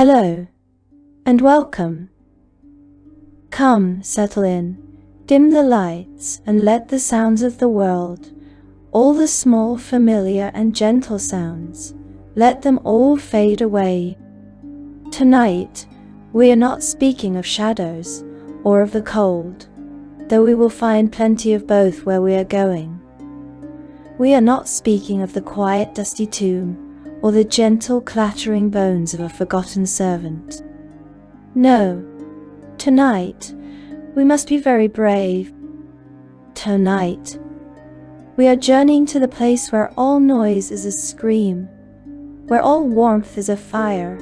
Hello, and welcome. Come, settle in, dim the lights, and let the sounds of the world, all the small, familiar, and gentle sounds, let them all fade away. Tonight, we are not speaking of shadows or of the cold, though we will find plenty of both where we are going. We are not speaking of the quiet, dusty tomb, or the gentle clattering bones of a forgotten servant. No, tonight we must be very brave. Tonight we are journeying to the place where all noise is a scream, where all warmth is a fire,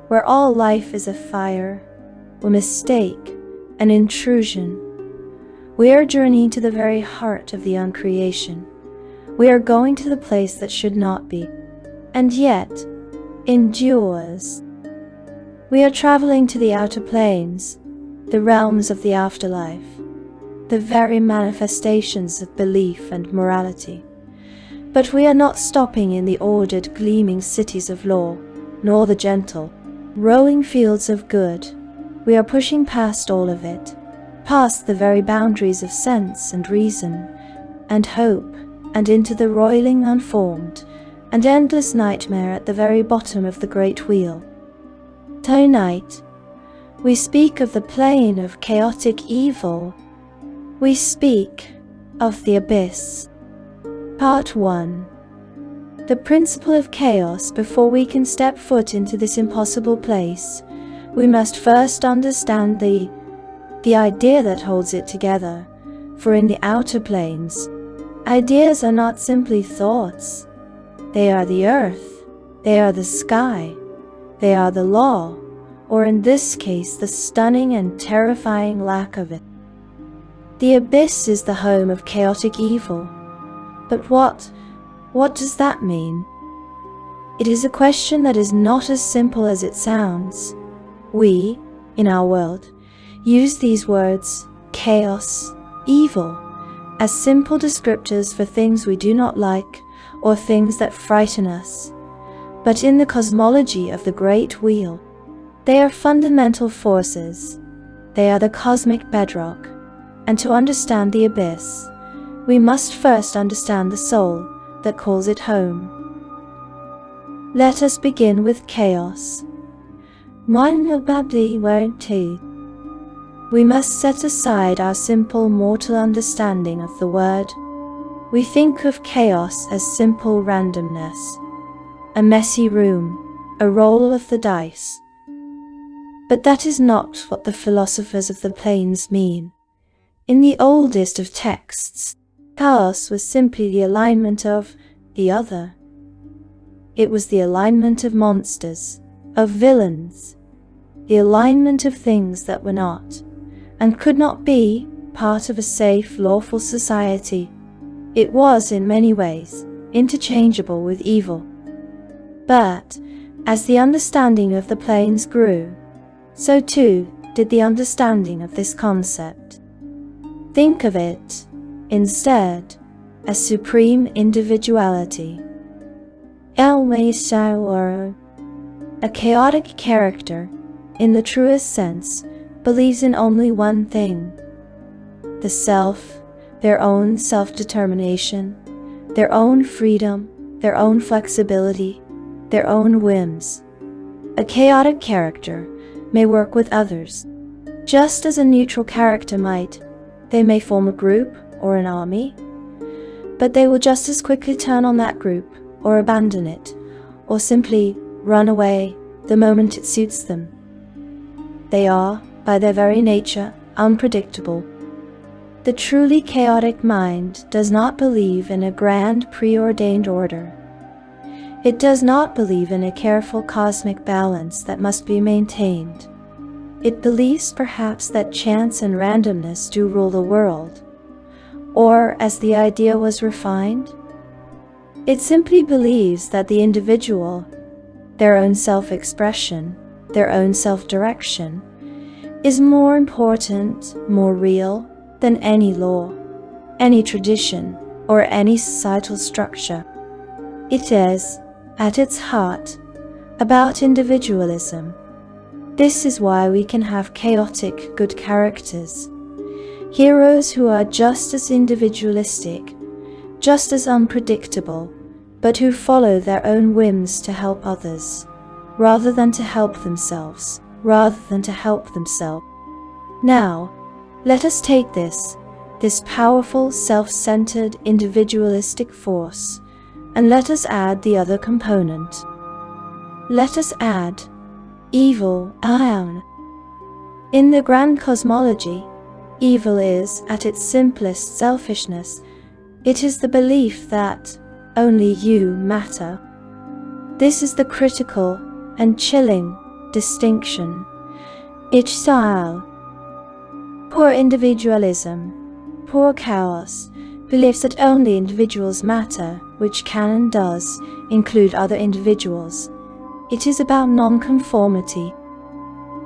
where all life is a fire, where mistake an intrusion. We are journeying to the very heart of the uncreation. We are going to the place that should not be, and yet endures. We are traveling to the outer planes, the realms of the afterlife, the very manifestations of belief and morality. But we are not stopping in the ordered, gleaming cities of law, nor the gentle, rolling fields of good. We are pushing past all of it, past the very boundaries of sense and reason and hope, and into the roiling unformed and endless nightmare at the very bottom of the great wheel. Tonight, we speak of the plane of chaotic evil. We speak of the abyss. Part 1. The principle of chaos. Before we can step foot into this impossible place, we must first understand the idea that holds it together. For in the outer planes, ideas are not simply thoughts. They are the earth, they are the sky, they are the law, or in this case the stunning and terrifying lack of it. The abyss is the home of chaotic evil. But what does that mean? It is a question that is not as simple as it sounds. We, in our world, use these words, chaos, evil, as simple descriptors for things we do not like, or things that frighten us. But in the cosmology of the Great Wheel, they are fundamental forces. They are the cosmic bedrock. And to understand the abyss, we must first understand the soul that calls it home. Let us begin with chaos. We must set aside our simple mortal understanding of the word. We think of chaos as simple randomness, a messy room, a roll of the dice. But that is not what the philosophers of the planes mean. In the oldest of texts, chaos was simply the alignment of the other. It was the alignment of monsters, of villains, the alignment of things that were not, and could not be, part of a safe, lawful society. It was, in many ways, interchangeable with evil. But, as the understanding of the planes grew, so too did the understanding of this concept. Think of it, instead, as supreme individuality. A chaotic character, in the truest sense, believes in only one thing: the self, their own self-determination, their own freedom, their own flexibility, their own whims. A chaotic character may work with others, just as a neutral character might. They may form a group or an army, but they will just as quickly turn on that group or abandon it, or simply run away the moment it suits them. They are, by their very nature, unpredictable. The truly chaotic mind does not believe in a grand preordained order. It does not believe in a careful cosmic balance that must be maintained. It believes perhaps that chance and randomness do rule the world, or, as the idea was refined, it simply believes that the individual, their own self-expression, their own self-direction, is more important, more real, than any law, any tradition, or any societal structure. It is, at its heart, about individualism, This is why we can have chaotic good characters. Heroes who are just as individualistic, just as unpredictable, but who follow their own whims to help others, rather than to help themselves. Now, let us take this powerful, self-centered, individualistic force, and let us add the other component. Let us add evil. In the grand cosmology, evil is, at its simplest, selfishness. It is the belief that only you matter. This is the critical and chilling distinction. Each style, poor individualism, poor chaos, believes that only individuals matter, which can and does include other individuals. It is about non-conformity.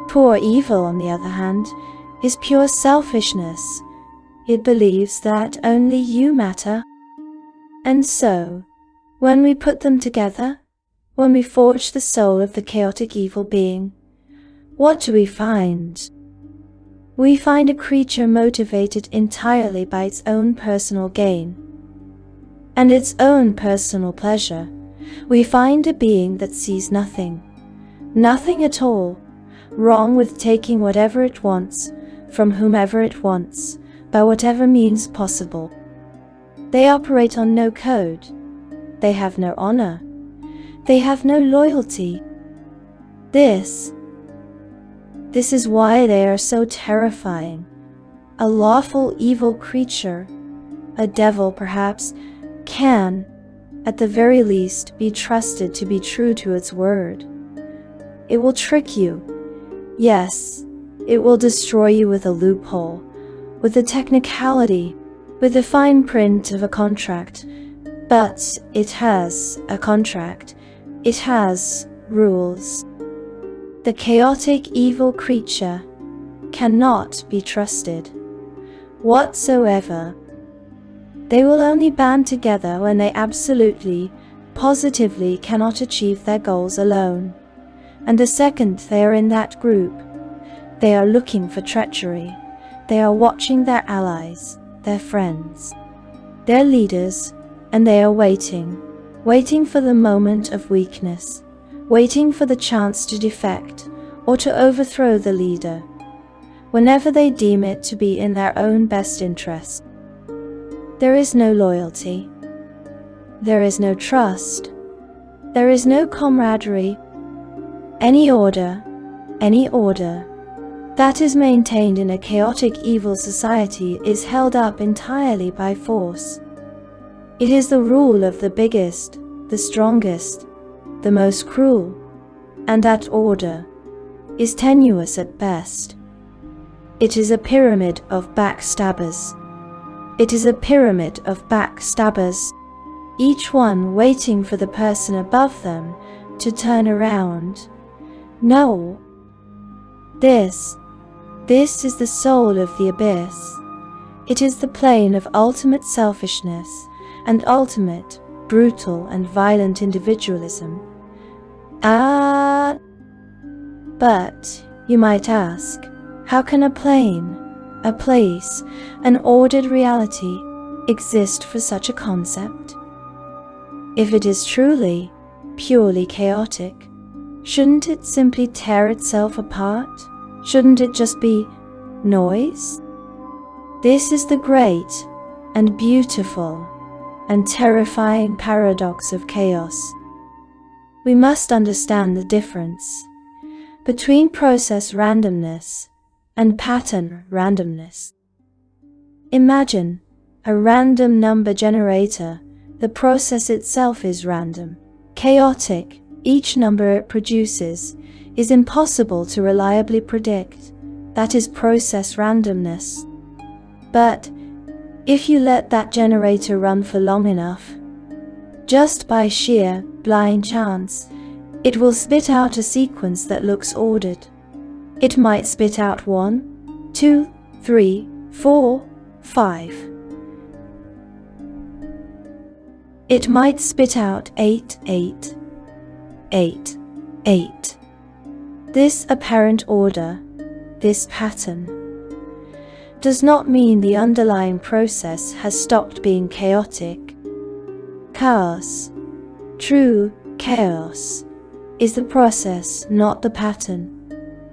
Poor evil, on the other hand, is pure selfishness. It believes that only you matter. And so, when we put them together, when we forge the soul of the chaotic evil being, what do we find? We find a creature motivated entirely by its own personal gain and its own personal pleasure. We find a being that sees nothing at all, wrong with taking whatever it wants, from whomever it wants, by whatever means possible. They operate on no code. They have no honor. They have no loyalty. This is why they are so terrifying. A lawful evil creature, a devil perhaps, can, at the very least, be trusted to be true to its word. It will trick you. Yes, it will destroy you with a loophole, with the technicality, with the fine print of a contract. But it has a contract. It has rules. The chaotic evil creature cannot be trusted whatsoever. They will only band together when they absolutely, positively cannot achieve their goals alone. And the second they are in that group, they are looking for treachery. They are watching their allies, their friends, their leaders, and they are waiting for the moment of weakness, waiting for the chance to defect or to overthrow the leader, whenever they deem it to be in their own best interest. There is no loyalty. There is no trust. There is no camaraderie. Any order that is maintained in a chaotic evil society is held up entirely by force. It is the rule of the biggest, the strongest, the most cruel, and that order is tenuous at best. It is a pyramid of backstabbers. It is a pyramid of backstabbers, each one waiting for the person above them to turn around. No. This is the soul of the abyss. It is the plane of ultimate selfishness and ultimate, brutal and violent individualism. But, you might ask, how can a plane, a place, an ordered reality exist for such a concept? If it is truly, purely chaotic, shouldn't it simply tear itself apart? Shouldn't it just be noise? This is the great and beautiful and terrifying paradox of chaos. We must understand the difference between process randomness and pattern randomness. Imagine a random number generator. The process itself is random, chaotic. Each number it produces is impossible to reliably predict. That is process randomness. But if you let that generator run for long enough, just by sheer, blind chance, it will spit out a sequence that looks ordered. It might spit out 1, 2, 3, 4, 5. It might spit out 8, 8, 8, 8. This apparent order, this pattern, does not mean the underlying process has stopped being chaotic. Chaos, true chaos, is the process, not the pattern.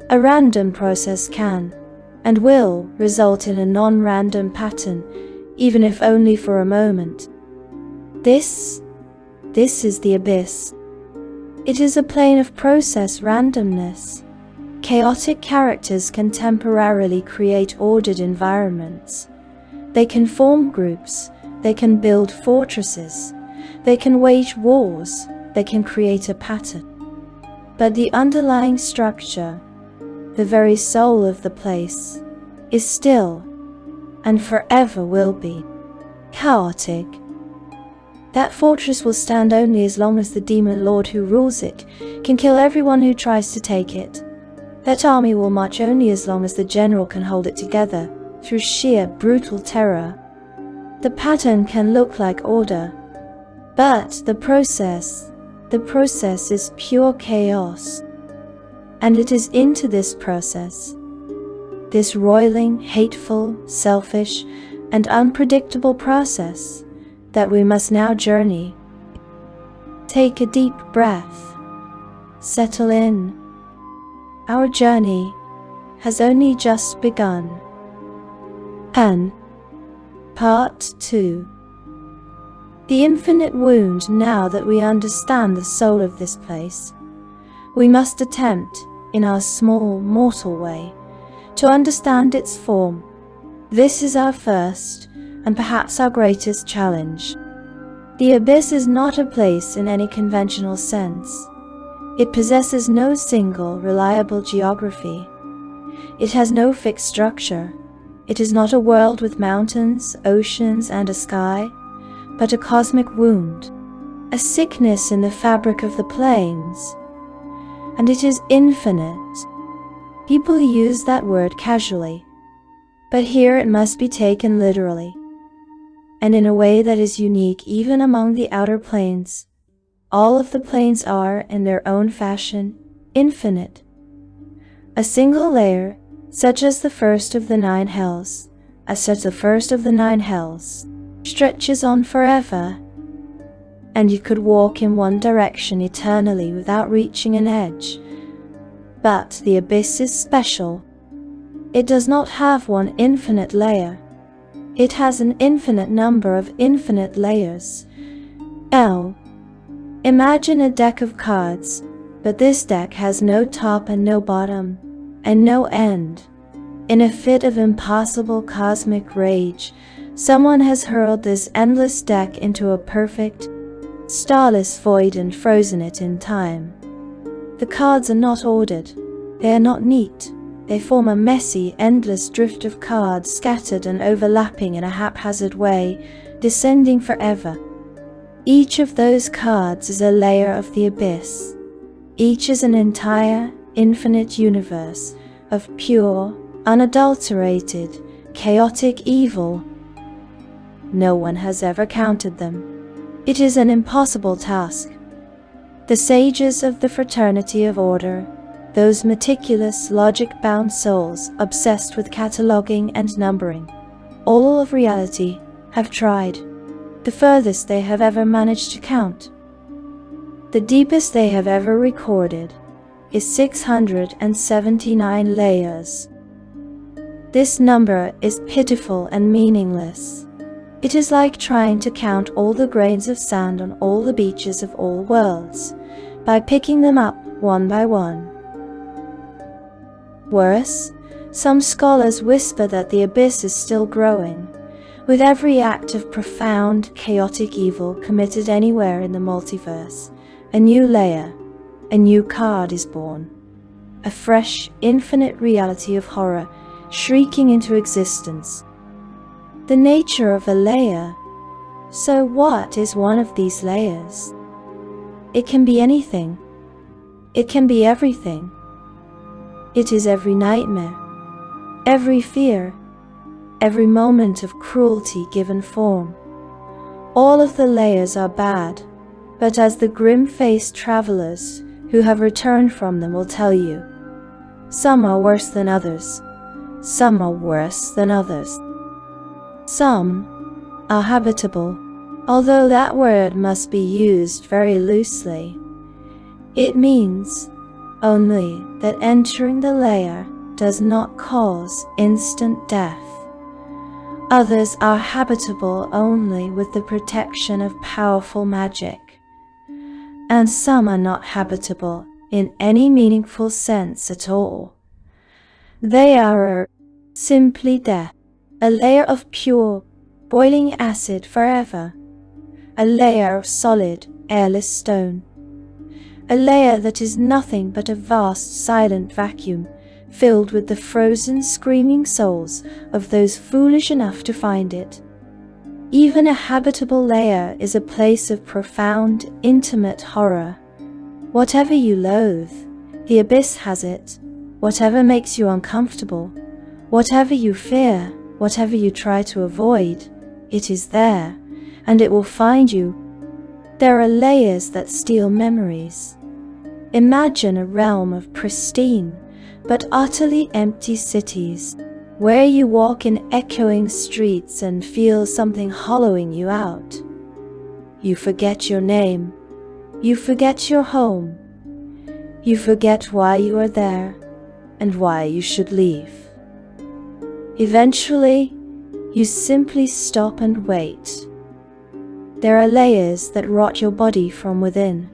A random process can and will result in a non-random pattern, even if only for a moment. This is the abyss. It is a plane of process randomness. Chaotic characters can temporarily create ordered environments. They can form groups, they can build fortresses, they can wage wars, they can create a pattern. But the underlying structure, the very soul of the place, is still, and forever will be, chaotic. That fortress will stand only as long as the demon lord who rules it can kill everyone who tries to take it. That army will march only as long as the general can hold it together through sheer brutal terror. The pattern can look like order, but the process is pure chaos. And it is into this process, this roiling, hateful, selfish, and unpredictable process, that we must now journey. Take a deep breath. Settle in. Our journey has only just begun. And Part 2. The infinite wound. Now that we understand the soul of this place, we must attempt, in our small, mortal way, to understand its form. This is our first, and perhaps our greatest challenge. The abyss is not a place in any conventional sense. It possesses no single, reliable geography. It has no fixed structure. It is not a world with mountains, oceans, and a sky, but a cosmic wound, a sickness in the fabric of the planes. And it is infinite. People use that word casually, but here it must be taken literally, and in a way that is unique even among the outer planes. All of the planes are, in their own fashion, infinite. A single layer, such as the first of the nine hells, stretches on forever, and you could walk in one direction eternally without reaching an edge. But the abyss is special. It does not have one infinite layer. It has an infinite number of infinite layers. Imagine a deck of cards, but this deck has no top and no bottom, and no end. In a fit of impossible cosmic rage, someone has hurled this endless deck into a perfect, starless void and frozen it in time. The cards are not ordered. They are not neat. They form a messy, endless drift of cards scattered and overlapping in a haphazard way, descending forever. Each of those cards is a layer of the abyss. Each is an entire, infinite universe of pure, unadulterated, chaotic evil. No one has ever counted them. It is an impossible task. The sages of the Fraternity of Order, those meticulous, logic-bound souls obsessed with cataloging and numbering, all of reality, have tried. The furthest they have ever managed to count, the deepest they have ever recorded, is 679 layers. This number is pitiful and meaningless. It is like trying to count all the grains of sand on all the beaches of all worlds, by picking them up one by one. Worse, some scholars whisper that the abyss is still growing. With every act of profound, chaotic evil committed anywhere in the multiverse, a new layer, a new card is born. A fresh, infinite reality of horror shrieking into existence. The nature of a layer. So what is one of these layers? It can be anything. It can be everything. It is every nightmare, every fear, every moment of cruelty given form. All of the layers are bad, but as the grim-faced travelers who have returned from them will tell you, Some are worse than others. Some are worse than others. Some are habitable, although that word must be used very loosely. It means only that entering the lair does not cause instant death. Others are habitable only with the protection of powerful magic. And some are not habitable in any meaningful sense at all. They are simply death, a layer of pure, boiling acid forever, a layer of solid, airless stone, a layer that is nothing but a vast silent vacuum filled with the frozen, screaming souls of those foolish enough to find it. Even a habitable lair is a place of profound, intimate horror. Whatever you loathe, the abyss has it. Whatever makes you uncomfortable, whatever you fear, whatever you try to avoid, it is there, and it will find you. There are layers that steal memories. Imagine a realm of pristine, but utterly empty cities, where you walk in echoing streets and feel something hollowing you out. You forget your name. You forget your home. You forget why you are there and why you should leave. Eventually, you simply stop and wait. There are layers that rot your body from within.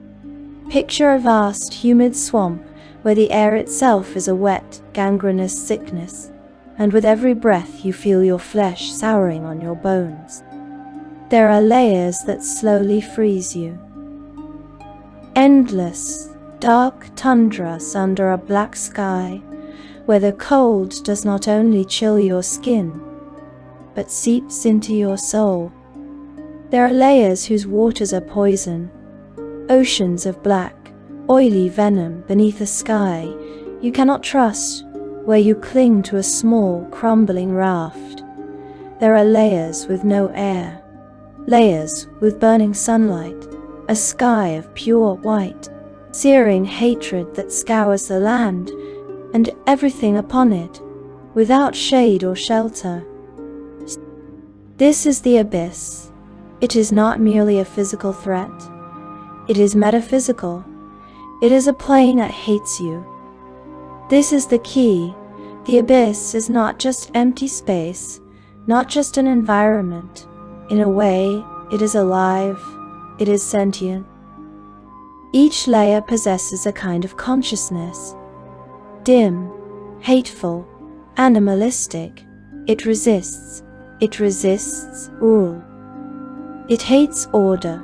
Picture a vast, humid swamp where the air itself is a wet, gangrenous sickness, and with every breath you feel your flesh souring on your bones. There are layers that slowly freeze you. Endless, dark tundras under a black sky, where the cold does not only chill your skin, but seeps into your soul. There are layers whose waters are poison, oceans of black, oily venom beneath a sky you cannot trust, where you cling to a small, crumbling raft. There are layers with no air, layers with burning sunlight, a sky of pure white, searing hatred that scours the land and everything upon it, without shade or shelter. This is the abyss. It is not merely a physical threat. It is metaphysical. It is a plane that hates you. This is the key. The abyss is not just empty space, not just an environment. In a way, it is alive. It is sentient. Each layer possesses a kind of consciousness. Dim, hateful, animalistic. It resists rule. It hates order.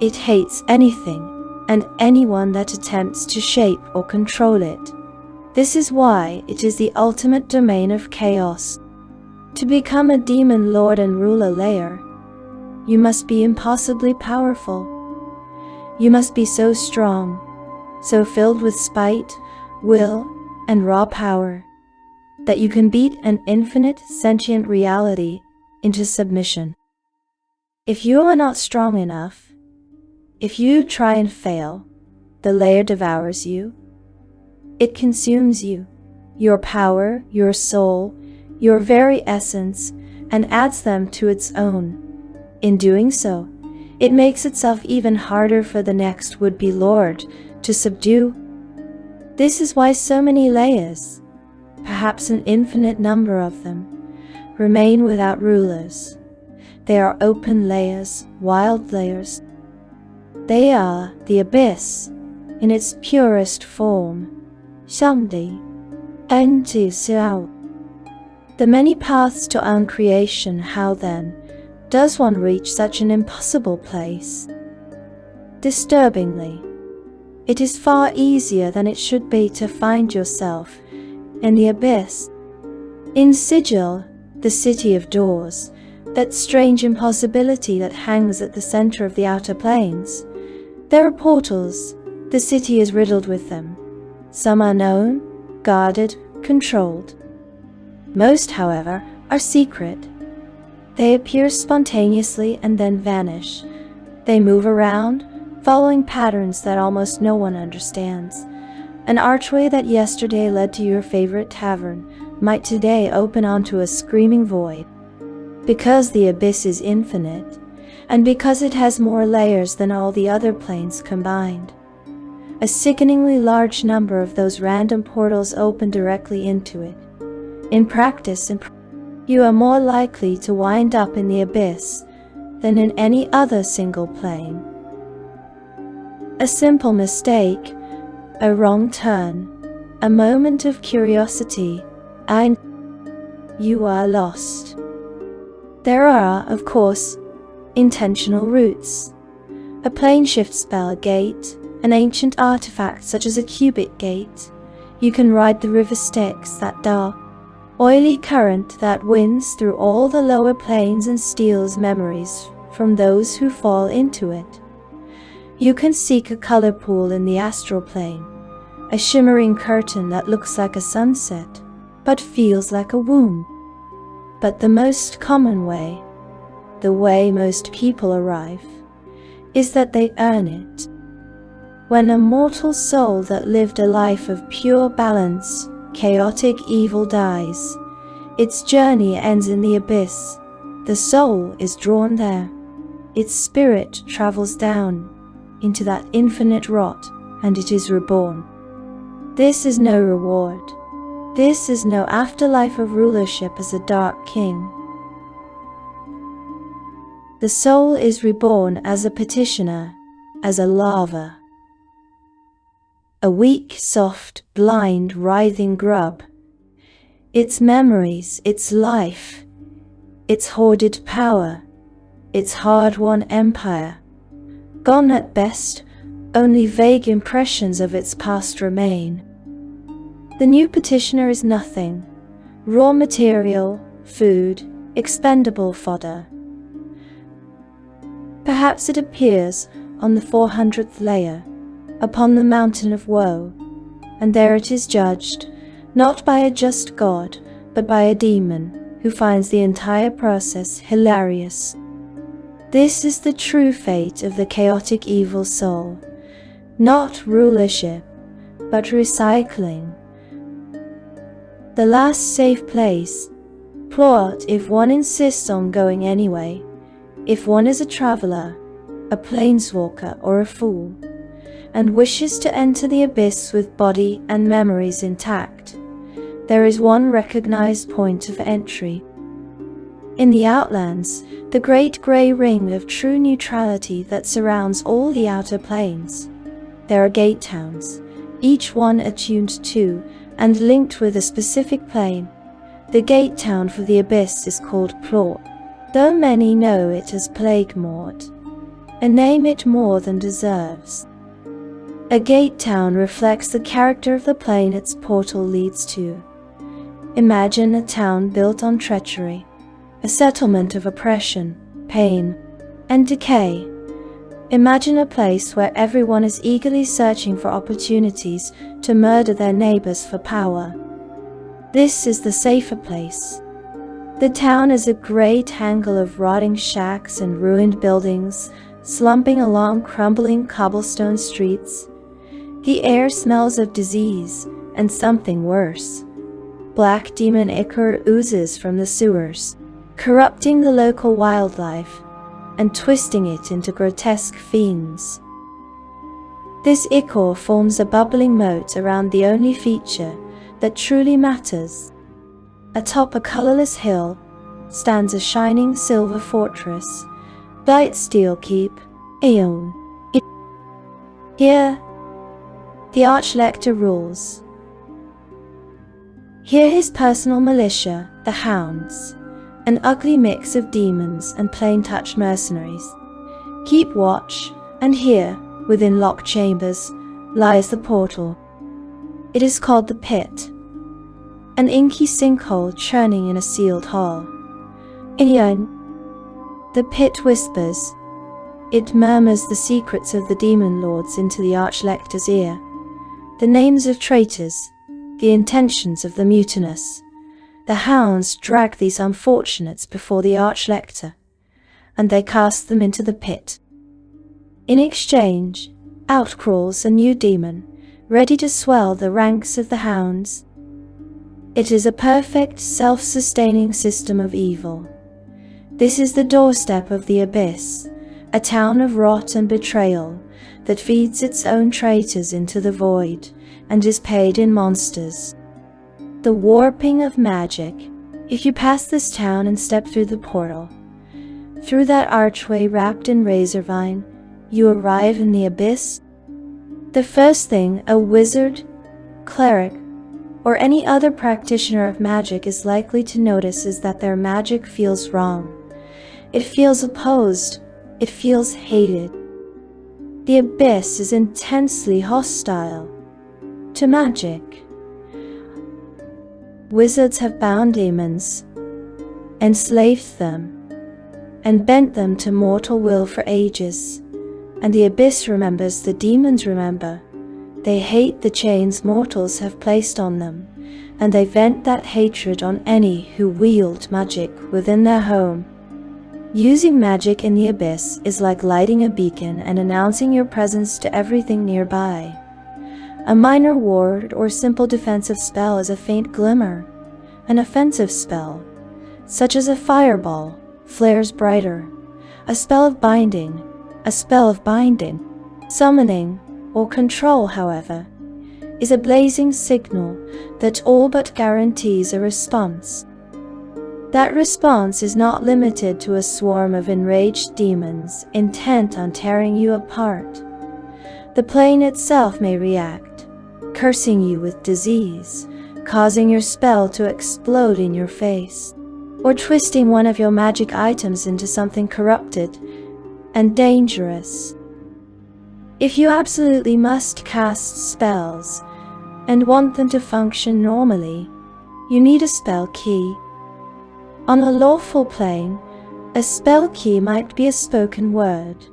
It hates anything and anyone that attempts to shape or control it. This is why it is the ultimate domain of chaos. To become a demon lord and ruler layer, you must be impossibly powerful. You must be so strong, so filled with spite, will, and raw power, that you can beat an infinite sentient reality into submission. If you are not strong enough, if you try and fail, the layer devours you. It consumes you, your power, your soul, your very essence, and adds them to its own. In doing so, it makes itself even harder for the next would-be lord to subdue. This is why so many layers, perhaps an infinite number of them, remain without rulers. They are open layers, wild layers. They are the abyss in its purest form. Shamdi, Enti Xiao. The many paths to uncreation, how then does one reach such an impossible place? Disturbingly, it is far easier than it should be to find yourself in the abyss. In Sigil, the city of doors, that strange impossibility that hangs at the center of the outer planes, there are portals. The city is riddled with them. Some are known, guarded, controlled. Most, however, are secret. They appear spontaneously and then vanish. They move around, following patterns that almost no one understands. An archway that yesterday led to your favorite tavern might today open onto a screaming void. Because the abyss is infinite, and because it has more layers than all the other planes combined, a sickeningly large number of those random portals open directly into it. In practice, you are more likely to wind up in the abyss than in any other single plane. A simple mistake, a wrong turn, a moment of curiosity, and you are lost. There are, of course, intentional routes. A plane shift spell, a gate, an ancient artifact such as a cubic gate. You can ride the river Styx, that dark, oily current that winds through all the lower planes and steals memories from those who fall into it. You can seek a color pool in the astral plane, a shimmering curtain that looks like a sunset, but feels like a womb. But the most common way, the way most people arrive, is that they earn it. When a mortal soul that lived a life of pure balance, chaotic evil dies, its journey ends in the abyss. The soul is drawn there. Its spirit travels down into that infinite rot, and it is reborn. This is no reward. This is no afterlife of rulership as a dark king. The soul is reborn as a petitioner, as a larva. A weak, soft, blind, writhing grub. Its memories, its life, its hoarded power, its hard-won empire. Gone at best, only vague impressions of its past remain. The new petitioner is nothing. Raw material, food, expendable fodder. Perhaps it appears on the 400th layer, upon the mountain of woe, and there it is judged, not by a just God, but by a demon, who finds the entire process hilarious. This is the true fate of the chaotic evil soul. Not rulership, but recycling. The last safe place. Plot if one insists on going anyway. If one is a traveler, a planeswalker or a fool, and wishes to enter the abyss with body and memories intact, there is one recognized point of entry. In the Outlands, the great grey ring of true neutrality that surrounds all the outer planes. There are gate towns, each one attuned to and linked with a specific plane. The gate town for the abyss is called Plort, though many know it as Plague Mort, a name it more than deserves. A gate town reflects the character of the plane its portal leads to. Imagine a town built on treachery, a settlement of oppression, pain, and decay. Imagine a place where everyone is eagerly searching for opportunities to murder their neighbors for power. This is the safer place. The town is a grey tangle of rotting shacks and ruined buildings, slumping along crumbling cobblestone streets. The air smells of disease and something worse. Black demon ichor oozes from the sewers, corrupting the local wildlife and twisting it into grotesque fiends. This ichor forms a bubbling moat around the only feature that truly matters. Atop a colorless hill stands a shining silver fortress, Blightsteel Keep, Aeon. Here, the Archlector rules. Here his personal militia, the Hounds, an ugly mix of demons and plain-touch mercenaries, keep watch, and here, within locked chambers, lies the portal. It is called the Pit, an inky sinkhole churning in a sealed hall. The Pit whispers. It murmurs the secrets of the demon lords into the Archlector's ear, the names of traitors, the intentions of the mutinous. The Hounds drag these unfortunates before the Archlector, and they cast them into the pit. In exchange, out crawls a new demon, ready to swell the ranks of the hounds. It is a perfect, self-sustaining system of evil. This is the doorstep of the abyss, a town of rot and betrayal that feeds its own traitors into the void and is paid in monsters. The warping of magic. If you pass this town and step through the portal, through that archway wrapped in razorvine, you arrive in the abyss. The first thing a wizard, cleric, or any other practitioner of magic is likely to notice is that their magic feels wrong. It feels opposed. It feels hated. The abyss is intensely hostile to magic. Wizards have bound demons, enslaved them, and bent them to mortal will for ages. And the abyss remembers, the demons remember. They hate the chains mortals have placed on them, and they vent that hatred on any who wield magic within their home. Using magic in the abyss is like lighting a beacon and announcing your presence to everything nearby. A minor ward or simple defensive spell is a faint glimmer. An offensive spell, such as a fireball, flares brighter. A spell of binding, summoning, or control, however, is a blazing signal that all but guarantees a response. That response is not limited to a swarm of enraged demons intent on tearing you apart. The plane itself may react, cursing you with disease, causing your spell to explode in your face, or twisting one of your magic items into something corrupted and dangerous. If you absolutely must cast spells and want them to function normally, you need a spell key. On a lawful plane, a spell key might be a spoken word,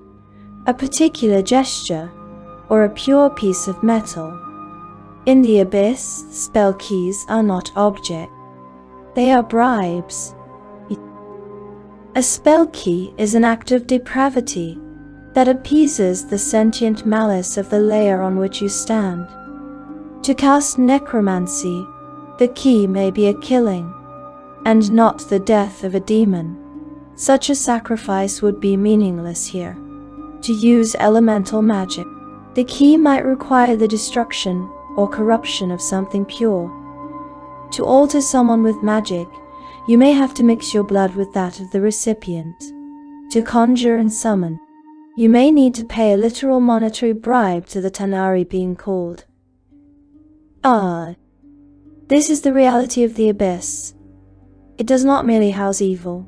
a particular gesture, or a pure piece of metal. In the abyss, spell keys are not objects. They are bribes. A spell key is an act of depravity that appeases the sentient malice of the layer on which you stand. To cast necromancy, the key may be a killing, and not the death of a demon. Such a sacrifice would be meaningless here. To use elemental magic, the key might require the destruction or corruption of something pure. To alter someone with magic, you may have to mix your blood with that of the recipient. To conjure and summon, you may need to pay a literal monetary bribe to the Tanar'ri being called. This is the reality of the abyss. It does not merely house evil.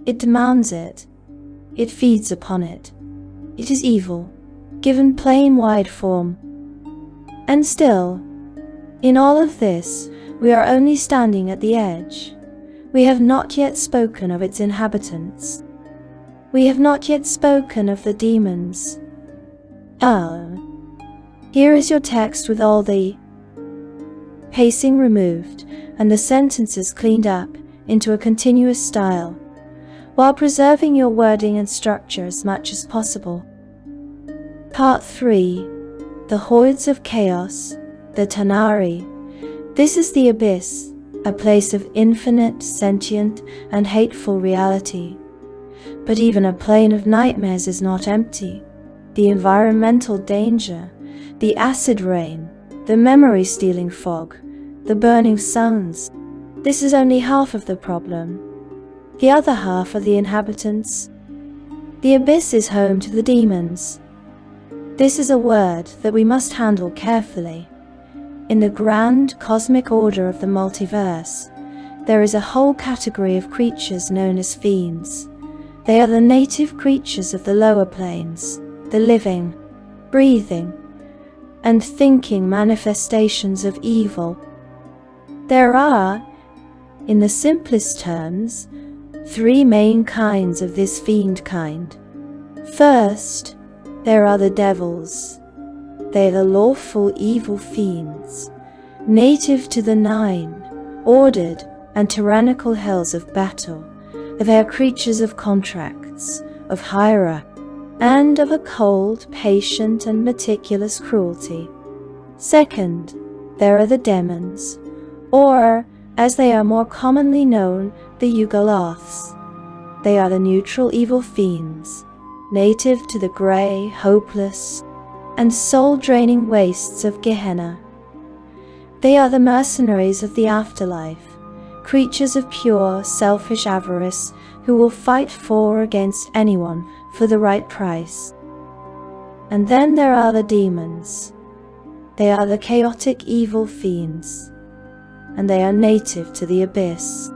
It demands it. It feeds upon it. It is evil, given plain wide form. And still, in all of this, we are only standing at the edge. We have not yet spoken of its inhabitants. We have not yet spoken of the demons. Here is your text with all the pacing removed and the sentences cleaned up into a continuous style, while preserving your wording and structure as much as possible. Part 3. The Hordes of Chaos, the Tanar'ri. This is the abyss, a place of infinite, sentient, and hateful reality. But even a plane of nightmares is not empty. The environmental danger, the acid rain, the memory-stealing fog, the burning suns. This is only half of the problem. The other half are the inhabitants. The abyss is home to the demons. This is a word that we must handle carefully. In the grand cosmic order of the multiverse, there is a whole category of creatures known as fiends. They are the native creatures of the lower planes, the living, breathing, and thinking manifestations of evil. There are, in the simplest terms, 3 main kinds of this fiend kind. First, there are the devils. They are the lawful evil fiends, native to the 9 ordered and tyrannical hells of battle. They are creatures of contracts, of hierarchy, and of a cold, patient, and meticulous cruelty. Second, there are the demons, or, as they are more commonly known, the Yugoloths. They are the neutral evil fiends, native to the grey, hopeless, and soul-draining wastes of Gehenna. They are the mercenaries of the afterlife, creatures of pure, selfish avarice who will fight for or against anyone for the right price. And then there are the demons. They are the chaotic evil fiends, and they are native to the abyss.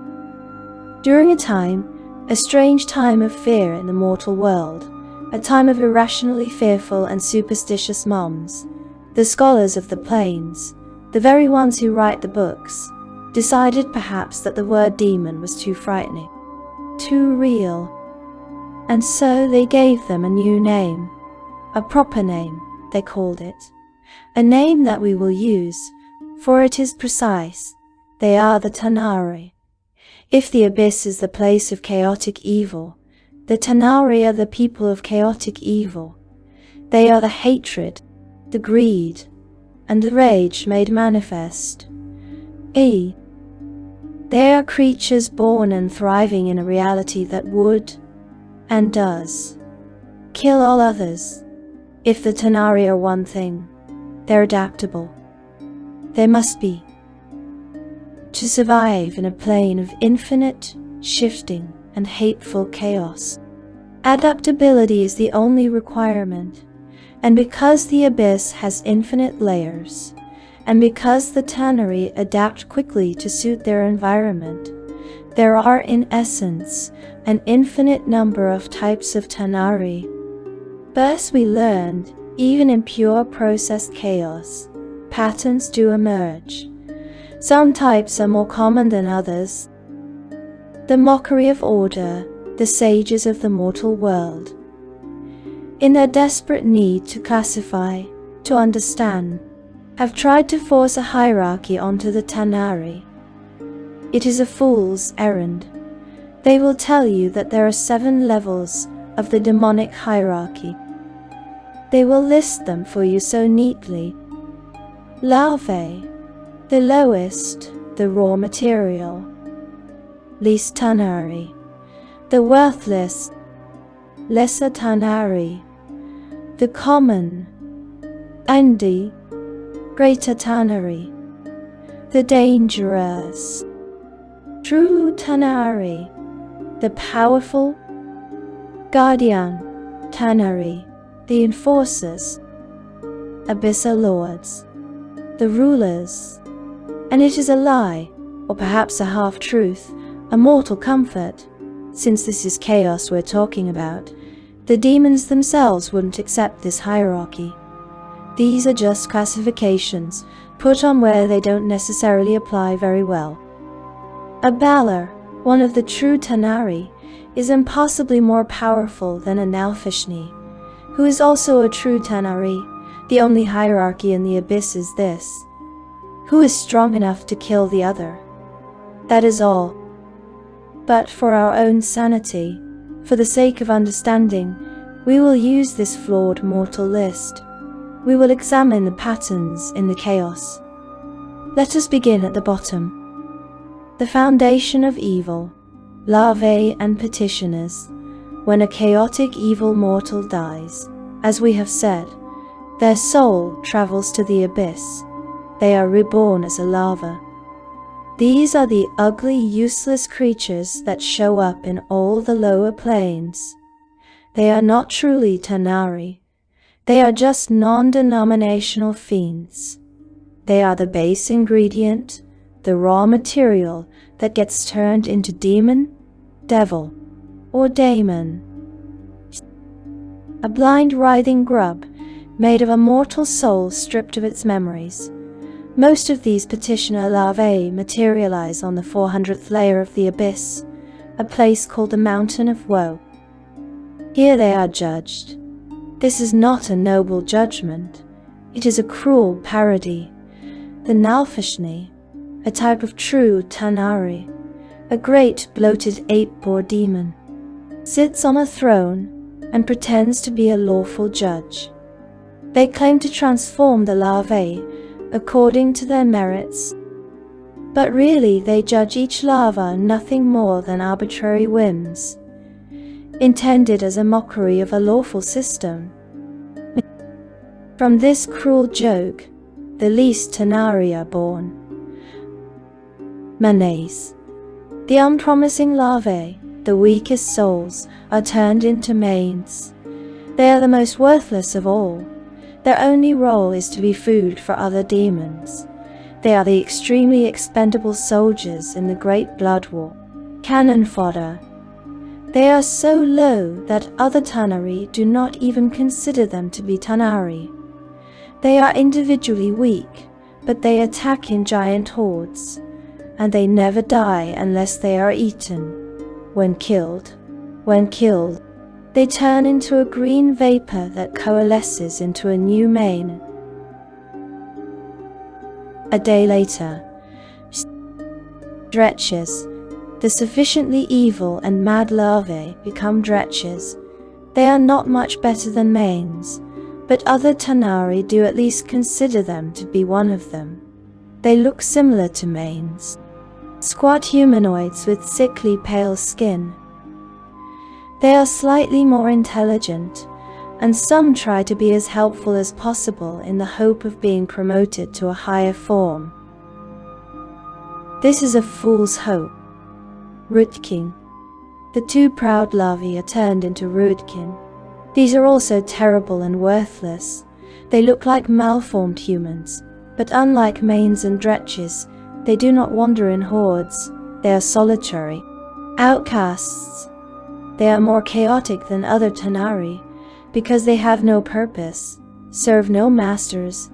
During a strange time of fear in the mortal world, a time of irrationally fearful and superstitious moms, the scholars of the plains, the very ones who write the books, decided perhaps that the word demon was too frightening, too real, and so they gave them a new name, a proper name, they called it, a name that we will use, for it is precise. They are the Tanar'ri. If the abyss is the place of chaotic evil, the Tanar'ri are the people of chaotic evil. They are the hatred, the greed, and the rage made manifest. They are creatures born and thriving in a reality that would, and does, kill all others. If the Tanar'ri are one thing, they're adaptable. They must be. To survive in a plane of infinite, shifting, and hateful chaos, adaptability is the only requirement. And because the abyss has infinite layers, and because the Tanar'ri adapt quickly to suit their environment, there are in essence an infinite number of types of Tanar'ri. Thus we learned, even in pure processed chaos, patterns do emerge. Some types are more common than others. The mockery of order, the sages of the mortal world, in their desperate need to classify, to understand, have tried to force a hierarchy onto the Tanar'ri. It is a fool's errand. They will tell you that there are 7 levels of the demonic hierarchy. They will list them for you so neatly. Larvae, the lowest, the raw material. Least Tanar'ri, the worthless. Lesser Tanar'ri, the common. Andi, greater Tanar'ri, the dangerous. True Tanar'ri, the powerful. Guardian Tanar'ri, the enforcers. Abyssal lords, the rulers. And it is a lie, or perhaps a half-truth, a mortal comfort, since this is chaos we're talking about. The demons themselves wouldn't accept this hierarchy. These are just classifications, put on where they don't necessarily apply very well. A Balor, one of the true Tanar'ri, is impossibly more powerful than a Nalfishni, who is also a true Tanar'ri. The only hierarchy in the abyss is this: who is strong enough to kill the other? That is all. But for our own sanity, for the sake of understanding, we will use this flawed mortal list. We will examine the patterns in the chaos. Let us begin at the bottom. The foundation of evil, larvae and petitioners. When a chaotic evil mortal dies, as we have said, their soul travels to the abyss. They are reborn as a larva. These are the ugly, useless creatures that show up in all the lower planes. They are not truly Tanar'ri. They are just non-denominational fiends. They are the base ingredient, the raw material that gets turned into demon, devil, or daemon. A blind, writhing grub made of a mortal soul stripped of its memories. Most of these petitioner larvae materialize on the 400th layer of the abyss, a place called the Mountain of Woe. Here they are judged. This is not a noble judgment. It is a cruel parody. The Nalfishni, a type of true Tanar'ri, a great bloated ape or demon, sits on a throne and pretends to be a lawful judge. They claim to transform the larvae, according to their merits. But really they judge each larva nothing more than arbitrary whims, intended as a mockery of a lawful system. From this cruel joke, the least Tanar'ri are born. Manes. The unpromising larvae, the weakest souls, are turned into manes. They are the most worthless of all. Their only role is to be food for other demons. They are the extremely expendable soldiers in the Great Blood War, cannon fodder. They are so low that other Tanar'ri do not even consider them to be Tanar'ri. They are individually weak, but they attack in giant hordes, and they never die unless they are eaten. When killed, they turn into a green vapor that coalesces into a new mane. A day later, dretches, the sufficiently evil and mad larvae, become dretches. They are not much better than manes, but other Tanar'ri do at least consider them to be one of them. They look similar to manes, squat humanoids with sickly pale skin. They are slightly more intelligent, and some try to be as helpful as possible in the hope of being promoted to a higher form. This is a fool's hope. Rootkin. The two proud larvae are turned into rootkin. These are also terrible and worthless. They look like malformed humans, but unlike manes and dretches, they do not wander in hordes. They are solitary outcasts. They are more chaotic than other Tanar'ri, because they have no purpose, serve no masters,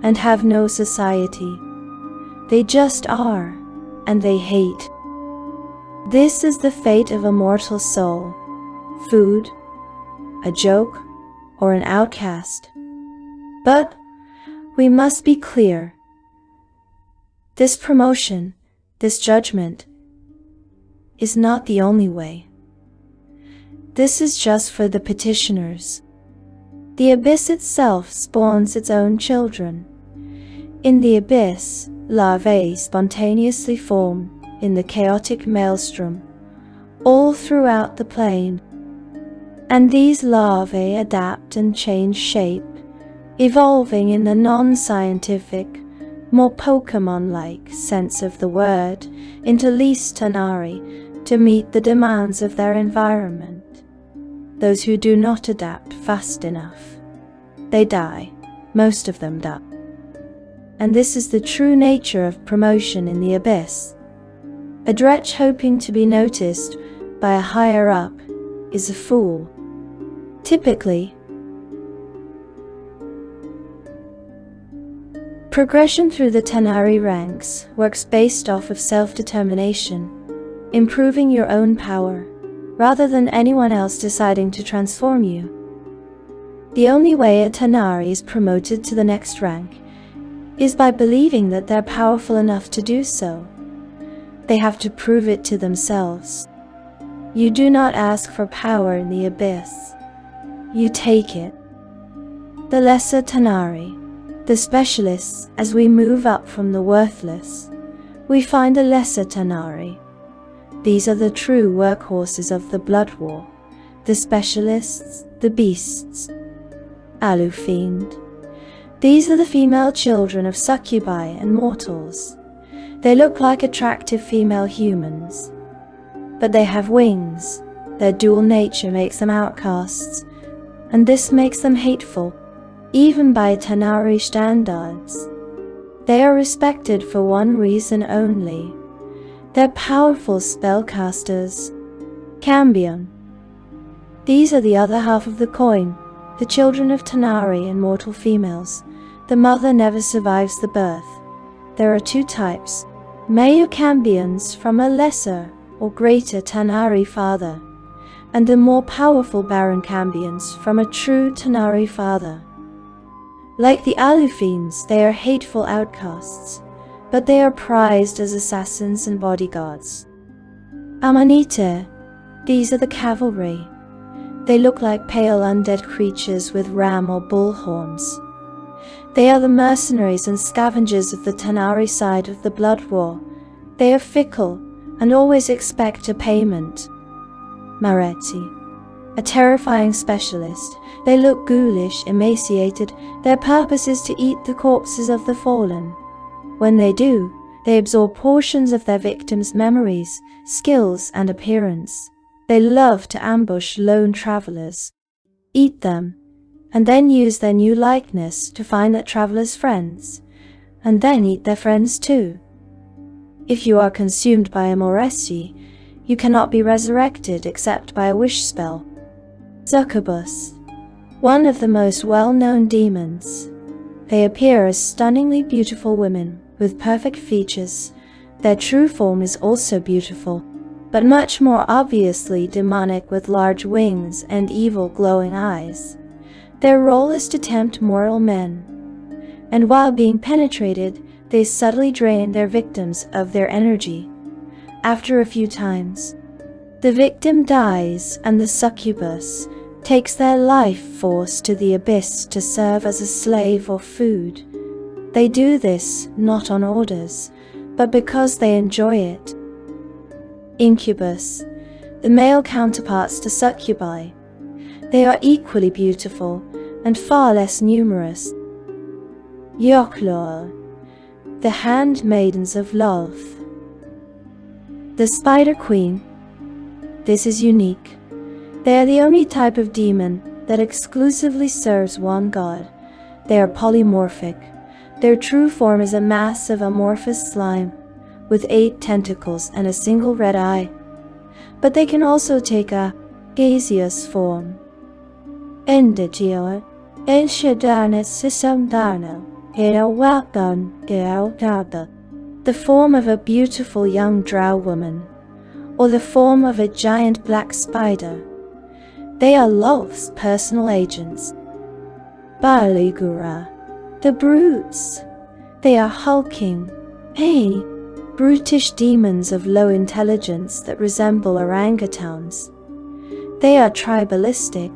and have no society. They just are, and they hate. This is the fate of a mortal soul: food, a joke, or an outcast. But we must be clear. This promotion, this judgment, is not the only way. This is just for the petitioners. The abyss itself spawns its own children. In the abyss, larvae spontaneously form in the chaotic maelstrom, all throughout the plane. And these larvae adapt and change shape, evolving in the non-scientific, more Pokemon-like sense of the word, into least Tanar'ri to meet the demands of their environment. Those who do not adapt fast enough, they die. Most of them die. And this is the true nature of promotion in the abyss. A dretch hoping to be noticed by a higher up is a fool. Typically, progression through the Tanar'ri ranks works based off of self-determination, improving your own power, rather than anyone else deciding to transform you. The only way a Tanar'ri is promoted to the next rank is by believing that they're powerful enough to do so. They have to prove it to themselves. You do not ask for power in the abyss. You take it. The lesser Tanar'ri, the specialists, as we move up from the worthless, we find a lesser Tanar'ri. These are the true workhorses of the Blood War, the specialists, the beasts. Alufiend. These are the female children of succubi and mortals. They look like attractive female humans, but they have wings. Their dual nature makes them outcasts, and this makes them hateful, even by Tanar'ri standards. They are respected for one reason only. They're powerful spellcasters. Cambion. These are the other half of the coin, the children of Tanar'ri and mortal females. The mother never survives the birth. There are two types: male cambions from a lesser or greater Tanar'ri father, and the more powerful barren cambions from a true Tanar'ri father. Like the Alufiends, they are hateful outcasts, but they are prized as assassins and bodyguards. Amanita. These are the cavalry. They look like pale undead creatures with ram or bull horns. They are the mercenaries and scavengers of the Tanar'ri side of the blood war. They are fickle and always expect a payment. Mareti, a terrifying specialist. They look ghoulish, emaciated. Their purpose is to eat the corpses of the fallen. When they do, they absorb portions of their victims' memories, skills, and appearance. They love to ambush lone travelers, eat them, and then use their new likeness to find that travelers' friends, and then eat their friends too. If you are consumed by a Moresi, you cannot be resurrected except by a wish spell. Succubus, one of the most well-known demons. They appear as stunningly beautiful women with perfect features. Their true form is also beautiful, but much more obviously demonic, with large wings and evil glowing eyes. Their role is to tempt mortal men, and while being penetrated, they subtly drain their victims of their energy. After a few times, the victim dies and the succubus takes their life force to the abyss to serve as a slave or food. They do this not on orders, but because they enjoy it. Incubus, the male counterparts to succubi. They are equally beautiful and far less numerous. Yoklor, the handmaidens of love. The Spider Queen. This is unique. They are the only type of demon that exclusively serves one god. They are polymorphic. Their true form is a mass of amorphous slime, with 8 tentacles and a single red eye. But they can also take a gaseous form. Endigio, Enshadanis Sisamdano, Eawakon, Geautaba. The form of a beautiful young drow woman, or the form of a giant black spider. They are Lolth's personal agents. Baligura, the brutes. They are hulking, brutish demons of low intelligence that resemble orangutans. They are tribalistic.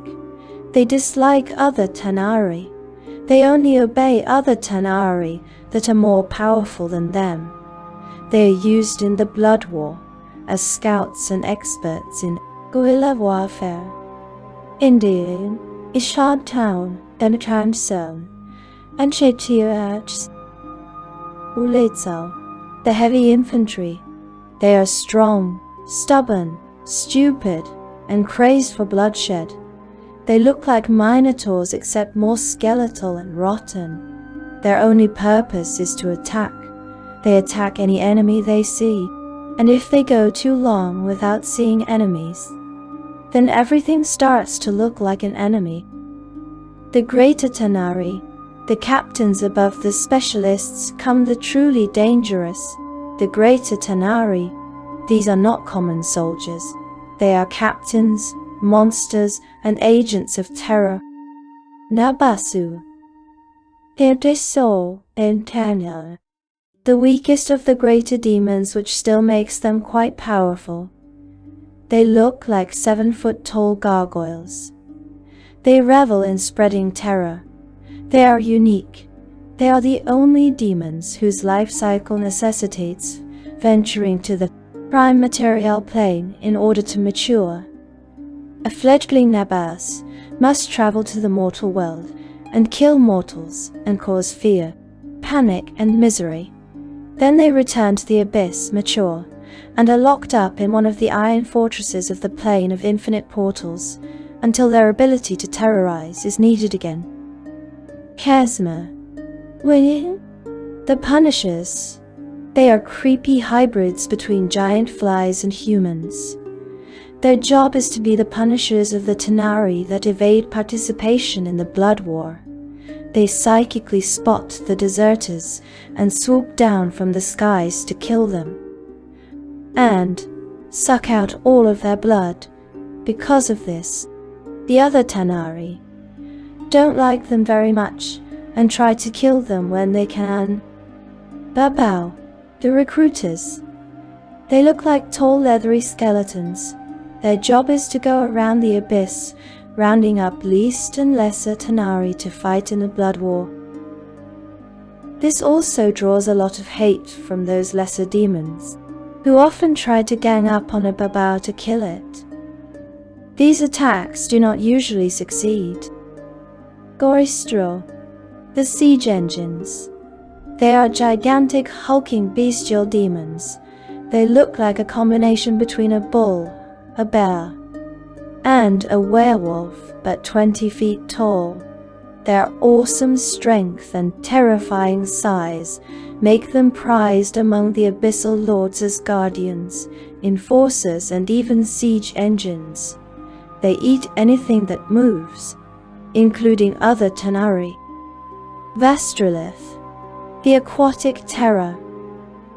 They dislike other Tanar'ri. They only obey other Tanar'ri that are more powerful than them. They are used in the blood war as scouts and experts in guerrilla warfare. Indian, Ishad Town, and Transone, and Shetiach Uletsal, the heavy infantry. They are strong, stubborn, stupid, and crazed for bloodshed. They look like minotaurs except more skeletal and rotten. Their only purpose is to attack. They attack any enemy they see, and if they go too long without seeing enemies, then everything starts to look like an enemy. The greater Tanar'ri, the captains above the specialists, come the truly dangerous. The greater Tanar'ri, these are not common soldiers. They are captains, monsters, and agents of terror. Nabasu, Irdiso, and Tanar'ri, the weakest of the greater demons, which still makes them quite powerful. They look like 7-foot-tall gargoyles. They revel in spreading terror. They are unique. They are the only demons whose life cycle necessitates venturing to the prime material plane in order to mature. A fledgling Nabas must travel to the mortal world and kill mortals and cause fear, panic, and misery. Then they return to the abyss mature, and are locked up in one of the iron fortresses of the plane of infinite portals, until their ability to terrorize is needed again. Chasma. Winning? The Punishers. They are creepy hybrids between giant flies and humans. Their job is to be the punishers of the Tanar'ri that evade participation in the blood war. They psychically spot the deserters and swoop down from the skies to kill them, and suck out all of their blood. Because of this, the other Tanar'ri don't like them very much and try to kill them when they can. Babao, the recruiters. They look like tall leathery skeletons. Their job is to go around the abyss, rounding up least and lesser Tanar'ri to fight in the blood war. This also draws a lot of hate from those lesser demons, who often try to gang up on a babao to kill it. These attacks do not usually succeed. Goristro, the siege engines. They are gigantic hulking bestial demons. They look like a combination between a bull, a bear, and a werewolf, but 20 feet tall. Their awesome strength and terrifying size make them prized among the Abyssal Lords as guardians, enforcers, and even siege engines. They eat anything that moves, including other Tanar'ri. Vastrolith, the aquatic terror.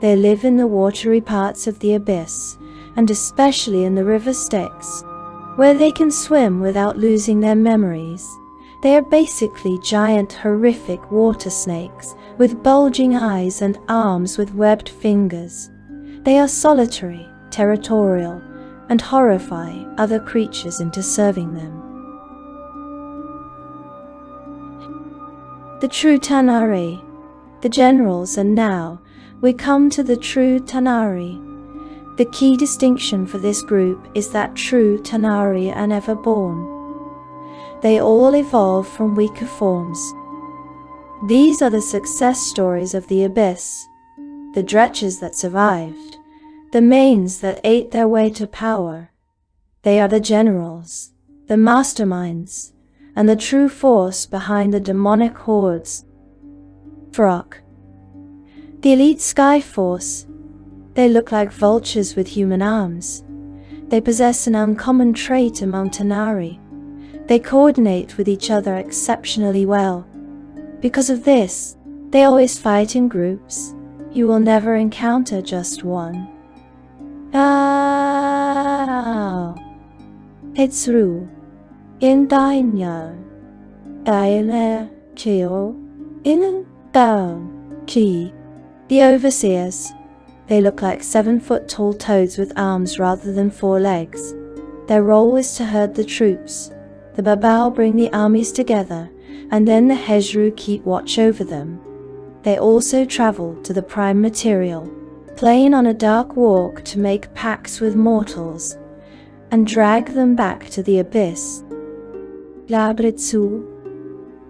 They live in the watery parts of the abyss, and especially in the river Styx, where they can swim without losing their memories. They are basically giant, horrific water snakes with bulging eyes and arms with webbed fingers. They are solitary, territorial, and horrify other creatures into serving them. The true Tanar'ri, the generals, and now we come to the true Tanar'ri. The key distinction for this group is that true Tanar'ri are never born. They all evolve from weaker forms. These are the success stories of the Abyss, the dretches that survived, the mains that ate their way to power. They are the generals, the masterminds, and the true force behind the demonic hordes. Frog, the elite Sky Force. They look like vultures with human arms. They possess an uncommon trait among Tanar'ri. They coordinate with each other exceptionally well. Because of this, they always fight in groups. You will never encounter just one. It's true. In Dino. Diana Kyo. In Down. Key. The overseers. They look like 7-foot-tall toads with arms rather than 4 legs. Their role is to herd the troops. The babao bring the armies together, and then the Hejru keep watch over them. They also travel to the prime material, plane on a dark walk to make pacts with mortals, and drag them back to the abyss. Labritsu,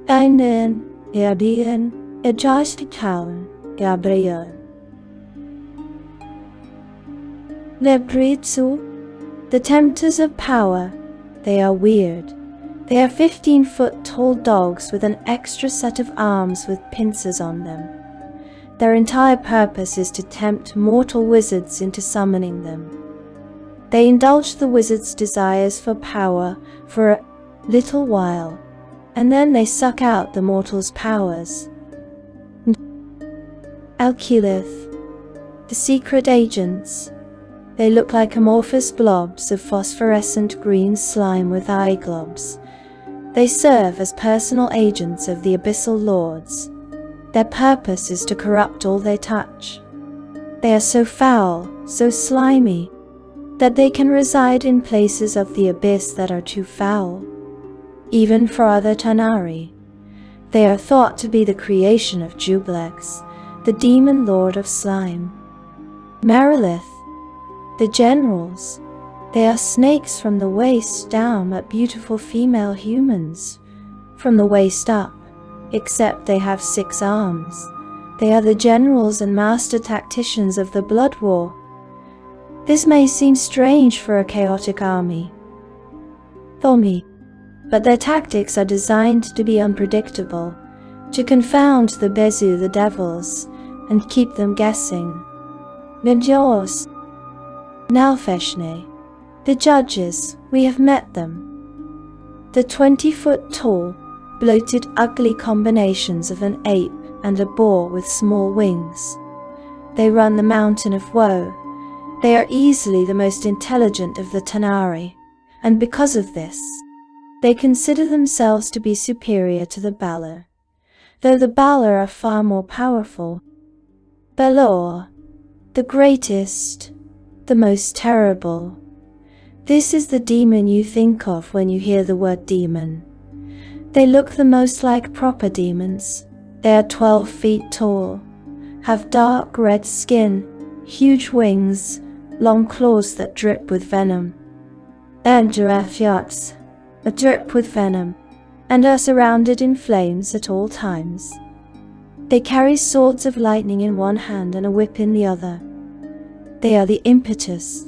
einen, Erdien, Ejastitown, Gabriel. Lebritsu, the tempters of power. They are weird. They are 15-foot-tall dogs with an extra set of arms with pincers on them. Their entire purpose is to tempt mortal wizards into summoning them. They indulge the wizards' desires for power for a little while, and then they suck out the mortals' powers. Alkilith, the secret agents. They look like amorphous blobs of phosphorescent green slime with eye globes. They serve as personal agents of the Abyssal Lords. Their purpose is to corrupt all they touch. They are so foul, so slimy, that they can reside in places of the abyss that are too foul, even for other Tanar'ri. They are thought to be the creation of Jublex, the demon lord of slime. Marilith, the generals. They are snakes from the waist down, but beautiful female humans from the waist up, except they have 6 arms. They are the generals and master tacticians of the Blood War. This may seem strange for a chaotic army, Thomi, but their tactics are designed to be unpredictable, to confound the Bezu, the devils, and keep them guessing. Ninjaos, Nalfeshne, the judges, we have met them. The 20-foot-tall, bloated, ugly combinations of an ape and a boar with small wings. They run the mountain of woe. They are easily the most intelligent of the Tanar'ri, and because of this, they consider themselves to be superior to the Balor, though the Balor are far more powerful. Balor, the greatest, the most terrible. This is the demon you think of when you hear the word demon. They look the most like proper demons. They are 12 feet tall, have dark red skin, huge wings, long claws that drip with venom. And giraffes drip with venom, and are surrounded in flames at all times. They carry swords of lightning in one hand and a whip in the other. They are the impetus.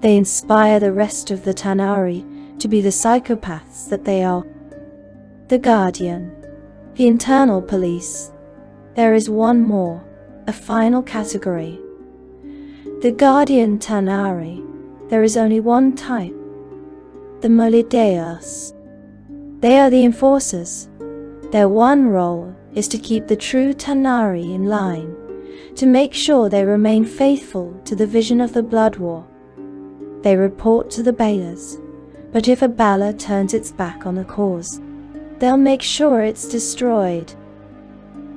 They inspire the rest of the Tanar'ri to be the psychopaths that they are. The Guardian, the internal police. There is one more, a final category. The Guardian Tanar'ri. There is only one type. The loreDND. They are the enforcers. Their one role is to keep the true Tanar'ri in line, to make sure they remain faithful to the vision of the Blood War. They report to the Balers, but if a Baler turns its back on the cause, they'll make sure it's destroyed.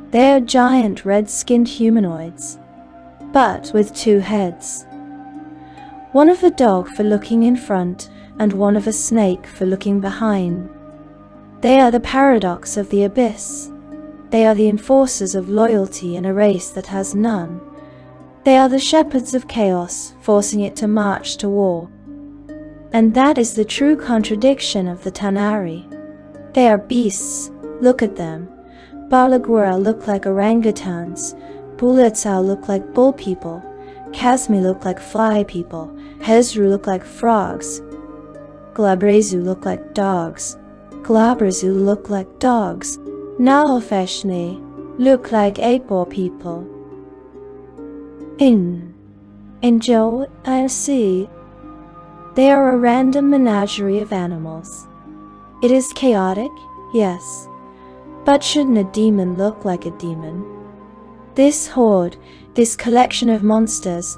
They are giant red-skinned humanoids, but with two heads. One of a dog for looking in front, and one of a snake for looking behind. They are the paradox of the abyss. They are the enforcers of loyalty in a race that has none. They are the shepherds of chaos, forcing it to march to war. And that is the true contradiction of the Tanar'ri. They are beasts. Look at them. Balagura look like orangutans, Bulatsau look like bull people, Kazmi look like fly people, Hezru look like frogs, Glabrezu look like dogs, Glabrazu look like dogs, Nalfeshni look like ape-or people. In Joe, I see. They are a random menagerie of animals. It is chaotic, yes, but shouldn't a demon look like a demon? This horde, this collection of monsters,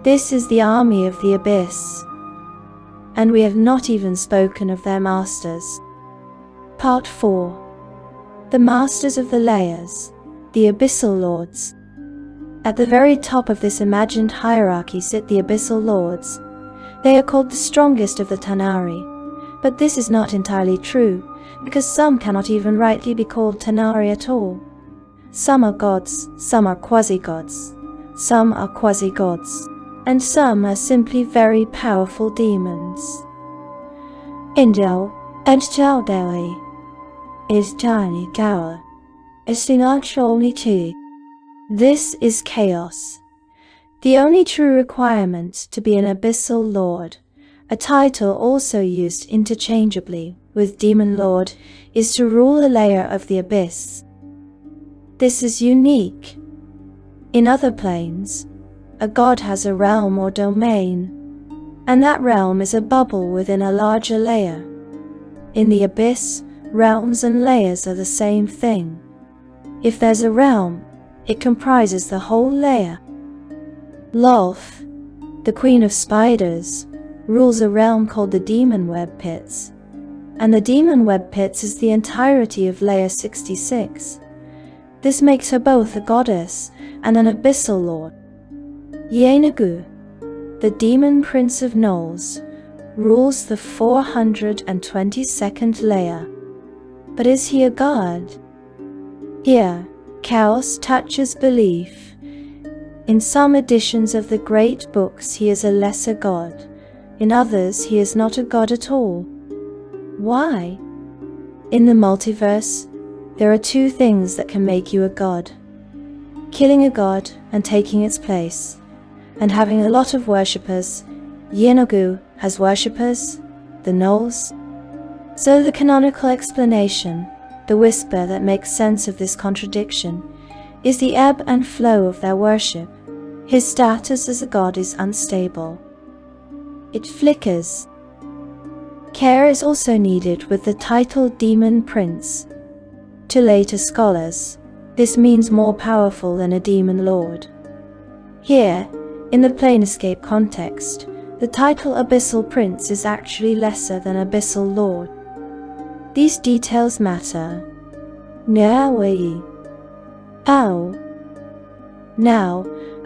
this is the army of the abyss. And we have not even spoken of their masters. Part 4. The masters of the layers, the abyssal lords. At the very top of this imagined hierarchy sit the abyssal lords. They are called the strongest of the Tanar'ri, but this is not entirely true, because some cannot even rightly be called Tanar'ri at all. Some are gods, some are quasi-gods, some are quasi-gods, and some are simply very powerful demons. Indo, and Chaldeli, is Tiny Tower, is not only two. This is chaos. The only true requirement to be an abyssal lord, a title also used interchangeably with demon lord, is to rule a layer of the abyss. This is unique. In other planes, a god has a realm or domain, and that realm is a bubble within a larger layer. In the abyss, realms and layers are the same thing. If there's a realm, it comprises the whole layer. Lolth, the queen of spiders, rules a realm called the demon web pits, and the demon web pits is the entirety of layer 66. This makes her both a goddess and an abyssal lord. Yenagu, the demon prince of gnolls, rules the 422nd layer. But is he a god? Here, chaos touches belief. In some editions of the great books he is a lesser god, in others he is not a god at all. Why? In the multiverse, there are two things that can make you a god: killing a god and taking its place, and having a lot of worshippers. Yenagu has worshippers, the gnolls. So the canonical explanation, the whisper that makes sense of this contradiction, is the ebb and flow of their worship. His status as a god is unstable. It flickers. Care is also needed with the title Demon Prince. To later scholars, this means more powerful than a demon lord. Here, in the Planescape context, the title Abyssal Prince is actually lesser than Abyssal Lord. These details matter. Now,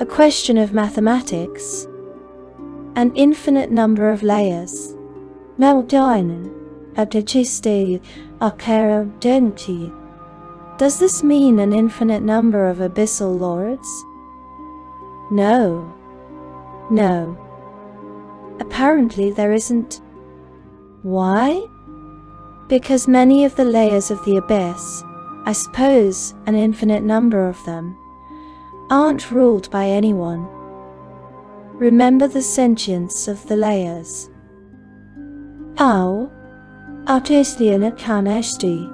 a question of mathematics. An infinite number of layers. Does this mean an infinite number of abyssal lords? No. No. Apparently there isn't. Why? Because many of the layers of the abyss, I suppose an infinite number of them, aren't ruled by anyone. Remember the sentience of the layers. Artesian kan esti.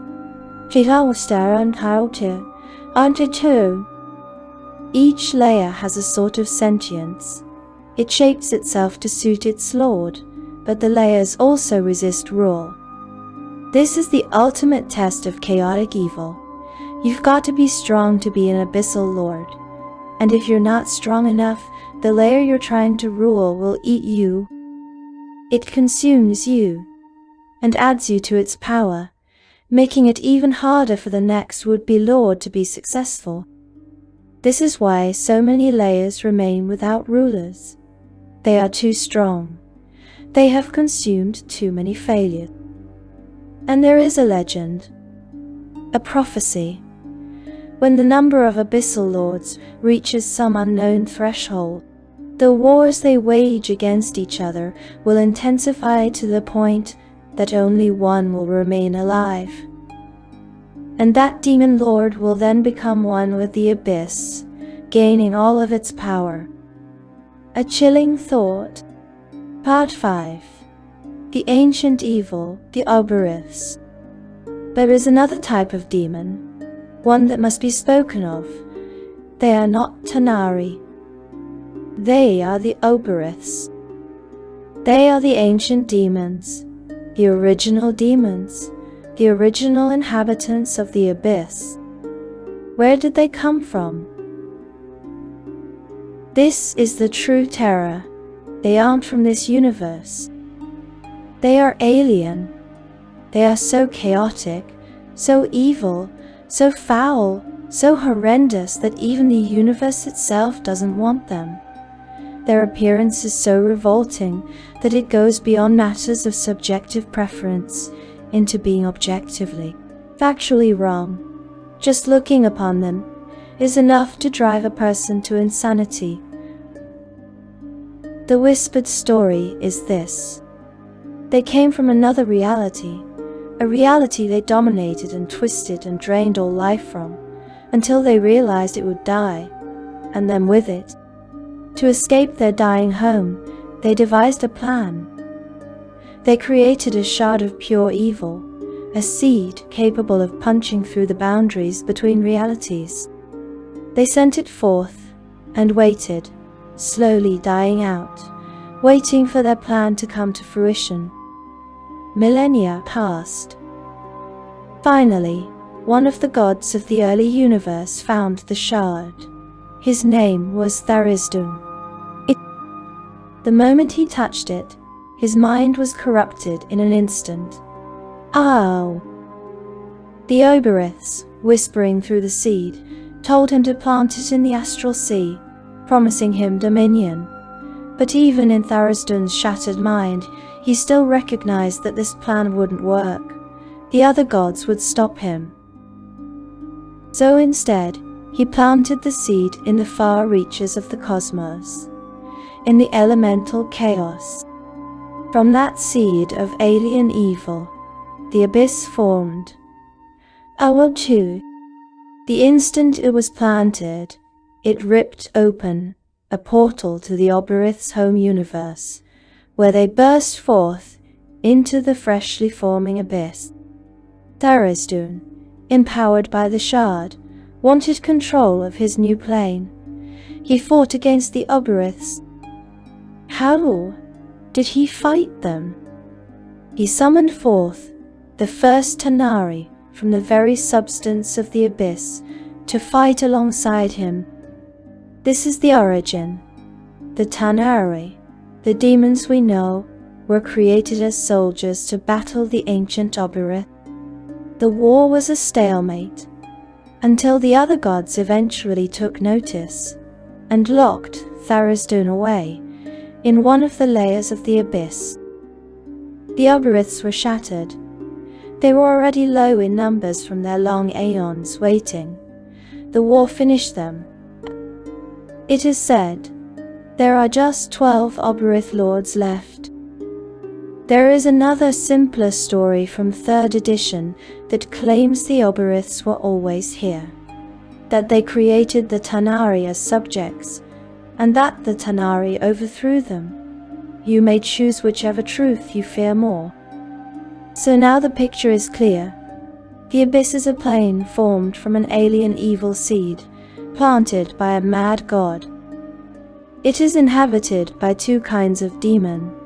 Each layer has a sort of sentience. It shapes itself to suit its lord, but the layers also resist rule. This is the ultimate test of chaotic evil. You've got to be strong to be an abyssal lord. And if you're not strong enough, the layer you're trying to rule will eat you. It consumes you and adds you to its power, making it even harder for the next would-be lord to be successful. This is why so many layers remain without rulers. They are too strong. They have consumed too many failures. And there is a legend, a prophecy. When the number of abyssal lords reaches some unknown threshold, the wars they wage against each other will intensify to the point that only one will remain alive. And that demon lord will then become one with the abyss, gaining all of its power. A chilling thought. Part 5. The ancient evil, the Oberiths. There is another type of demon, one that must be spoken of. They are not Tanar'ri. They are the Oberiths. They are the ancient demons, the original demons, the original inhabitants of the abyss. Where did they come from? This is the true terror. They aren't from this universe. They are alien. They are so chaotic, so evil, so foul, so horrendous that even the universe itself doesn't want them. Their appearance is so revolting that it goes beyond matters of subjective preference into being objectively, factually wrong. Just looking upon them is enough to drive a person to insanity. The whispered story is this. They came from another reality, a reality they dominated and twisted and drained all life from, until they realized it would die, and then with it. To escape their dying home, they devised a plan. They created a shard of pure evil, a seed capable of punching through the boundaries between realities. They sent it forth and waited, slowly dying out, waiting for their plan to come to fruition. Millennia passed. Finally, one of the gods of the early universe found the shard. His name was Tharizdun. The moment he touched it, his mind was corrupted in an instant. Ow! The Oberiths, whispering through the seed, told him to plant it in the astral sea, promising him dominion. But even in Tharizdun's shattered mind, he still recognized that this plan wouldn't work. The other gods would stop him. So instead, he planted the seed in the far reaches of the cosmos, in the elemental chaos. From that seed of alien evil, the abyss formed. The instant it was planted, it ripped open a portal to the Oberith's home universe, where they burst forth into the freshly forming abyss. Tharizdun, empowered by the shard, wanted control of his new plane. He fought against the Oberiths. How did he fight them? He summoned forth the first Tanar'ri from the very substance of the abyss to fight alongside him. This is the origin. The Tanar'ri, the demons we know, were created as soldiers to battle the ancient Oberith. The war was a stalemate, until the other gods eventually took notice and locked Tharizdun away in one of the layers of the abyss. The Oberiths were shattered. They were already low in numbers from their long aeons waiting. The war finished them. It is said, there are just 12 Obyrith lords left. There is another simpler story from 3rd edition that claims the Obyriths were always here, that they created the Tanar'ri as subjects, and that the Tanar'ri overthrew them. You may choose whichever truth you fear more. So now the picture is clear. The abyss is a plane formed from an alien evil seed, planted by a mad god. It is inhabited by 2 kinds of demon.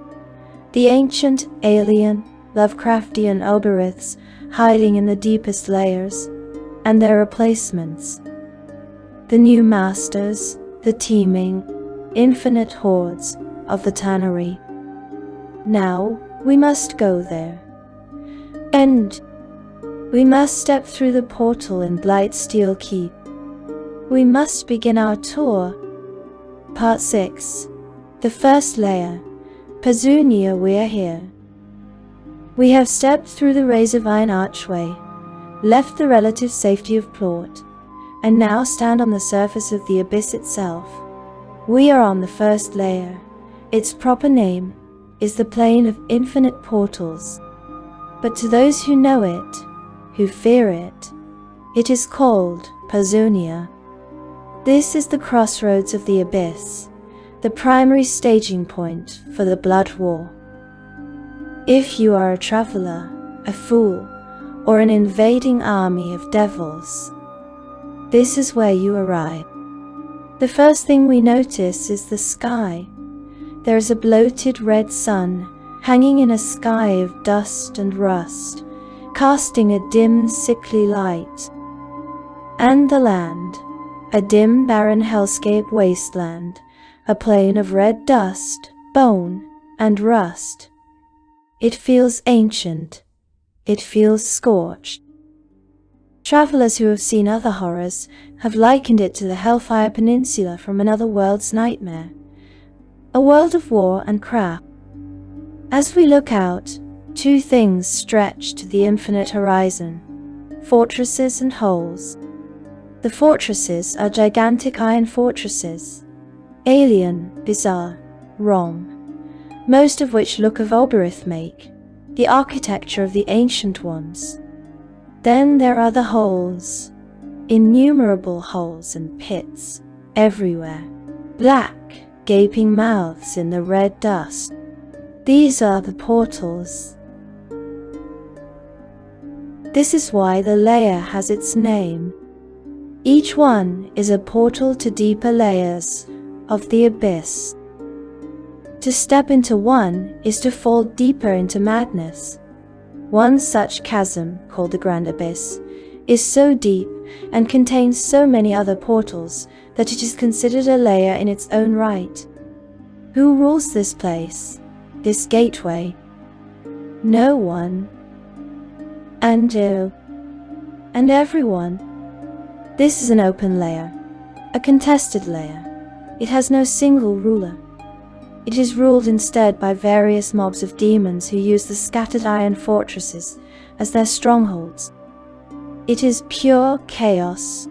The ancient, alien, Lovecraftian Obyriths hiding in the deepest layers, and their replacements. The new masters, the teeming, infinite hordes of the Tanar'ri. Now we must go there. And we must step through the portal in Blightsteel Keep. We must begin our tour. Part 6. The first layer. Pazunia, we are here. We have stepped through the razor-vine archway, left the relative safety of Plort, and now stand on the surface of the abyss itself. We are on the first layer. Its proper name is the Plane of Infinite Portals. But to those who know it, who fear it is called Pazunia. This is the crossroads of the abyss, the primary staging point for the Blood War. If you are a traveler, a fool, or an invading army of devils, this is where you arrive. The first thing we notice is the sky. There is a bloated red sun hanging in a sky of dust and rust, casting a dim, sickly light. And the land, a dim, barren hellscape wasteland, a plain of red dust, bone, and rust. It feels ancient. It feels scorched. Travelers who have seen other horrors have likened it to the Hellfire Peninsula from another world's nightmare, a world of war and craft. As we look out, 2 things stretch to the infinite horizon: fortresses and holes. The fortresses are gigantic iron fortresses, alien, bizarre, wrong, most of which look of Obyrith make, the architecture of the ancient ones. Then there are the holes, innumerable holes and pits everywhere, black, gaping mouths in the red dust. These are the portals. This is why the layer has its name. Each one is a portal to deeper layers of the abyss. To step into one is to fall deeper into madness. One such chasm, called the Grand Abyss, is so deep and contains so many other portals that it is considered a layer in its own right. Who rules this place, this gateway? No one. And everyone. This is an open layer, a contested layer. It has no single ruler. It is ruled instead by various mobs of demons who use the scattered iron fortresses as their strongholds. It is pure chaos.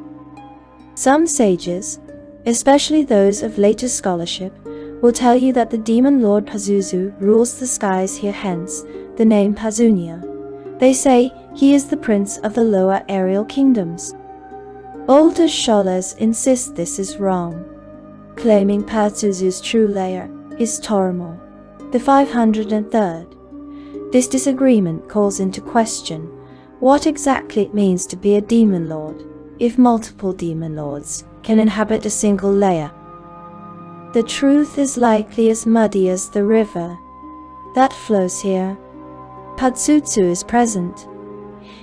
Some sages, especially those of later scholarship, will tell you that the demon lord Pazuzu rules the skies here, hence the name Pazunia. They say he is the prince of the lower aerial kingdoms. Older scholars insist this is wrong, claiming Pazuzu's true layer is Tormor, the 503rd. This disagreement calls into question what exactly it means to be a demon lord, if multiple demon lords can inhabit a single layer. The truth is likely as muddy as the river that flows here. Pazuzu is present.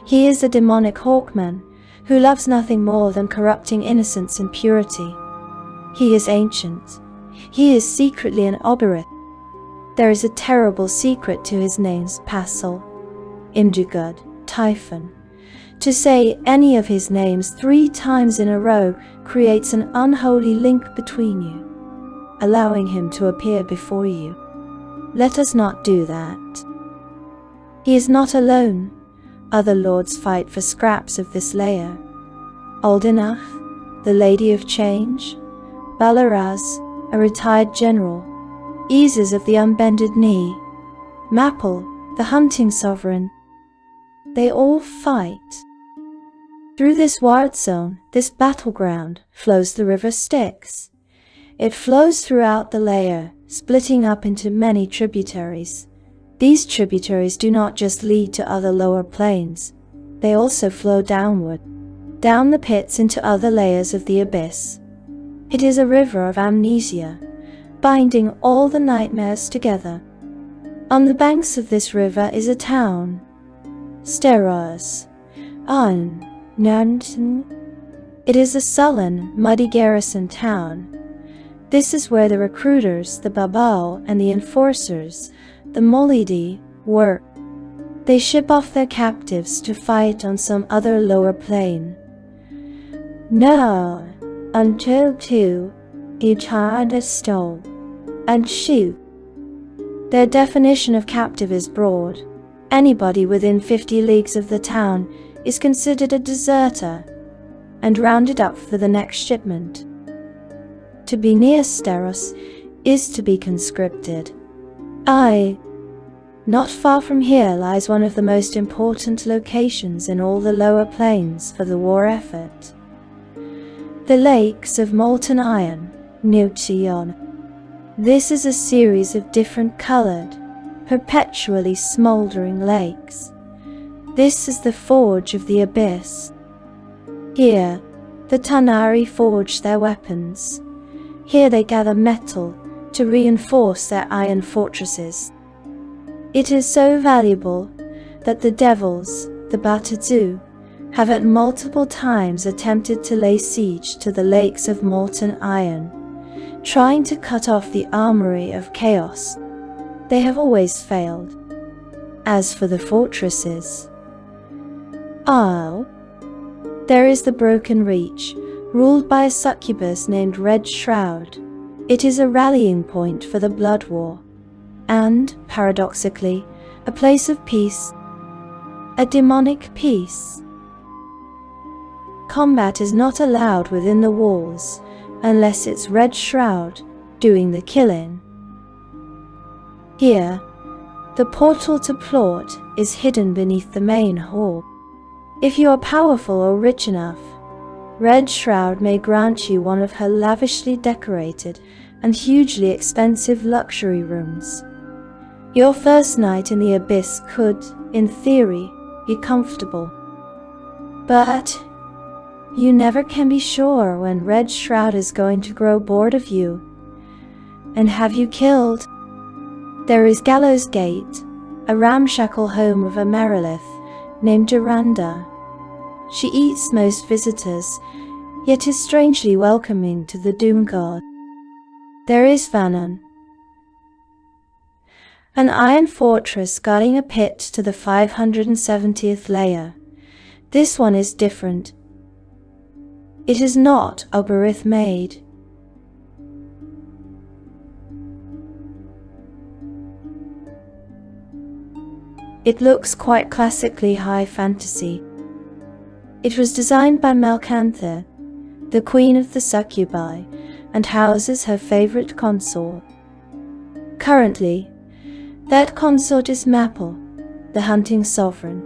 He is a demonic hawkman who loves nothing more than corrupting innocence and purity. He is ancient. He is secretly an Obyrith. There is a terrible secret to his names: Passel, Imdugud, Typhon. To say any of his names 3 times in a row creates an unholy link between you, allowing him to appear before you. Let us not do that. He is not alone. Other lords fight for scraps of this layer. Aldenach, the Lady of Change, Balaraz, a retired general, Eases of the Unbended Knee, Maple, the hunting sovereign. They all fight. Through this ward zone, this battleground, flows the river Styx. It flows throughout the layer, splitting up into many tributaries. These tributaries do not just lead to other lower planes, they also flow downward, down the pits into other layers of the abyss. It is a river of amnesia, binding all the nightmares together. On the banks of this river is a town, Steros, It is a sullen, muddy garrison town. This is where the recruiters, the Babao, and the enforcers, the Molidi, work. They ship off their captives to fight on some other lower plane. No, until two, each had a stone, and shoot. Their definition of captive is broad. Anybody within 50 leagues of the town is considered a deserter and rounded up for the next shipment. To be near Steros is to be conscripted. Not far from here lies one of the most important locations in all the lower planes for the war effort. The Lakes of Molten Iron, Nution. This is a series of different colored, perpetually smoldering lakes. This is the forge of the abyss. Here, the Tanar'ri forge their weapons. Here they gather metal to reinforce their iron fortresses. It is so valuable that the devils, the Batazu, have at multiple times attempted to lay siege to the Lakes of Molten Iron, trying to cut off the armory of chaos. They have always failed. As for the fortresses, there is the Broken Reach, ruled by a succubus named Red Shroud. It is a rallying point for the Blood War, and, paradoxically, a place of peace, a demonic peace. Combat is not allowed within the walls, unless it's Red Shroud doing the killing. Here, the portal to Plort is hidden beneath the main hall. If you are powerful or rich enough, Red Shroud may grant you one of her lavishly decorated and hugely expensive luxury rooms. Your first night in the abyss could, in theory, be comfortable. But you never can be sure when Red Shroud is going to grow bored of you and have you killed. There is Gallows Gate, a ramshackle home of a Merilith named Duranda. She eats most visitors, yet is strangely welcoming to the Doom God. There is Vanon, an iron fortress guarding a pit to the 570th layer. This one is different. It is not Oberith made. It looks quite classically high fantasy. It was designed by Melkantha, the queen of the succubi, and houses her favorite consort. Currently, that consort is Maple, the hunting sovereign,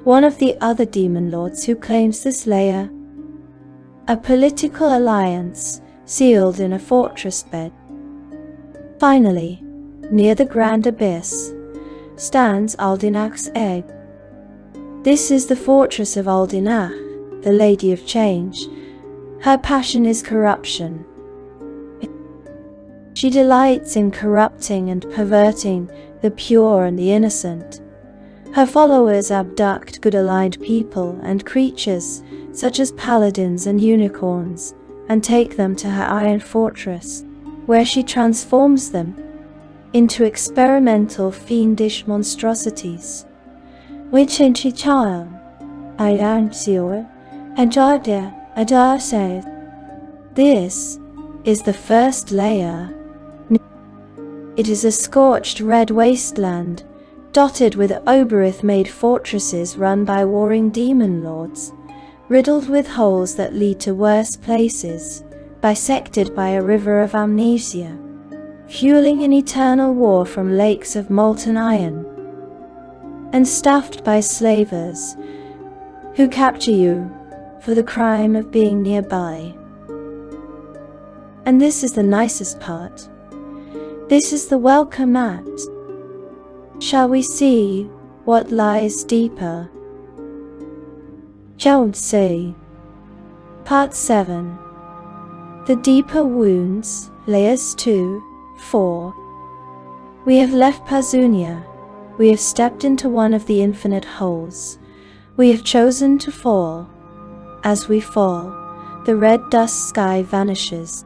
one of the other demon lords who claims this layer. A political alliance sealed in a fortress bed. Finally, near the Grand Abyss, stands Aldinach's egg. This is the fortress of Aldenach, the Lady of Change. Her passion is corruption. She delights in corrupting and perverting the pure and the innocent. Her followers abduct good-aligned people and creatures, such as paladins and unicorns, and take them to her iron fortress, where she transforms them into experimental fiendish monstrosities, which in she charm, I answer, and Adar saith. This is the first layer. It is a scorched red wasteland, dotted with Oberith-made fortresses run by warring demon lords, riddled with holes that lead to worse places, bisected by a river of amnesia, fueling an eternal war from lakes of molten iron, and staffed by slavers who capture you for the crime of being nearby. And this is the nicest part. This is the welcome mat. Shall we see what lies deeper? Shall we see? Part 7. The Deeper Wounds, Layers 2, 4. We have left Pazunia. We have stepped into one of the infinite holes. We have chosen to fall. As we fall, the red dust sky vanishes.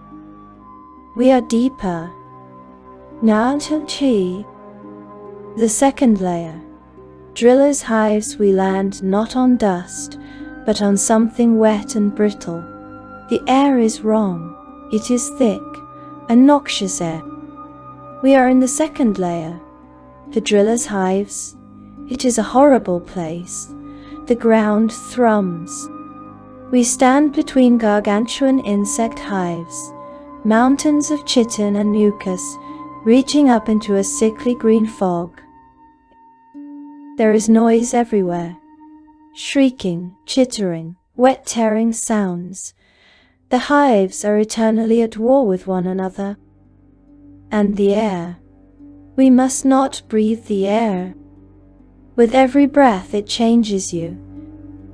We are deeper. Now to Chi. The second layer. Drillers' hives, we land not on dust, but on something wet and brittle. The air is wrong. It is thick, a noxious air. We are in the second layer. The drillers' hives. It is a horrible place. The ground thrums. We stand between gargantuan insect hives, mountains of chitin and mucus, reaching up into a sickly green fog. There is noise everywhere. Shrieking, chittering, wet tearing sounds. The hives are eternally at war with one another. And the air. We must not breathe the air. With every breath it changes you.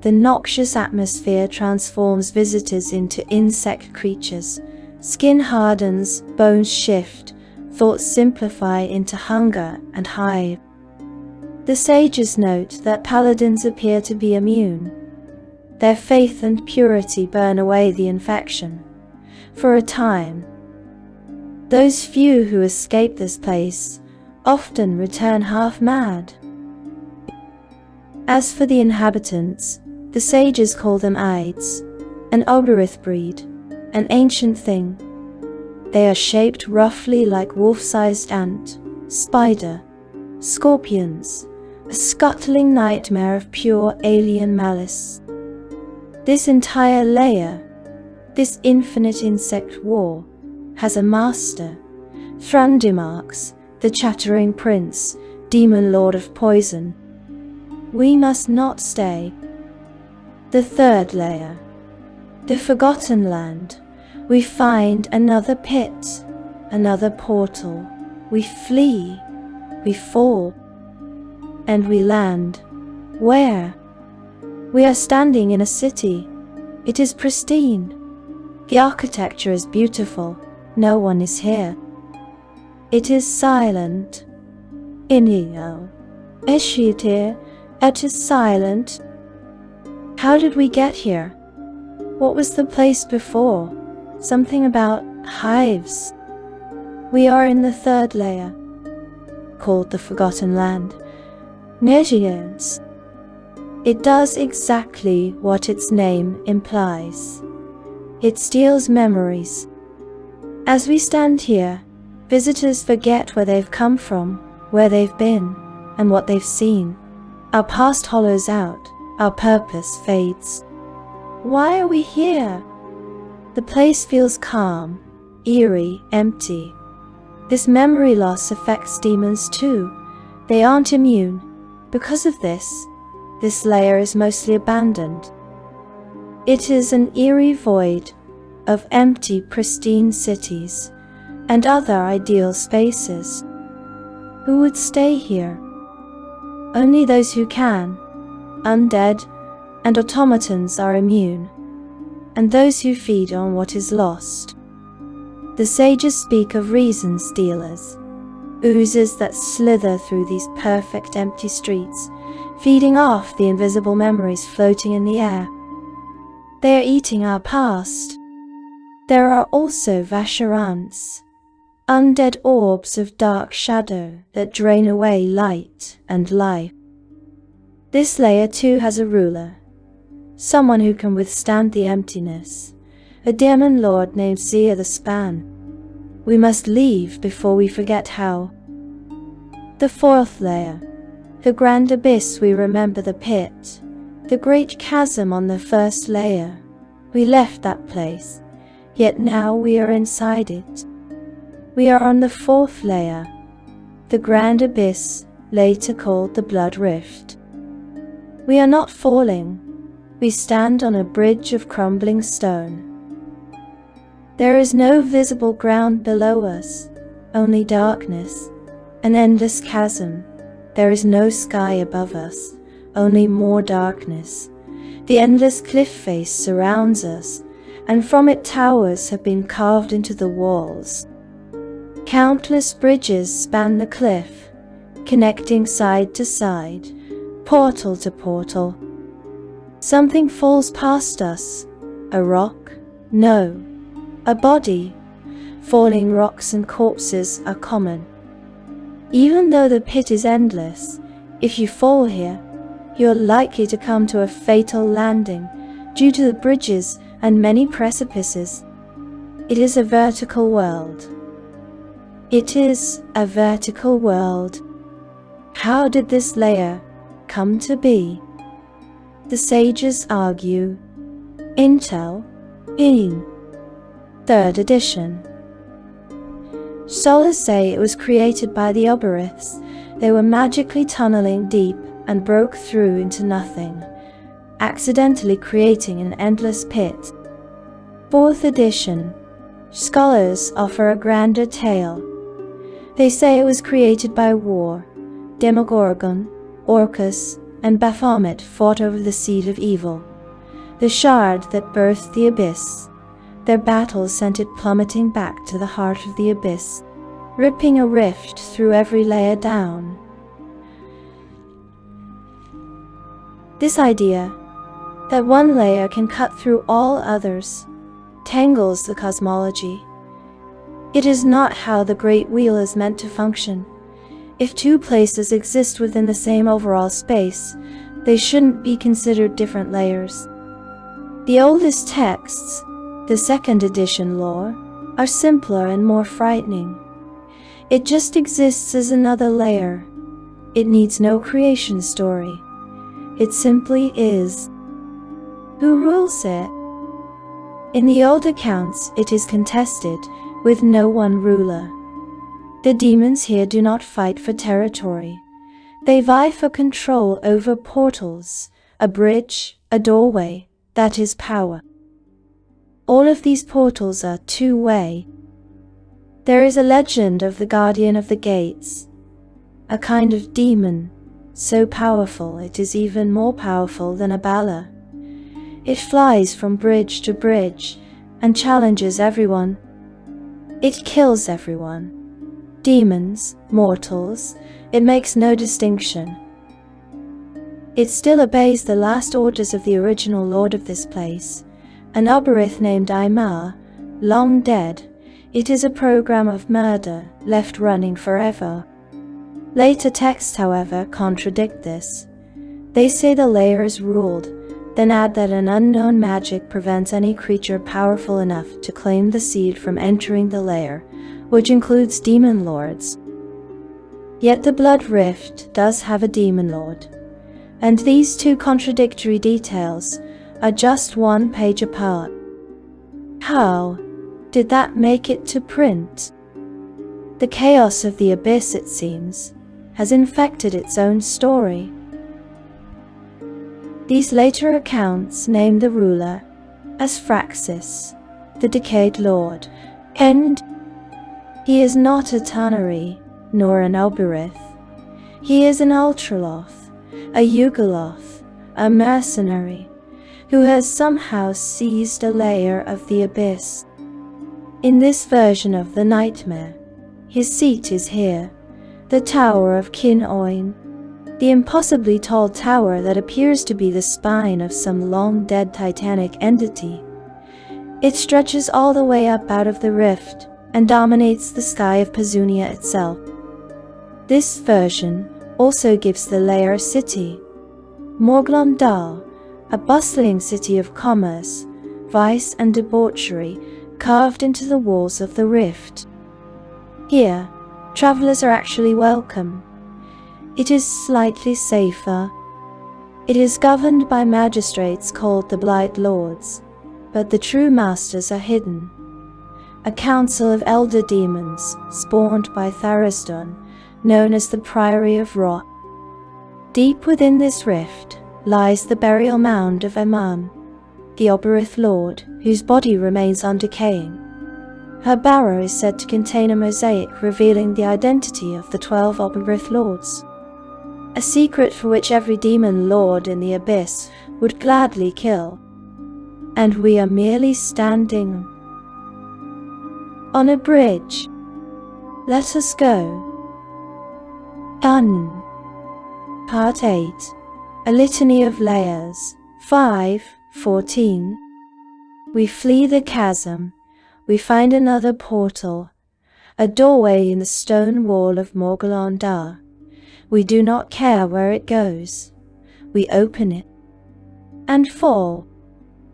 The noxious atmosphere transforms visitors into insect creatures. Skin hardens, bones shift, thoughts simplify into hunger and hive. The sages note that paladins appear to be immune. Their faith and purity burn away the infection. For a time. Those few who escape this place often return half mad. As for the inhabitants, the sages call them Ides, an Oberith breed, an ancient thing. They are shaped roughly like wolf-sized ant, spider, scorpions, a scuttling nightmare of pure alien malice. This entire layer, this infinite insect war, has a master, Thrandumarx, the chattering prince, demon lord of poison. We must not stay. The third layer. The Forgotten Land. We find another pit, another portal. We flee, we fall, and we land. Where? We are standing in a city. It is pristine. The architecture is beautiful. No one is here. It is silent. Inigo. Eshite. It is silent. How did we get here? What was the place before? Something about hives. We are in the third layer, called the Forgotten Land. Negians. It does exactly what its name implies. It steals memories. As we stand here, visitors forget where they've come from, where they've been, and what they've seen. Our past hollows out, our purpose fades. Why are we here? The place feels calm, eerie, empty. This memory loss affects demons too. They aren't immune. Because of this layer is mostly abandoned. It is an eerie void of empty, pristine cities and other ideal spaces. Who would stay here? Only those who can. Undead and automatons are immune, and those who feed on what is lost. The sages speak of reason stealers, oozes that slither through these perfect empty streets, feeding off the invisible memories floating in the air. They are eating our past. There are also Vasharants, undead orbs of dark shadow that drain away light and life. This layer too has a ruler, someone who can withstand the emptiness, a demon lord named Zia the Span. We must leave before we forget how. The fourth layer. The grand abyss, we remember the pit, the great chasm on the first layer. We left that place, yet now we are inside it. We are on the fourth layer, the grand abyss, later called the blood rift. We are not falling, we stand on a bridge of crumbling stone. There is no visible ground below us, only darkness, an endless chasm. There is no sky above us, only more darkness. The endless cliff face surrounds us, and from it towers have been carved into the walls. Countless bridges span the cliff, connecting side to side, portal to portal. Something falls past us. A rock? No. A body. Falling rocks and corpses are common. Even though the pit is endless, if you fall here, you are likely to come to a fatal landing due to the bridges and many precipices. It is a vertical world. It is a vertical world. How did this layer come to be? The sages argue. Intel in 3rd edition. Scholars say it was created by the Oberiths. They were magically tunneling deep and broke through into nothing, accidentally creating an endless pit. 4th edition. Scholars offer a grander tale. They say it was created by war. Demogorgon, Orcus, and Baphomet fought over the seed of evil, the shard that birthed the abyss. Their battles sent it plummeting back to the heart of the abyss, ripping a rift through every layer down. This idea, that one layer can cut through all others, tangles the cosmology. It is not how the Great Wheel is meant to function. If two places exist within the same overall space, they shouldn't be considered different layers. The oldest texts, the 2nd edition lore, are simpler and more frightening. It just exists as another layer. It needs no creation story. It simply is. Who rules it? In the old accounts, it is contested, with no one ruler. The demons here do not fight for territory. They vie for control over portals, a bridge, a doorway, that is power. All of these portals are two-way. There is a legend of the Guardian of the Gates, a kind of demon, so powerful it is even more powerful than a Bala. It flies from bridge to bridge and challenges everyone. It kills everyone. Demons, mortals, it makes no distinction. It still obeys the last orders of the original lord of this place, an Oberith named Aimar, long dead. It is a program of murder, left running forever. Later texts, however, contradict this. They say the layer is ruled, then add that an unknown magic prevents any creature powerful enough to claim the seed from entering the layer, which includes demon lords. Yet the Blood Rift does have a demon lord, and these two contradictory details are just one page apart. How did that make it to print? The chaos of the abyss, it seems, has infected its own story. These later accounts name the ruler as Phraxis, the decayed lord, and he is not a Tanar'ri, nor an Oberith. He is an Ultraloth, a Yugoloth, a mercenary, who has somehow seized a layer of the abyss. In this version of the nightmare, his seat is here, the Tower of Kin Oin, the impossibly tall tower that appears to be the spine of some long-dead titanic entity. It stretches all the way up out of the rift and dominates the sky of Pazunia itself. This version also gives the layer a city, Morglondal, a bustling city of commerce, vice and debauchery carved into the walls of the rift. Here, travelers are actually welcome. It is slightly safer. It is governed by magistrates called the Blight Lords, but the true masters are hidden. A council of elder demons, spawned by Tharisdon, known as the Priory of Rot. Deep within this rift lies the burial mound of Emam, the Oberith Lord, whose body remains undecaying. Her barrow is said to contain a mosaic revealing the identity of the 12 Oberith Lords, a secret for which every demon lord in the abyss would gladly kill. And we are merely standing on a bridge. Let us go. Done. Part 8. A Litany of Layers. 5:14. We flee the chasm. We find another portal, a doorway in the stone wall of Morgulon-Dar. We do not care where it goes. We open it and fall.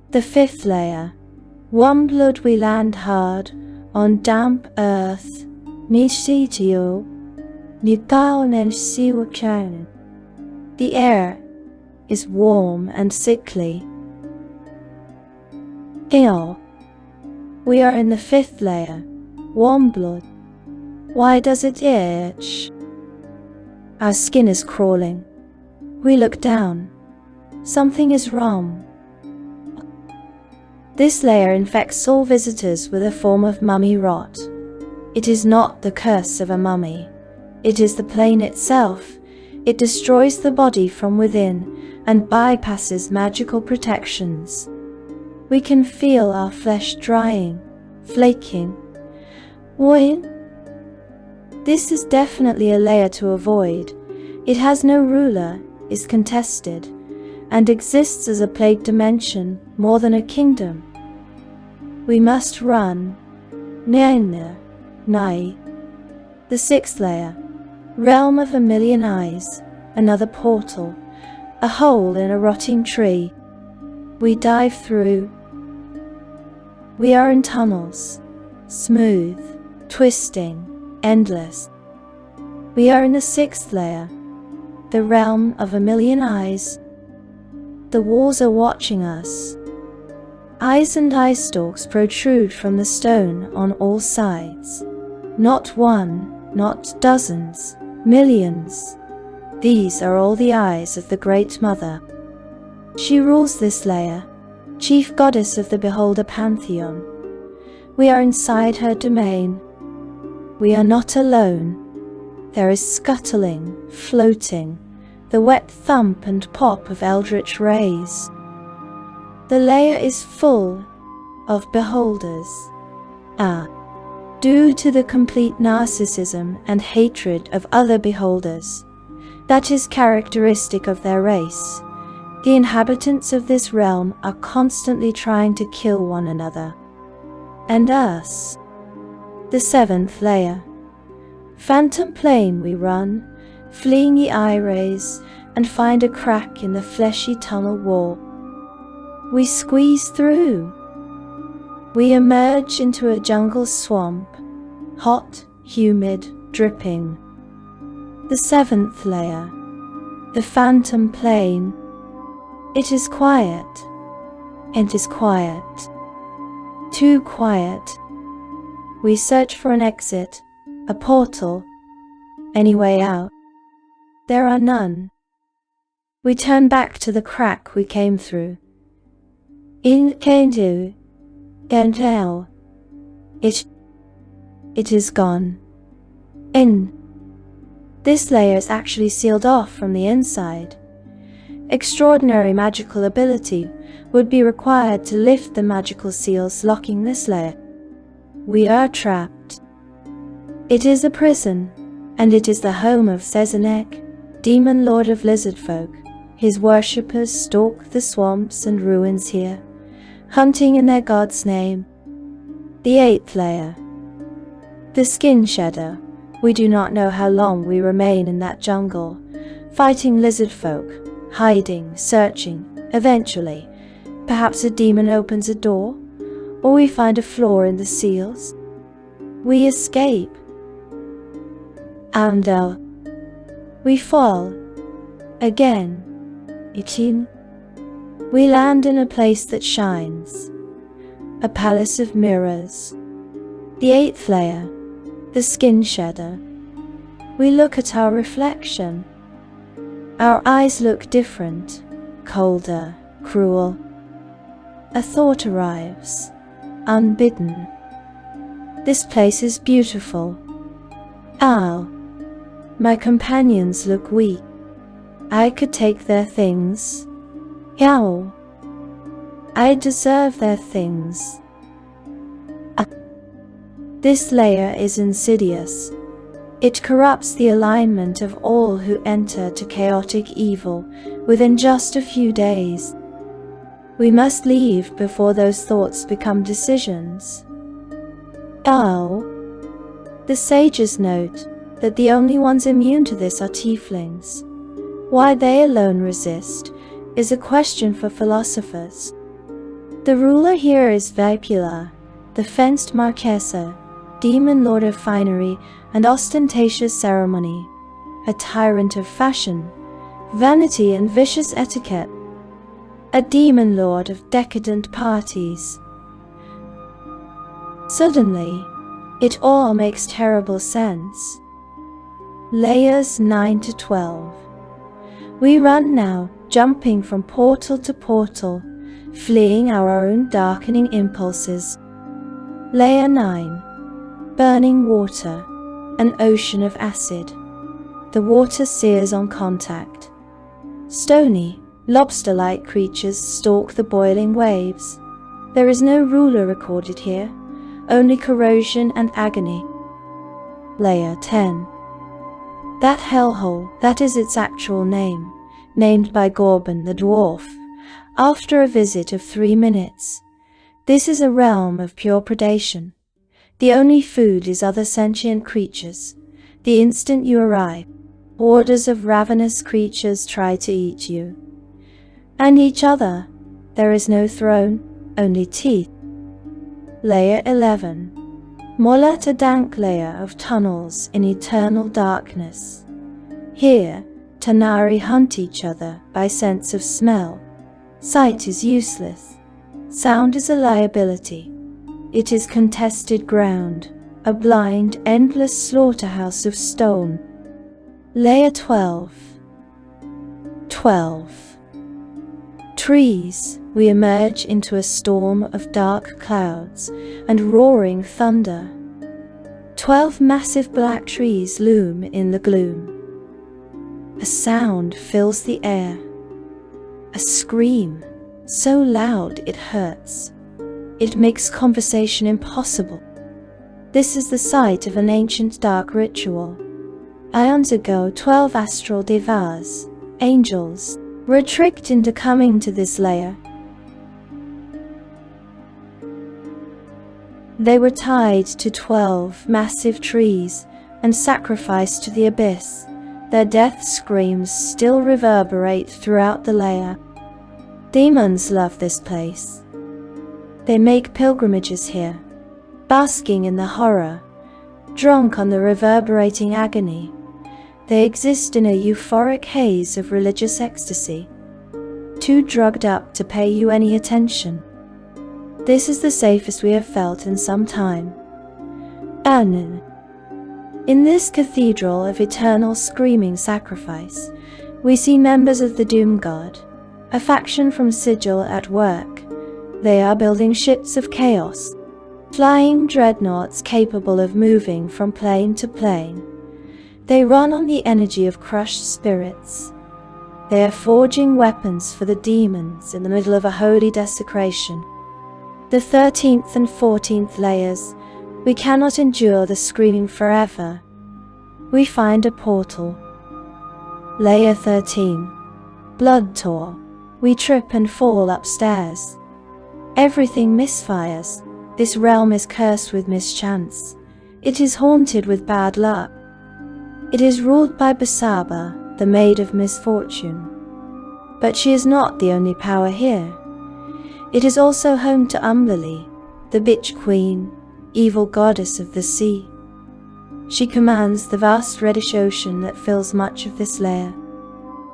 The 5th layer. Warmblood, we land hard on damp earth. Nishitio. The air is warm and sickly. Ill. We are in the 5th layer. Warmblood. Why does it itch? Our skin is crawling. We look down. Something is wrong. This layer infects all visitors with a form of mummy rot. It is not the curse of a mummy. It is the plane itself. It destroys the body from within and bypasses magical protections. We can feel our flesh drying, flaking. What? This is definitely a layer to avoid. It has no ruler, is contested, and exists as a plague dimension more than a kingdom. We must run. Nai. The 6th layer. Realm of a Million Eyes. Another portal. A hole in a rotting tree. We dive through. We are in tunnels. Smooth, twisting, endless. We are in the 6th layer. The realm of a million eyes. The walls are watching us. Eyes and eye stalks protrude from the stone on all sides. Not one, not dozens, millions. These are all the eyes of the Great Mother. She rules this layer, chief goddess of the Beholder Pantheon. We are inside her domain. We are not alone. There is scuttling, floating, the wet thump and pop of eldritch rays. The layer is full of beholders. Due to the complete narcissism and hatred of other beholders that is characteristic of their race, the inhabitants of this realm are constantly trying to kill one another. And us. The 7th layer. Phantom plane we run, fleeing the eye rays, and find a crack in the fleshy tunnel wall. We squeeze through. We emerge into a jungle swamp, hot, humid, dripping. The 7th layer. The phantom plane. It is quiet. It is quiet. Too quiet. We search for an exit, a portal, any way out. There are none. We turn back to the crack we came through. In Kendu, Gentel. It is gone. In. This layer is actually sealed off from the inside. Extraordinary magical ability would be required to lift the magical seals locking this layer. We are trapped. It is a prison, and it is the home of Sezanek, demon lord of lizard folk. His worshippers stalk the swamps and ruins here, hunting in their god's name. The 8th layer. The skin shedder. We do not know how long we remain in that jungle, fighting lizard folk, hiding, searching. Eventually, perhaps a demon opens a door, or we find a flaw in the seals. We escape. Andel. We fall. Again. 18. We land in a place that shines. A palace of mirrors. The 8th layer. The skin shedder. We look at our reflection. Our eyes look different, colder, cruel. A thought arrives, unbidden. This place is beautiful. Ow. My companions look weak. I could take their things. Yow. I deserve their things. This layer is insidious. It corrupts the alignment of all who enter to chaotic evil within just a few days. We must leave before those thoughts become decisions. Oh. The sages note that the only ones immune to this are tieflings. Why they alone resist is a question for philosophers. The ruler here is Vipula, the fenced Marquesa, demon lord of finery and ostentatious ceremony, a tyrant of fashion, vanity and vicious etiquette, a demon lord of decadent parties. Suddenly, it all makes terrible sense. Layers 9 to 12. We run now, jumping from portal to portal, fleeing our own darkening impulses. Layer 9. Burning water, an ocean of acid. The water sears on contact. Stony, lobster-like creatures stalk the boiling waves. There is no ruler recorded here, only corrosion and agony. Layer 10. That hellhole, that is its actual name, named by Gorban the dwarf, after a visit of 3 minutes. This is a realm of pure predation. The only food is other sentient creatures. The instant you arrive, hordes of ravenous creatures try to eat you. And each other. There is no throne, only teeth. Layer 11. Molat, a dank layer of tunnels in eternal darkness. Here, Tanar'ri hunt each other by sense of smell. Sight is useless. Sound is a liability. It is contested ground, a blind, endless slaughterhouse of stone. Layer 12. 12. Trees. We emerge into a storm of dark clouds and roaring thunder. 12 massive black trees loom in the gloom. A sound fills the air. A scream, so loud it hurts. It makes conversation impossible. This is the site of an ancient dark ritual. Aeons ago, 12 astral devas, angels, were tricked into coming to this layer. They were tied to 12 massive trees and sacrificed to the abyss. Their death screams still reverberate throughout the layer. Demons love this place. They make pilgrimages here, basking in the horror, drunk on the reverberating agony. They exist in a euphoric haze of religious ecstasy, too drugged up to pay you any attention. This is the safest we have felt in some time. In this cathedral of eternal screaming sacrifice, we see members of the Doom God, a faction from Sigil at work. They are building ships of chaos, flying dreadnoughts capable of moving from plane to plane. They run on the energy of crushed spirits. They are forging weapons for the demons in the middle of a holy desecration. The 13th and 14th layers, we cannot endure the screaming forever. We find a portal. Layer 13. Blood Tour. We trip and fall upstairs. Everything misfires. This realm is cursed with mischance. It is haunted with bad luck. It is ruled by Basaba, the Maid of Misfortune. But she is not the only power here. It is also home to Umberly, the Bitch Queen, evil goddess of the sea. she commands the vast reddish ocean that fills much of this layer.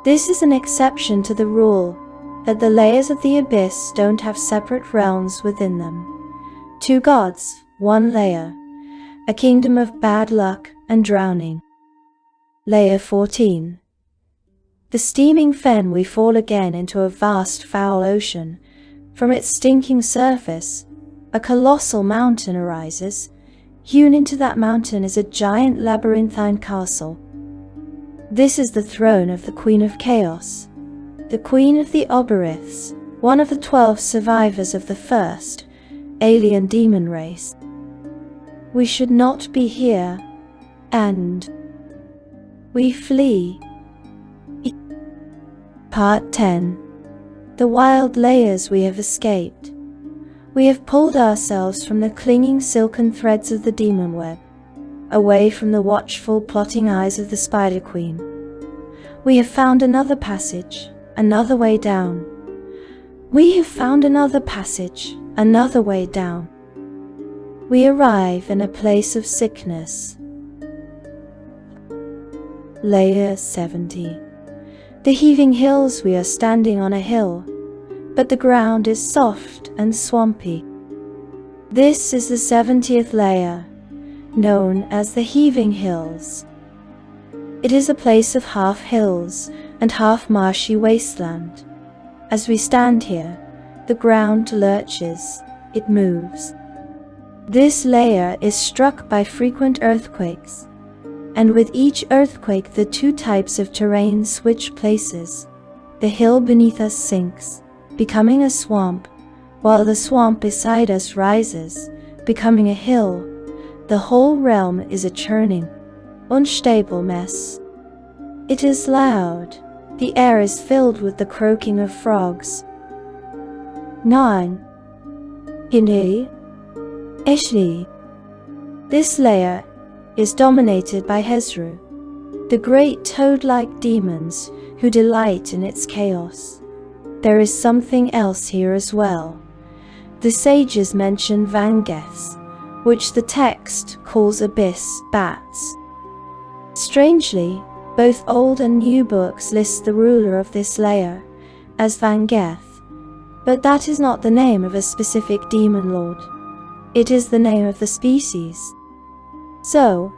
This is an exception to the rule that the layers of the abyss don't have separate realms within them. 2 gods, 1 layer, a kingdom of bad luck and drowning. Layer 14. The steaming fen, we fall again into a vast foul ocean. From its stinking surface, a colossal mountain arises. Hewn into that mountain is a giant labyrinthine castle. This is the throne of the Queen of Chaos, the Queen of the Oberiths, one of the 12 survivors of the first alien demon race. We should not be here, and we flee. Part 10. The wild layers we have escaped. We have pulled ourselves from the clinging silken threads of the demon web, away from the watchful, plotting eyes of the Spider Queen. We have found another passage, another way down. We have found another passage, another way down. We arrive in a place of sickness. Layer 70. The heaving hills, we are standing on a hill, but the ground is soft and swampy. This is the 70th layer, known as the heaving hills. It is a place of half hills and half marshy wasteland. As we stand here, the ground lurches, it moves. This layer is struck by frequent earthquakes, and with each earthquake the 2 types of terrain switch places. The hill beneath us sinks, becoming a swamp, while the swamp beside us rises, becoming a hill. The whole realm is a churning, unstable mess. It is loud. The air is filled with the croaking of frogs. 9. Hine. Eshli. This layer is dominated by Hezru, the great toad-like demons who delight in its chaos. There is something else here as well. The sages mention Vangeths, which the text calls abyss bats. Strangely, both old and new books list the ruler of this layer as Vangeth, but that is not the name of a specific demon lord. It is the name of the species. So,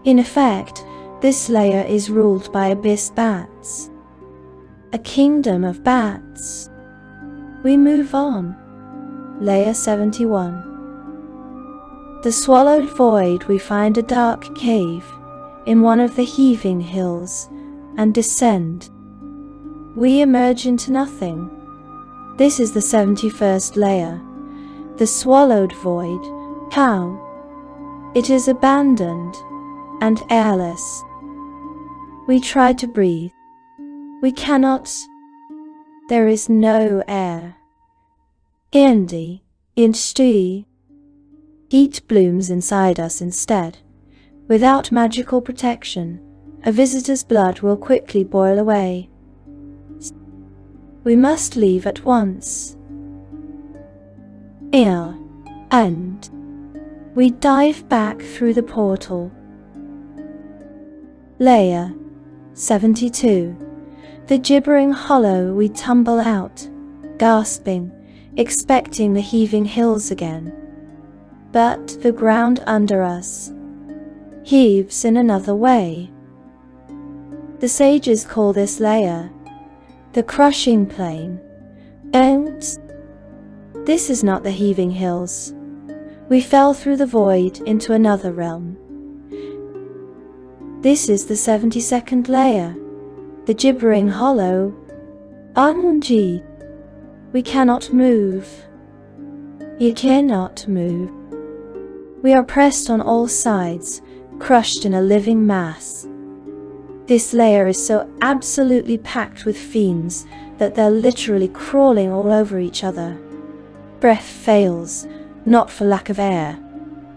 in effect, this layer is ruled by abyss bats. A kingdom of bats. We move on. Layer 71. The swallowed void, we find a dark cave in one of the heaving hills and descend. We emerge into nothing. This is the 71st layer, the swallowed void. How? It is abandoned and airless. We try to breathe. We cannot. There is no air. Indy, insti. Heat blooms inside us instead. Without magical protection, a visitor's blood will quickly boil away. We must leave at once. And we dive back through the portal. Layer 72. The gibbering hollow, we tumble out, gasping, expecting the heaving hills again. But the ground under us heaves in another way. The sages call this layer the crushing plain. And this is not the heaving hills. We fell through the void into another realm. This is the 72nd layer, the gibbering hollow. Anji. We cannot move. You cannot move. We are pressed on all sides, crushed in a living mass. This layer is so absolutely packed with fiends that they're literally crawling all over each other. Breath fails, not for lack of air,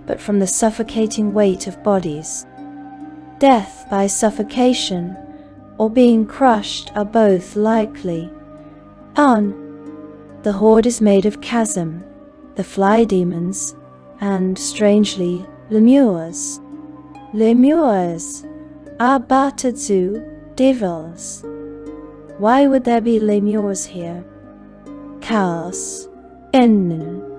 but from the suffocating weight of bodies. Death by suffocation or being crushed are both likely. The horde is made of chasm, the fly demons, and, strangely, lemurs. Lemurs are Batatsu devils. Why would there be lemurs here? Chaos. Unisishtan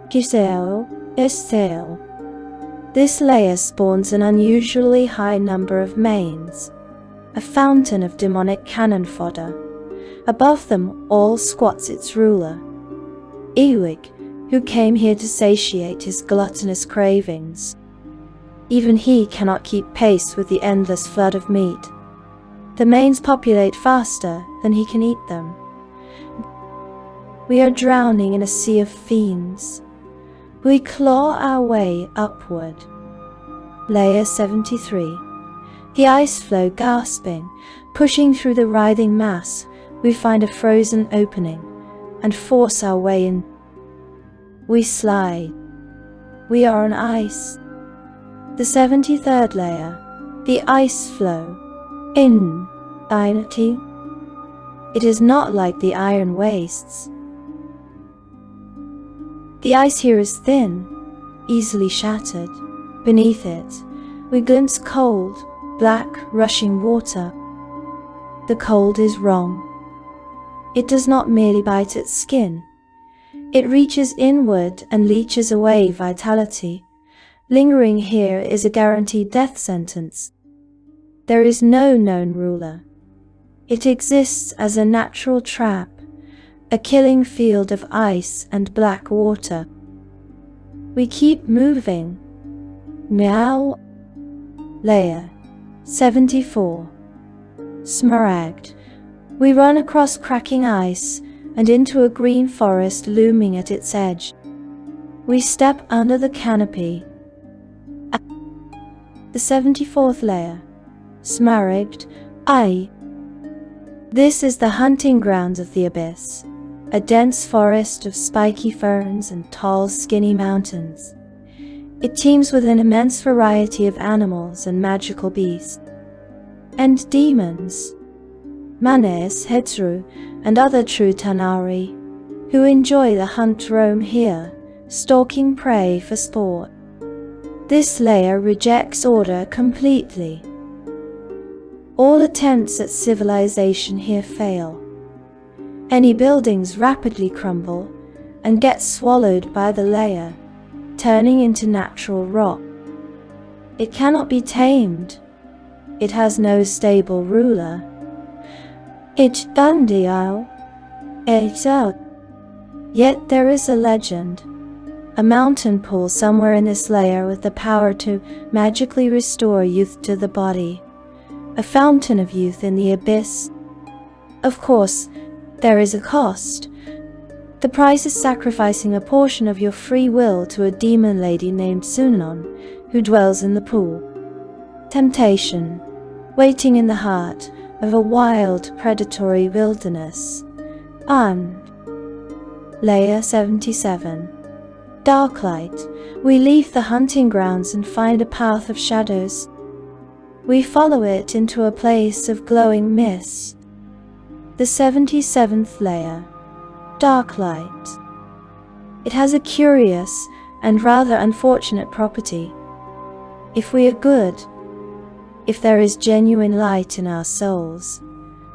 Giseo Estel. This layer spawns an unusually high number of mains, a fountain of demonic cannon fodder. Above them all squats its ruler, Ewig, who came here to satiate his gluttonous cravings. Even he cannot keep pace with the endless flood of meat. The mains populate faster than he can eat them. We are drowning in a sea of fiends. We claw our way upward. Layer 73. The ice flow gasping, pushing through the writhing mass, we find a frozen opening and force our way in. We slide. We are on ice. The 73rd layer. The ice flow. Infinity. It is not like the iron wastes. The ice here is thin, easily shattered. Beneath it, we glimpse cold, black, rushing water. The cold is wrong. It does not merely bite at skin. It reaches inward and leeches away vitality. Lingering here is a guaranteed death sentence. There is no known ruler. It exists as a natural trap, a killing field of ice and black water. We keep moving. Meow. Layer 74. Smaragd. We run across cracking ice and into a green forest looming at its edge. We step under the canopy. The 74th layer. Smaragd. This is the hunting grounds of the abyss, a dense forest of spiky ferns and tall, skinny mountains. It teems with an immense variety of animals and magical beasts. And demons. Manes, Hetru, and other true Tanar'ri, who enjoy the hunt roam here, stalking prey for sport. This layer rejects order completely. All attempts at civilization here fail. Any buildings rapidly crumble and get swallowed by the layer, turning into natural rock. It cannot be tamed. It has no stable ruler. Yet there is a legend, a mountain pool somewhere in this layer with the power to magically restore youth to the body, a fountain of youth in the abyss. Of course, there is a cost. The price is sacrificing a portion of your free will to a demon lady named Sunanon, who dwells in the pool. Temptation, waiting in the heart of a wild, predatory wilderness. Layer 77. Darklight. We leave the hunting grounds and find a path of shadows. We follow it into a place of glowing mist. The 77th layer. Darklight. It has a curious and rather unfortunate property. If we are good, if there is genuine light in our souls,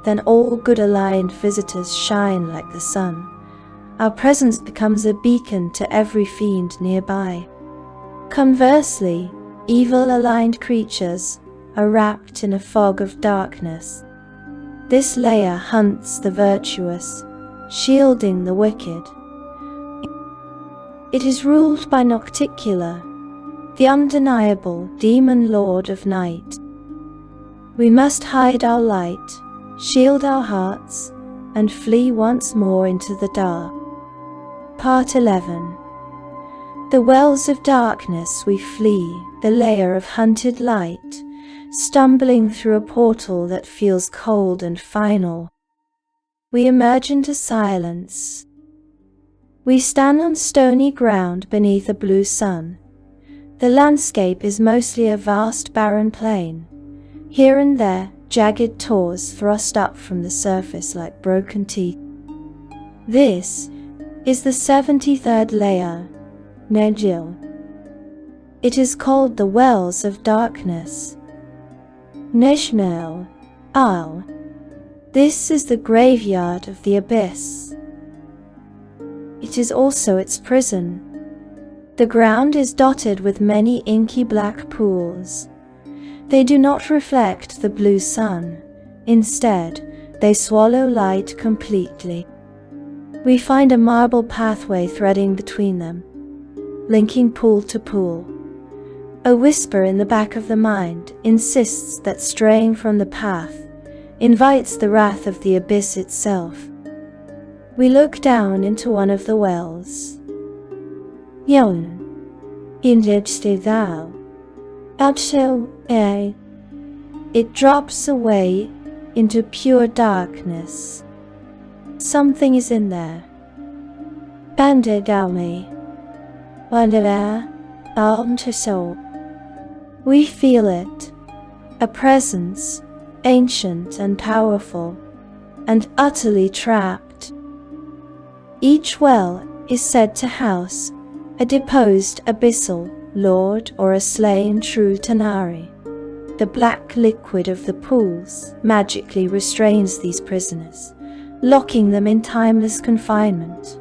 then all good-aligned visitors shine like the sun. Our presence becomes a beacon to every fiend nearby. Conversely, evil-aligned creatures are wrapped in a fog of darkness. This layer hunts the virtuous, shielding the wicked. It is ruled by Nocticula, the undeniable demon lord of night. We must hide our light, shield our hearts, and flee once more into the dark. Part 11. The wells of darkness we flee, the layer of hunted light, stumbling through a portal that feels cold and final. We emerge into silence. We stand on stony ground beneath a blue sun. The landscape is mostly a vast barren plain. Here and there, jagged tors thrust up from the surface like broken teeth. This is the 73rd layer, Negil. It is called the Wells of Darkness. Nishmel Al. This is the graveyard of the abyss. It is also its prison. The ground is dotted with many inky black pools. They do not reflect the blue sun. Instead, they swallow light completely. We find a marble pathway threading between them, linking pool to pool. A whisper in the back of the mind insists that straying from the path invites the wrath of the abyss itself. We look down into one of the wells. Yon. Thou. It drops away into pure darkness. Something is in there. Bandedame. Bandera. Almtaso. We feel it. A presence, ancient and powerful, and utterly trapped. Each well is said to house a deposed abyssal lord or a slain true Tanar'ri. The black liquid of the pools magically restrains these prisoners, locking them in timeless confinement.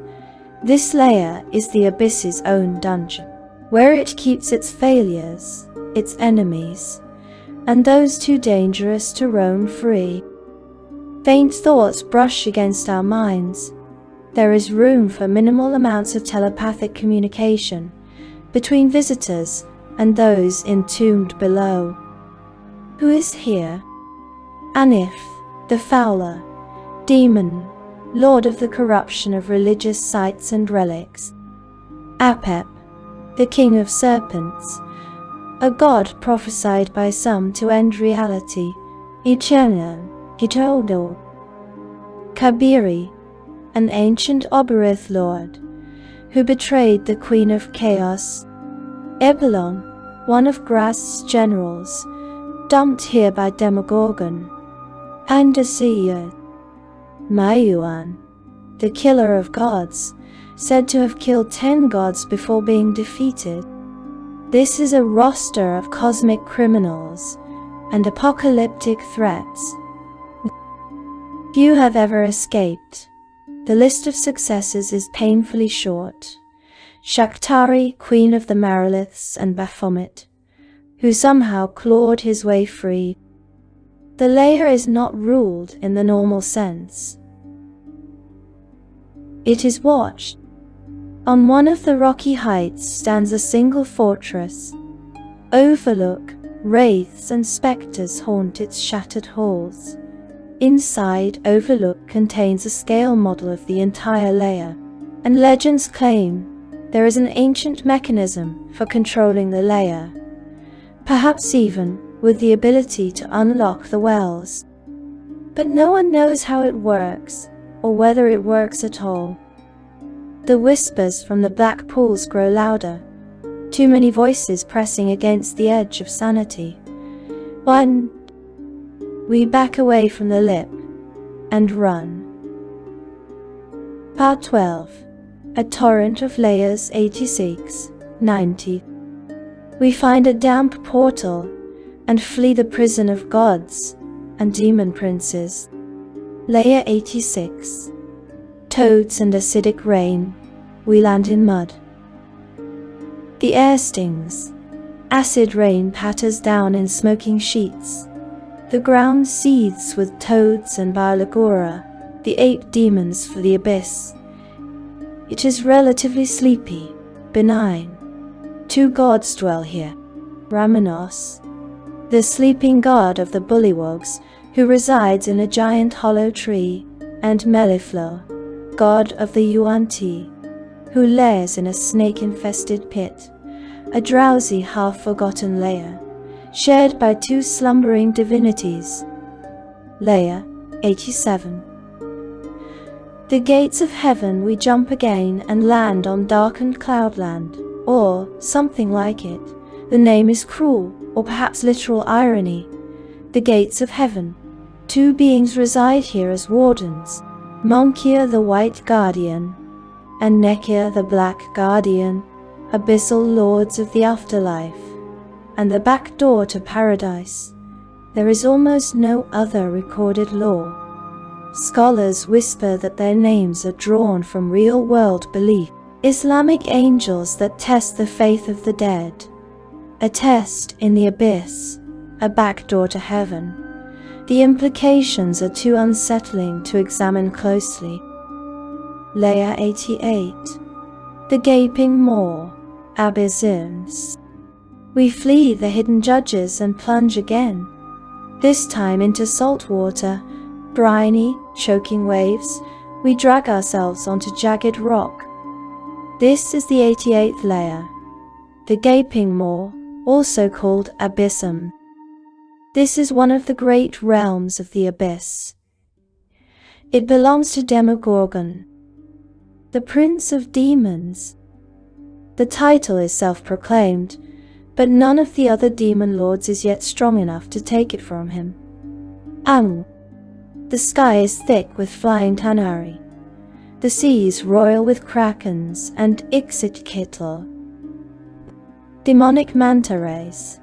This layer is the abyss's own dungeon, where it keeps its failures, its enemies, and those too dangerous to roam free. Faint thoughts brush against our minds. There is room for minimal amounts of telepathic communication between visitors and those entombed below. Who is here? Anif, the Fowler, demon, lord of the corruption of religious sites and relics. Apep, the king of serpents, a god prophesied by some to end reality. Icherno, Hitoldo. Kabiri, an ancient Oberith lord, who betrayed the Queen of Chaos. Ebelon, one of Grass's generals, dumped here by Demogorgon. Andasiya. Mayuan, the killer of gods, said to have killed 10 gods before being defeated. This is a roster of cosmic criminals and apocalyptic threats. Few have ever escaped. The list of successes is painfully short. Shaktari, queen of the Mariliths, and Baphomet, who somehow clawed his way free. The layer is not ruled in the normal sense. It is watched. On one of the rocky heights stands a single fortress. Overlook, wraiths and spectres haunt its shattered halls. Inside, Overlook contains a scale model of the entire layer, and legends claim there is an ancient mechanism for controlling the layer, perhaps even with the ability to unlock the wells. But no one knows how it works, or whether it works at all. The whispers from the black pools grow louder, too many voices pressing against the edge of sanity. We back away from the lip and run. Part 12. A torrent of layers 86, 90. We find a damp portal and flee the prison of gods and demon princes. Layer 86. Toads and acidic rain. We land in mud. The air stings. Acid rain patters down in smoking sheets. The ground seethes with toads and Biolagora, the 8 demons for the abyss. It is relatively sleepy, benign. 2 gods dwell here. Ramenos, the sleeping god of the bullywugs, who resides in a giant hollow tree, and Meliflo, god of the Yuan-Ti, who lairs in a snake-infested pit, a drowsy half-forgotten layer, shared by 2 slumbering divinities. Layer 87. The gates of heaven, we jump again and land on darkened cloudland, or something like it. The name is cruel, or perhaps literal irony. The gates of heaven. 2 beings reside here as wardens, Monkir the White Guardian, and Nekir the Black Guardian, abyssal lords of the afterlife, and the back door to paradise. There is almost no other recorded lore. Scholars whisper that their names are drawn from real-world belief. Islamic angels that test the faith of the dead. A test in the abyss, a back door to heaven. The implications are too unsettling to examine closely. Layer 88. The Gaping Maw, Abysms. We flee the hidden judges and plunge again, this time into salt water, briny, choking waves. We drag ourselves onto jagged rock. This is the 88th layer, the Gaping Maw, also called Abyssum. This is one of the great realms of the abyss. It belongs to Demogorgon, the Prince of Demons. The title is self-proclaimed, but none of the other demon lords is yet strong enough to take it from him. The sky is thick with flying Tanar'ri. The seas royal with krakens and Ixit-Kitl, demonic manta rays.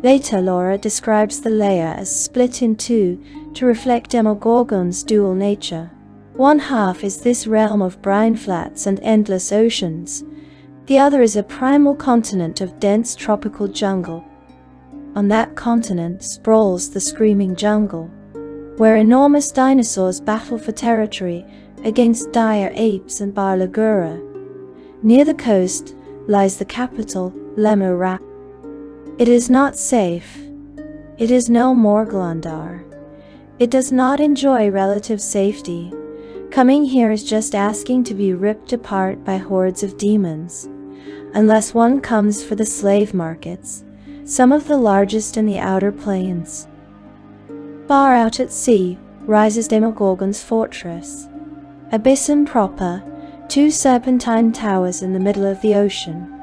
Later lore describes the layer as split in two to reflect Demogorgon's dual nature. One half is this realm of brine flats and endless oceans. The other is a primal continent of dense tropical jungle. On that continent sprawls the screaming jungle, where enormous dinosaurs battle for territory against dire apes and Barlagura. Near the coast lies the capital, Lemuria. It is not safe. It is no Morglandar. It does not enjoy relative safety. Coming here is just asking to be ripped apart by hordes of demons. Unless one comes for the slave markets, some of the largest in the outer plains. Far out at sea rises Demogorgon's fortress, Abyssum proper, two serpentine towers in the middle of the ocean.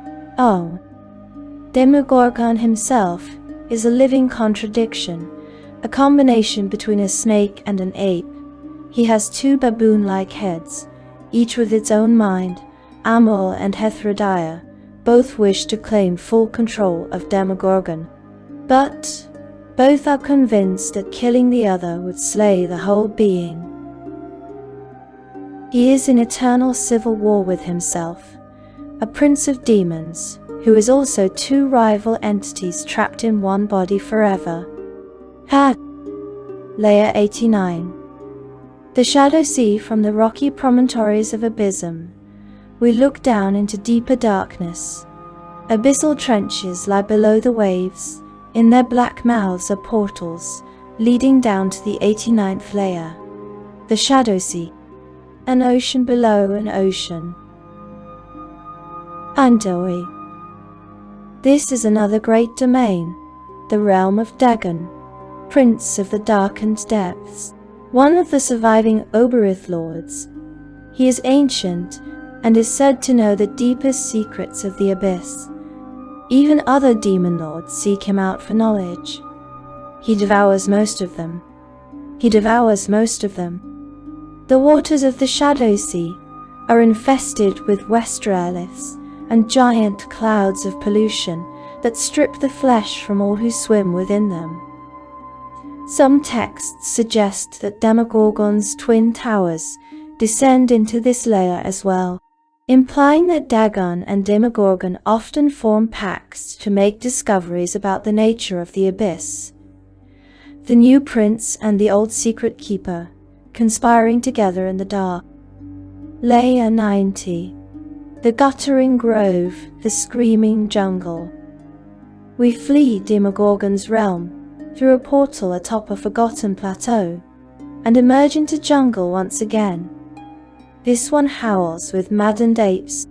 Demogorgon himself is a living contradiction, a combination between a snake and an ape. He has two baboon-like heads, each with its own mind. Amul and Hethrodaya both wish to claim full control of Demogorgon, but both are convinced that killing the other would slay the whole being. He is in eternal civil war with himself, a prince of demons, who is also two rival entities trapped in one body forever. Layer 89. The shadow sea from the rocky promontories of Abyssum. We look down into deeper darkness. Abyssal trenches lie below the waves. In their black mouths are portals, leading down to the 89th layer. The shadow sea. An ocean below an ocean. Andoi. This is another great domain, the realm of Dagon, Prince of the Darkened Depths. One of the surviving Oberith lords. He is ancient and is said to know the deepest secrets of the abyss. Even other demon lords seek him out for knowledge. He devours most of them. The waters of the Shadow Sea are infested with Westraliths and giant clouds of pollution that strip the flesh from all who swim within them. Some texts suggest that Demogorgon's twin towers descend into this layer as well, implying that Dagon and Demogorgon often form pacts to make discoveries about the nature of the abyss. The new prince and the old secret keeper, conspiring together in the dark. Layer 90. The Guttering Grove, the Screaming Jungle. We flee Demogorgon's realm through a portal atop a forgotten plateau, and emerge into jungle once again. This one howls with maddened apes.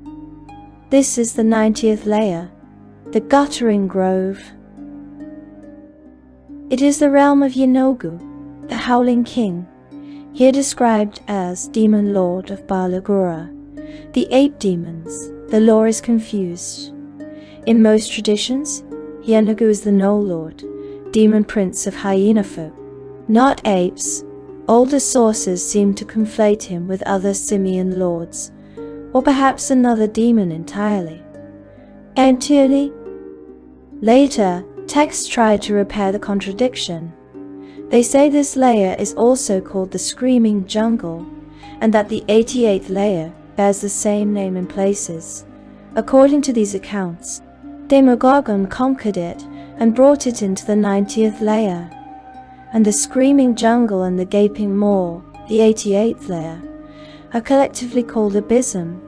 This is the 90th layer, the Guttering Grove. It is the realm of Yenogu, the Howling King, here described as Demon Lord of Barlagura. The ape demons, the lore is confused. In most traditions, Yenogu is the Gnoll Lord, demon prince of hyena folk, not apes. Older sources seem to conflate him with other simian lords, or perhaps another demon entirely. Entirely. Later, texts tried to repair the contradiction. They say this layer is also called the Screaming Jungle, and that the 88th layer bears the same name in places. According to these accounts, Demogorgon conquered it and brought it into the 90th layer, and the Screaming Jungle and the Gaping Maw, the 88th layer, are collectively called Abysm.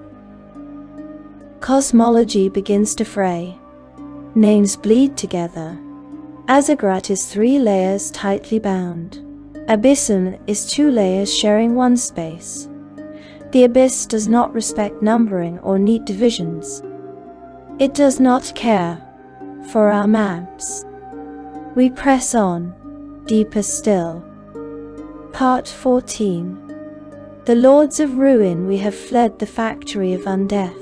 Cosmology begins to fray. Names bleed together. Azagrat is 3 layers tightly bound. Abysm is 2 layers sharing one space. The abyss does not respect numbering or neat divisions. It does not care for our maps. We press on, deeper still. Part 14. The Lords of Ruin, we have fled the factory of undeath.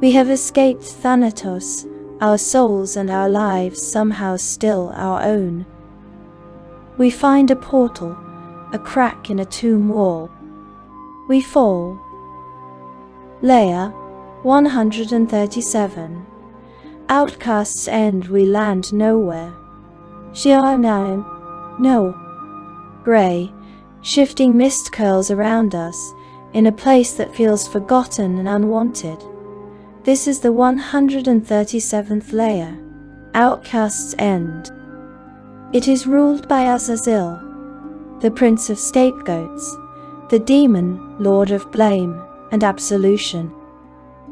We have escaped Thanatos, our souls and our lives somehow still our own. We find a portal, a crack in a tomb wall. We fall. Layer 137. Outcast's End, we land nowhere. Shianaim, no. Grey, shifting mist curls around us, in a place that feels forgotten and unwanted. This is the 137th layer, Outcast's End. It is ruled by Azazel, the Prince of Scapegoats, the demon, Lord of Blame and Absolution.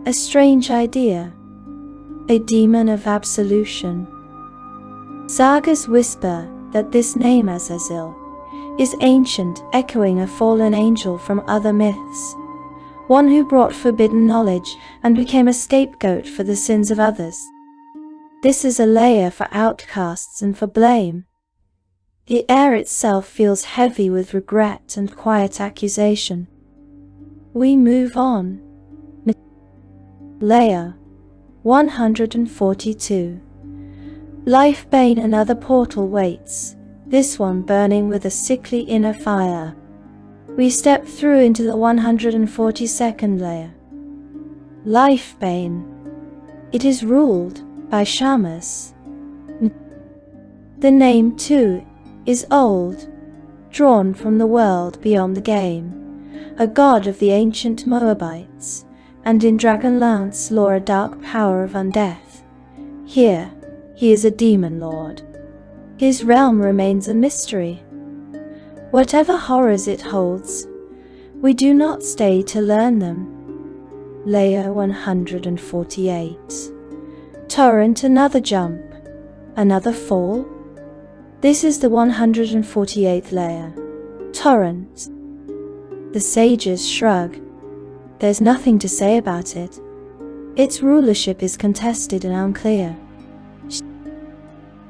A strange idea, a demon of absolution. Sagas whisper that this name Azazel is ancient, echoing a fallen angel from other myths, one who brought forbidden knowledge and became a scapegoat for the sins of others. This is a layer for outcasts and for blame. The air itself feels heavy with regret and quiet accusation. We move on. Layer 142. Lifebane, another portal waits, this one burning with a sickly inner fire. We step through into the 142nd layer. Lifebane. It is ruled by Shamus. The name, too, is old, drawn from the world beyond the game, a god of the ancient Moabites, and in Dragonlance lore a dark power of undeath. Here, he is a demon lord. His realm remains a mystery. Whatever horrors it holds, we do not stay to learn them. Layer 148. Torrent, another jump, another fall. This is the 148th layer. Torrent. The sages shrug. There's nothing to say about it. Its rulership is contested and unclear.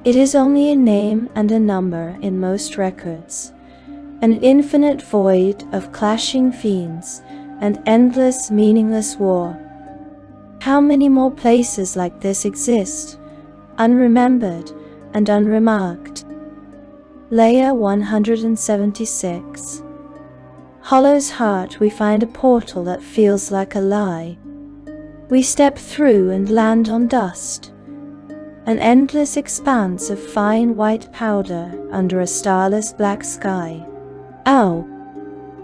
It is only a name and a number in most records, an infinite void of clashing fiends and endless meaningless war. How many more places like this exist, unremembered and unremarked? Layer 176. Hollow's Heart, we find a portal that feels like a lie. We step through and land on dust, an endless expanse of fine white powder under a starless black sky. Ow!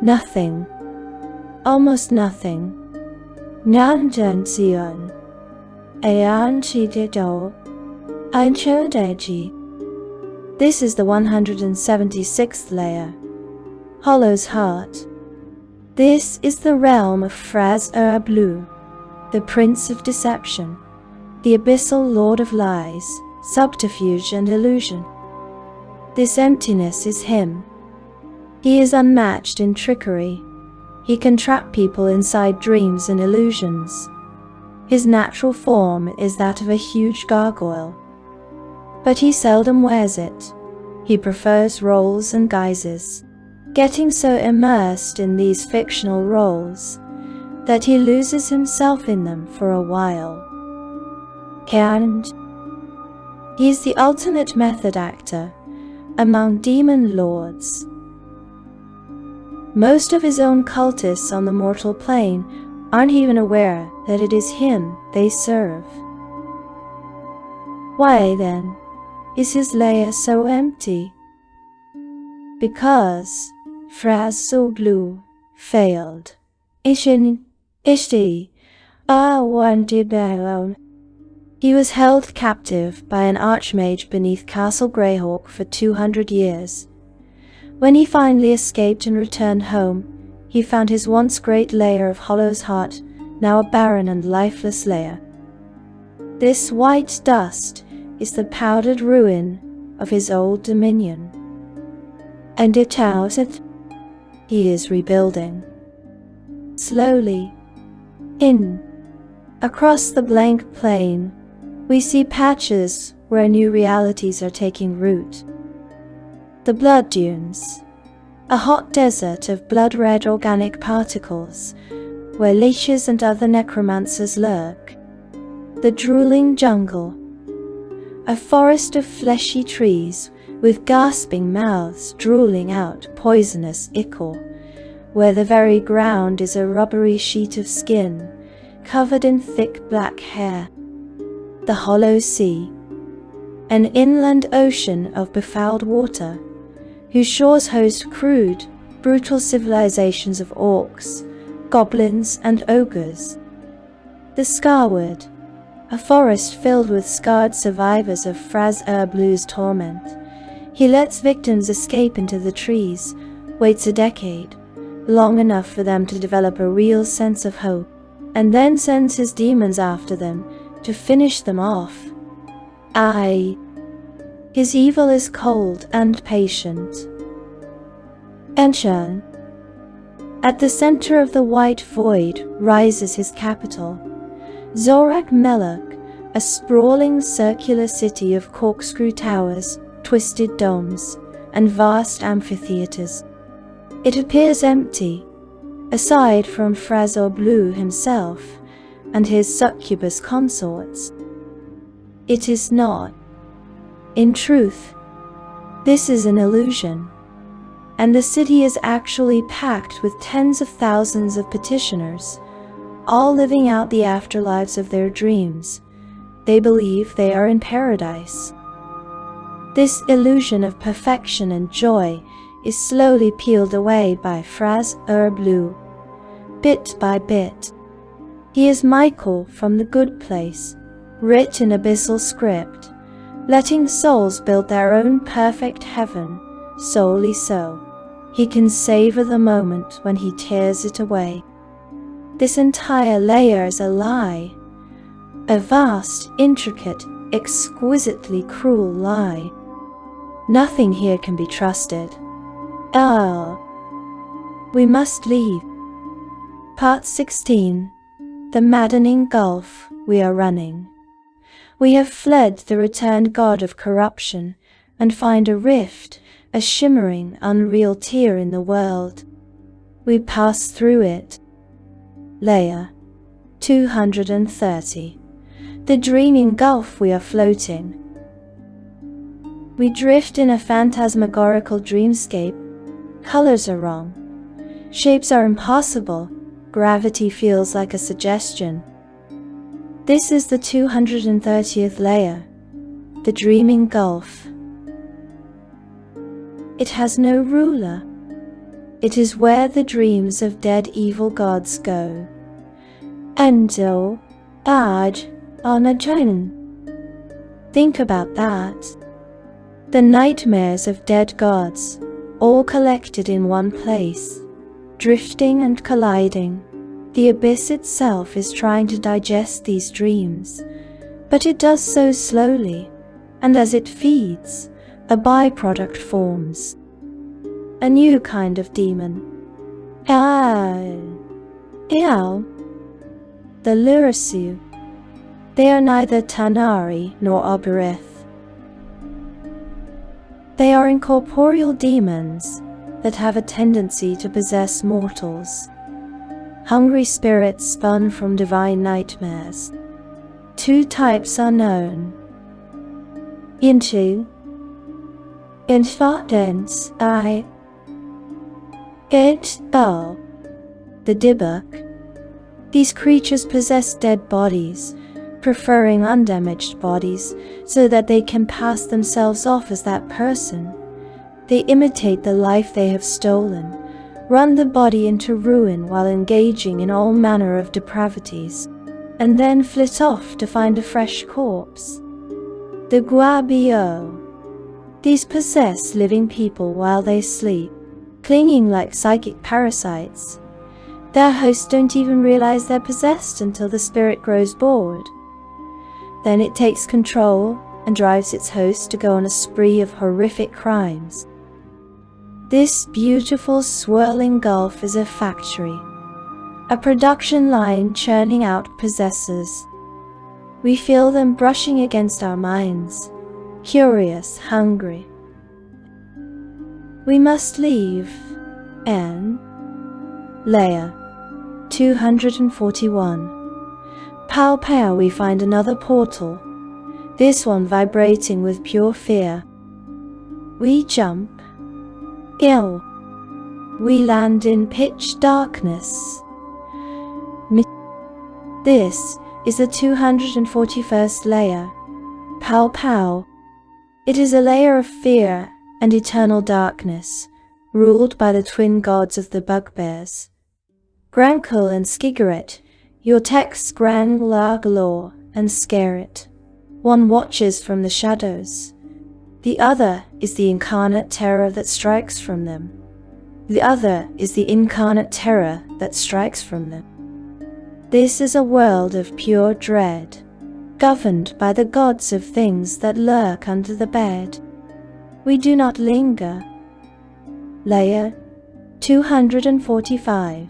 Nothing. Almost nothing. Nyanjansion. Ayan Chidido. Anchodeji. This is the 176th layer. Hollow's Heart. This is the realm of Fraz-Ur-Ablu, the Prince of Deception, the abyssal lord of lies, subterfuge and illusion. This emptiness is him. He is unmatched in trickery. He can trap people inside dreams and illusions. His natural form is that of a huge gargoyle. But he seldom wears it. He prefers roles and guises, getting so immersed in these fictional roles that he loses himself in them for a while. And he is the ultimate method actor among demon lords. Most of his own cultists on the mortal plane aren't even aware that it is him they serve. Why then is his lair so empty? Because Fraz-Zoglu failed. Ishin Ishti Wanted. He was held captive by an archmage beneath Castle Greyhawk for 200 years. When he finally escaped and returned home, he found his once great lair of Hollow's Heart now a barren and lifeless lair. This white dust is the powdered ruin of his old dominion. And it tells it he is rebuilding. Slowly, across the blank plain, we see patches where new realities are taking root. The Blood Dunes, a hot desert of blood-red organic particles, where leeches and other necromancers lurk. The Drooling Jungle, a forest of fleshy trees with gasping mouths drooling out poisonous ichor, where the very ground is a rubbery sheet of skin, covered in thick black hair. The Hollow Sea, an inland ocean of befouled water, whose shores host crude, brutal civilizations of orcs, goblins, and ogres. The Scarwood, a forest filled with scarred survivors of Fraz-Zoglu's torment. He lets victims escape into the trees, waits a decade, long enough for them to develop a real sense of hope, and then sends his demons after them to finish them off. His evil is cold and patient. Enshan. At the center of the white void rises his capital, Zorak Melok, a sprawling circular city of corkscrew towers, twisted domes, and vast amphitheaters. It appears empty, aside from Fraz-Zoglu himself and his succubus consorts. It is not. In truth, this is an illusion, and the city is actually packed with tens of thousands of petitioners, all living out the afterlives of their dreams. They believe they are in paradise. This illusion of perfection and joy is slowly peeled away by Fraz-Zoglu, bit by bit. He is Michael from the Good Place, writ in abyssal script, letting souls build their own perfect heaven, solely so he can savor the moment when he tears it away. This entire layer is a lie, a vast, intricate, exquisitely cruel lie. Nothing here can be trusted. We must leave. Part 16. The maddening gulf we are running. We have fled the returned god of corruption and find a rift, a shimmering, unreal tear in the world. We pass through it. Layer 230. The dreaming gulf we are floating. We drift in a phantasmagorical dreamscape. Colors are wrong. Shapes are impossible. Gravity feels like a suggestion. This is the 230th layer, the dreaming gulf. It has no ruler. It is where the dreams of dead evil gods go. Endo, Aj, Anajanan. Think about that. The nightmares of dead gods, all collected in one place, drifting and colliding. The abyss itself is trying to digest these dreams, but it does so slowly, and as it feeds, a byproduct forms. A new kind of demon. The Lurisu. They are neither Tanar'ri nor Oberith. They are incorporeal demons that have a tendency to possess mortals. Hungry spirits spun from divine nightmares. Two types are known. Infidence the Dibuk. These creatures possess dead bodies, preferring undamaged bodies so that they can pass themselves off as that person. They imitate the life they have stolen, run the body into ruin while engaging in all manner of depravities, and then flit off to find a fresh corpse. The Guabio. These possess living people while they sleep, clinging like psychic parasites. Their hosts don't even realize they're possessed until the spirit grows bored. Then it takes control and drives its host to go on a spree of horrific crimes. This beautiful swirling gulf is a factory, a production line churning out possessors. We feel them brushing against our minds, curious, hungry. We must leave. N. Layer 241. Pow pow, we find another portal, this one vibrating with pure fear. We jump. Ill. We land in pitch darkness. This is the 241st layer. Pow pow. It is a layer of fear and eternal darkness, ruled by the twin gods of the bugbears. Grankle and Skigaret, your texts Granglar galore and scare it. One watches from the shadows. The other is the incarnate terror that strikes from them. The other is the incarnate terror that strikes from them. This is a world of pure dread, governed by the gods of things that lurk under the bed. We do not linger. Layer 245.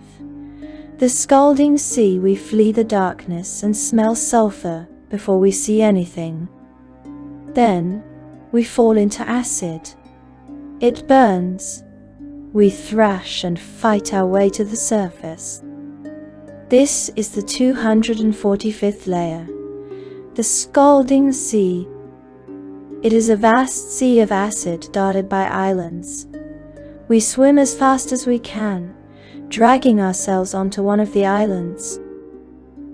The scalding sea, we flee the darkness and smell sulphur before we see anything. Then we fall into acid. It burns. We thrash and fight our way to the surface. This is the 245th layer, the scalding sea. It is a vast sea of acid dotted by islands. We swim as fast as we can, dragging ourselves onto one of the islands.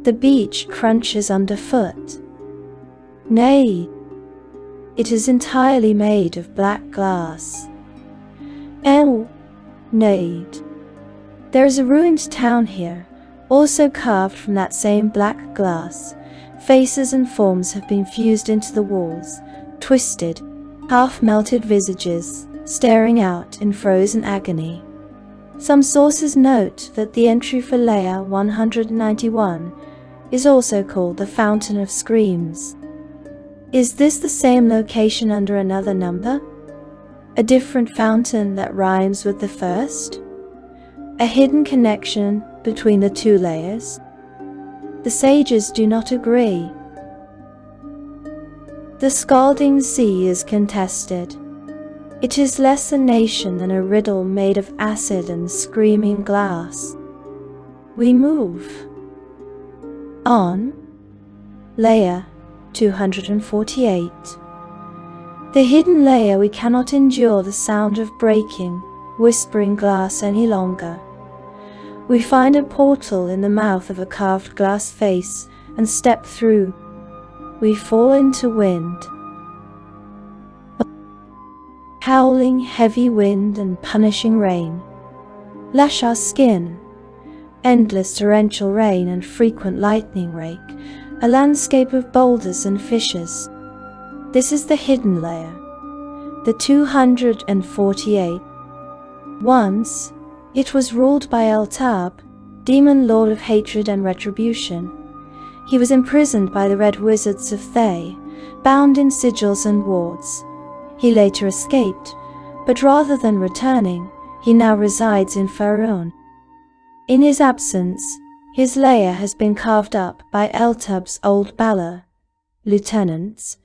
The beach crunches underfoot. Nay, it is entirely made of black glass. Nade. There is a ruined town here, also carved from that same black glass. Faces and forms have been fused into the walls, twisted, half-melted visages, staring out in frozen agony. Some sources note that the entry for layer 191 is also called the Fountain of Screams. Is this the same location under another number? A different fountain that rhymes with the first? A hidden connection between the two layers? The sages do not agree. The scalding sea is contested. It is less a nation than a riddle made of acid and screaming glass. We move on. Layer 248. The hidden layer, we cannot endure the sound of breaking, whispering glass any longer. We find a portal in the mouth of a carved glass face and step through. We fall into wind. Howling heavy wind and punishing rain lash our skin. Endless torrential rain and frequent lightning rake a landscape of boulders and fissures. This is the hidden layer, the 248. Once, it was ruled by El-Tab, demon lord of hatred and retribution. He was imprisoned by the red wizards of Thay, bound in sigils and wards. He later escaped, but rather than returning, he now resides in Faerun. In his absence, his lair has been carved up by El-Tab's old Bala lieutenants.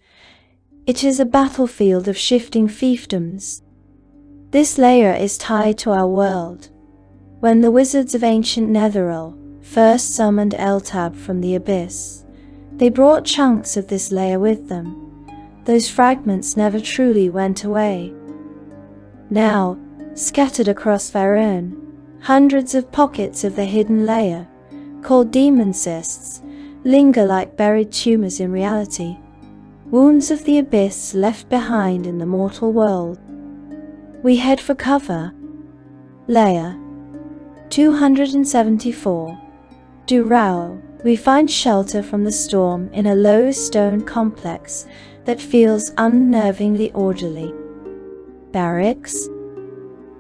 It is a battlefield of shifting fiefdoms. This layer is tied to our world. When the wizards of ancient Netheril first summoned El-Tab from the abyss, they brought chunks of this layer with them. Those fragments never truly went away. Now, scattered across Faerun, hundreds of pockets of the hidden layer, called demon cysts, linger like buried tumors in reality, wounds of the abyss left behind in the mortal world. We head for cover. Layer 274. Durao. We find shelter from the storm in a low stone complex that feels unnervingly orderly. Barracks.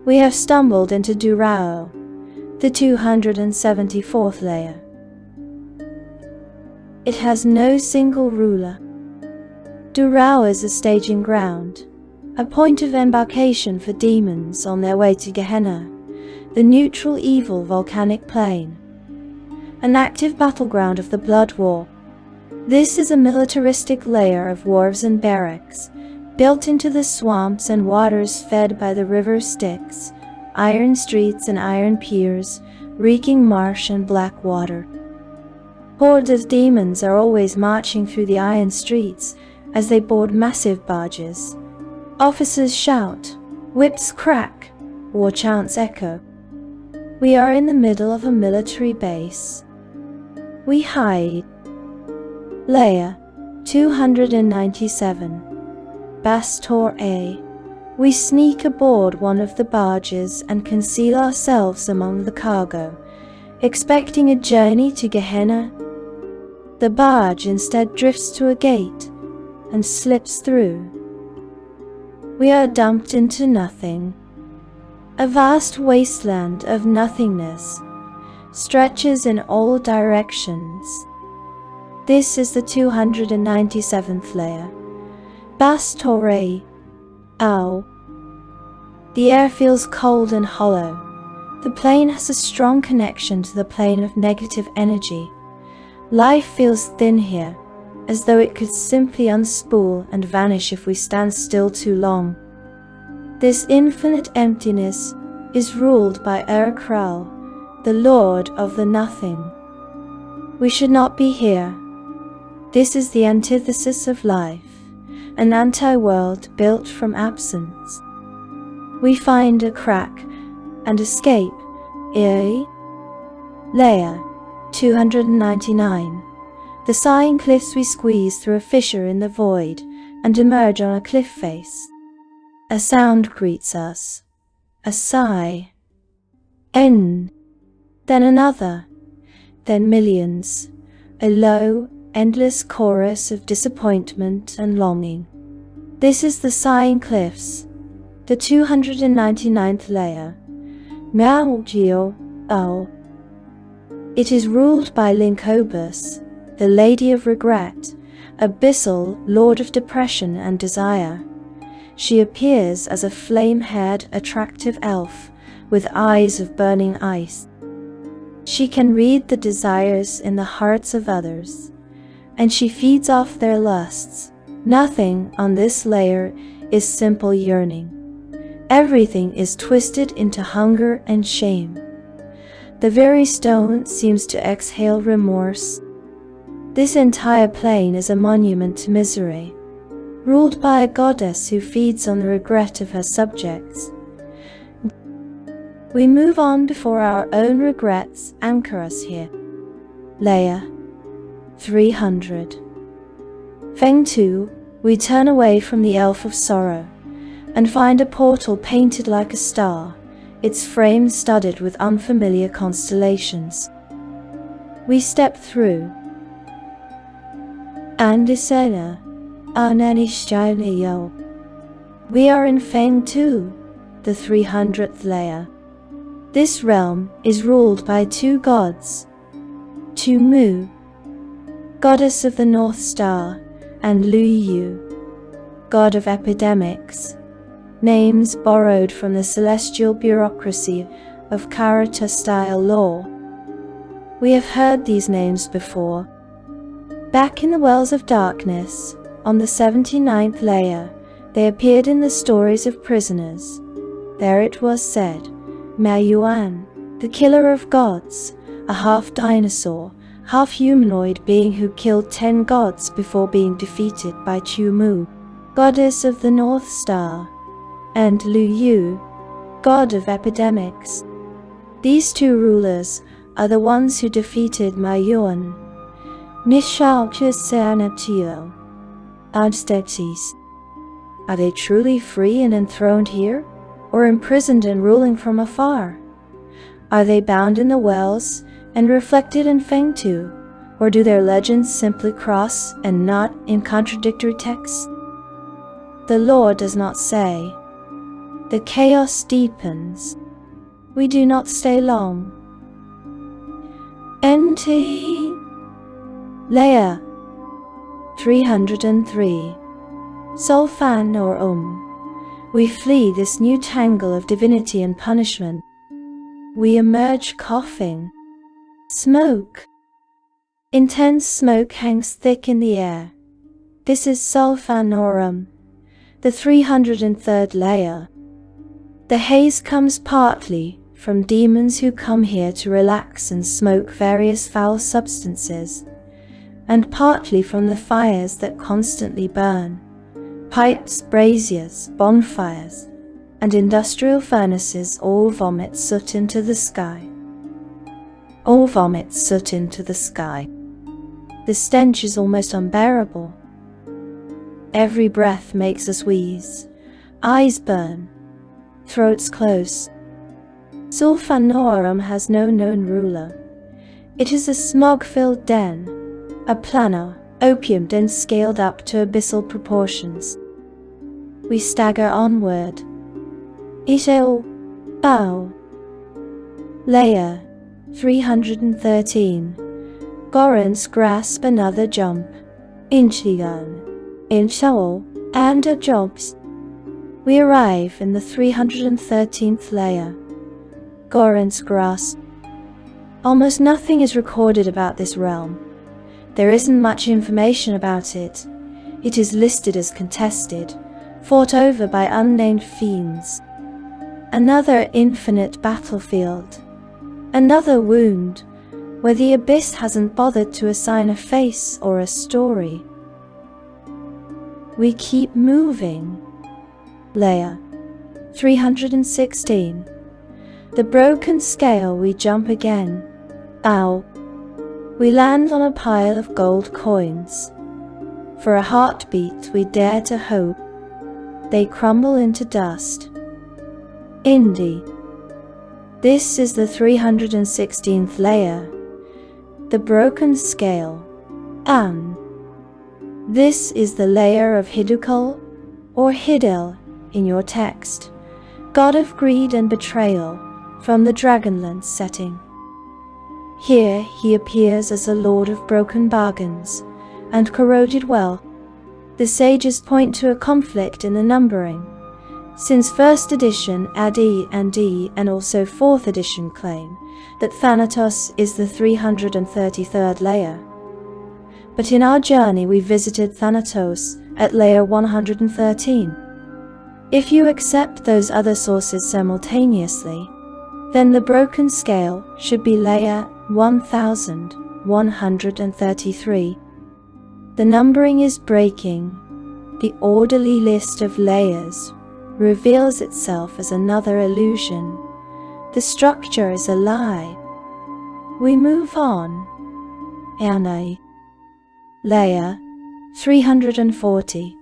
We have stumbled into Durao, the 274th layer. It has no single ruler. Durao is a staging ground, a point of embarkation for demons on their way to Gehenna, the neutral evil volcanic plain. An active battleground of the Blood War. This is a militaristic layer of wharves and barracks, built into the swamps and waters fed by the river Styx, iron streets and iron piers, reeking marsh and black water. Hordes of demons are always marching through the iron streets as they board massive barges. Officers shout, whips crack, war chants echo. We are in the middle of a military base. We hide. Layer 297. Bastor A. We sneak aboard one of the barges and conceal ourselves among the cargo, expecting a journey to Gehenna. The barge instead drifts to a gate and slips through. We are dumped into nothing. A vast wasteland of nothingness stretches in all directions. This is the 297th layer. Bastor A. The air feels cold and hollow. The plane has a strong connection to the plane of negative energy. Life feels thin here, as though it could simply unspool and vanish if we stand still too long. This infinite emptiness is ruled by Kral, the Lord of the Nothing. We should not be here. This is the antithesis of life, an anti-world built from absence. We find a crack and escape. Layer 299. The sighing cliffs. We squeeze through a fissure in the void and emerge on a cliff face. A sound greets us. A sigh. Then another. Then millions. A low, endless chorus of disappointment and longing. This is the sighing cliffs, the 299th layer. Maugio. It is ruled by Linkobus, the Lady of Regret, abyssal lord of depression and desire. She appears as a flame-haired, attractive elf with eyes of burning ice. She can read the desires in the hearts of others, and she feeds off their lusts. Nothing on this layer is simple yearning. Everything is twisted into hunger and shame. The very stone seems to exhale remorse. This entire plane is a monument to misery, ruled by a goddess who feeds on the regret of her subjects. We move on before our own regrets anchor us here. Layer 300. Feng 2, we turn away from the Elf of Sorrow and find a portal painted like a star, its frame studded with unfamiliar constellations. We step through. Andisena, Ananishjayo. We are in Feng 2, the 300th layer. This realm is ruled by two gods, Tumu, goddess of the North Star, and Luyu, god of epidemics, names borrowed from the celestial bureaucracy of Karata-style law. We have heard these names before. Back in the Wells of Darkness, on the 79th layer, they appeared in the stories of prisoners. There it was said, Mayuan, the killer of gods, a half-dinosaur, half-humanoid being who killed 10 gods before being defeated by Tumu, goddess of the North Star, and Luyu, god of epidemics. These two rulers are the ones who defeated Mayuan. Nishalkissanatio. Adstepsis. Are they truly free and enthroned here, or imprisoned and ruling from afar? Are they bound in the wells and reflected in Fengtu, or do their legends simply cross and not in contradictory texts? The lore does not say. The chaos deepens. We do not stay long. Enti. Leia 303. Solfan or We flee this new tangle of divinity and punishment. We emerge coughing. Smoke. Intense smoke hangs thick in the air. This is Sulfanorum, the 303rd layer. The haze comes partly from demons who come here to relax and smoke various foul substances, and partly from the fires that constantly burn. Pipes, braziers, bonfires, and industrial furnaces all vomit soot into the sky. All vomit soot into the sky. The stench is almost unbearable. Every breath makes us wheeze. Eyes burn. Throats close. Sulfanorum has no known ruler. It is a smog-filled den, a plano, opium den scaled up to abyssal proportions. We stagger onward. It'll bow. Leia 313. Gorans grasp another jump. Inchigan. Inchal. And a jobs. We arrive in the 313th layer. Gorans grasp. Almost nothing is recorded about this realm. There isn't much information about it. It is listed as contested, fought over by unnamed fiends. Another infinite battlefield. Another wound, where the abyss hasn't bothered to assign a face or a story. We keep moving. Leia 316. The broken scale, we jump again. Ow. We land on a pile of gold coins. For a heartbeat we dare to hope. They crumble into dust. Indy. This is the 316th layer. The broken scale. This is the layer of Hidukul, or Hidel in your text, god of greed and betrayal, from the Dragonlance setting. Here he appears as a lord of broken bargains and corroded wealth. The sages point to a conflict in the numbering, since 1st edition AD&D and also 4th edition claim that Thanatos is the 333rd layer. But in our journey we visited Thanatos at layer 113. If you accept those other sources simultaneously, then the broken scale should be layer 1133. The numbering is breaking. The orderly list of layers reveals itself as another illusion. The structure is a lie. We move on. Layer 340.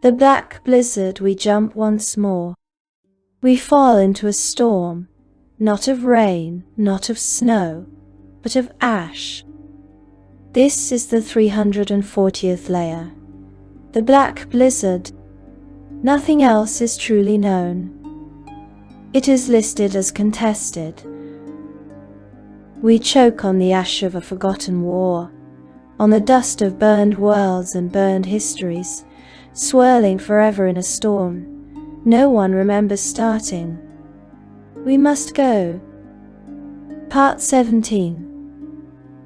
The black blizzard, we jump once more. We fall into a storm, not of rain, not of snow, but of ash. This is the 340th layer. The black blizzard. Nothing else is truly known. It is listed as contested. We choke on the ash of a forgotten war, on the dust of burned worlds and burned histories, swirling forever in a storm. No one remembers starting. We must go. Part 17.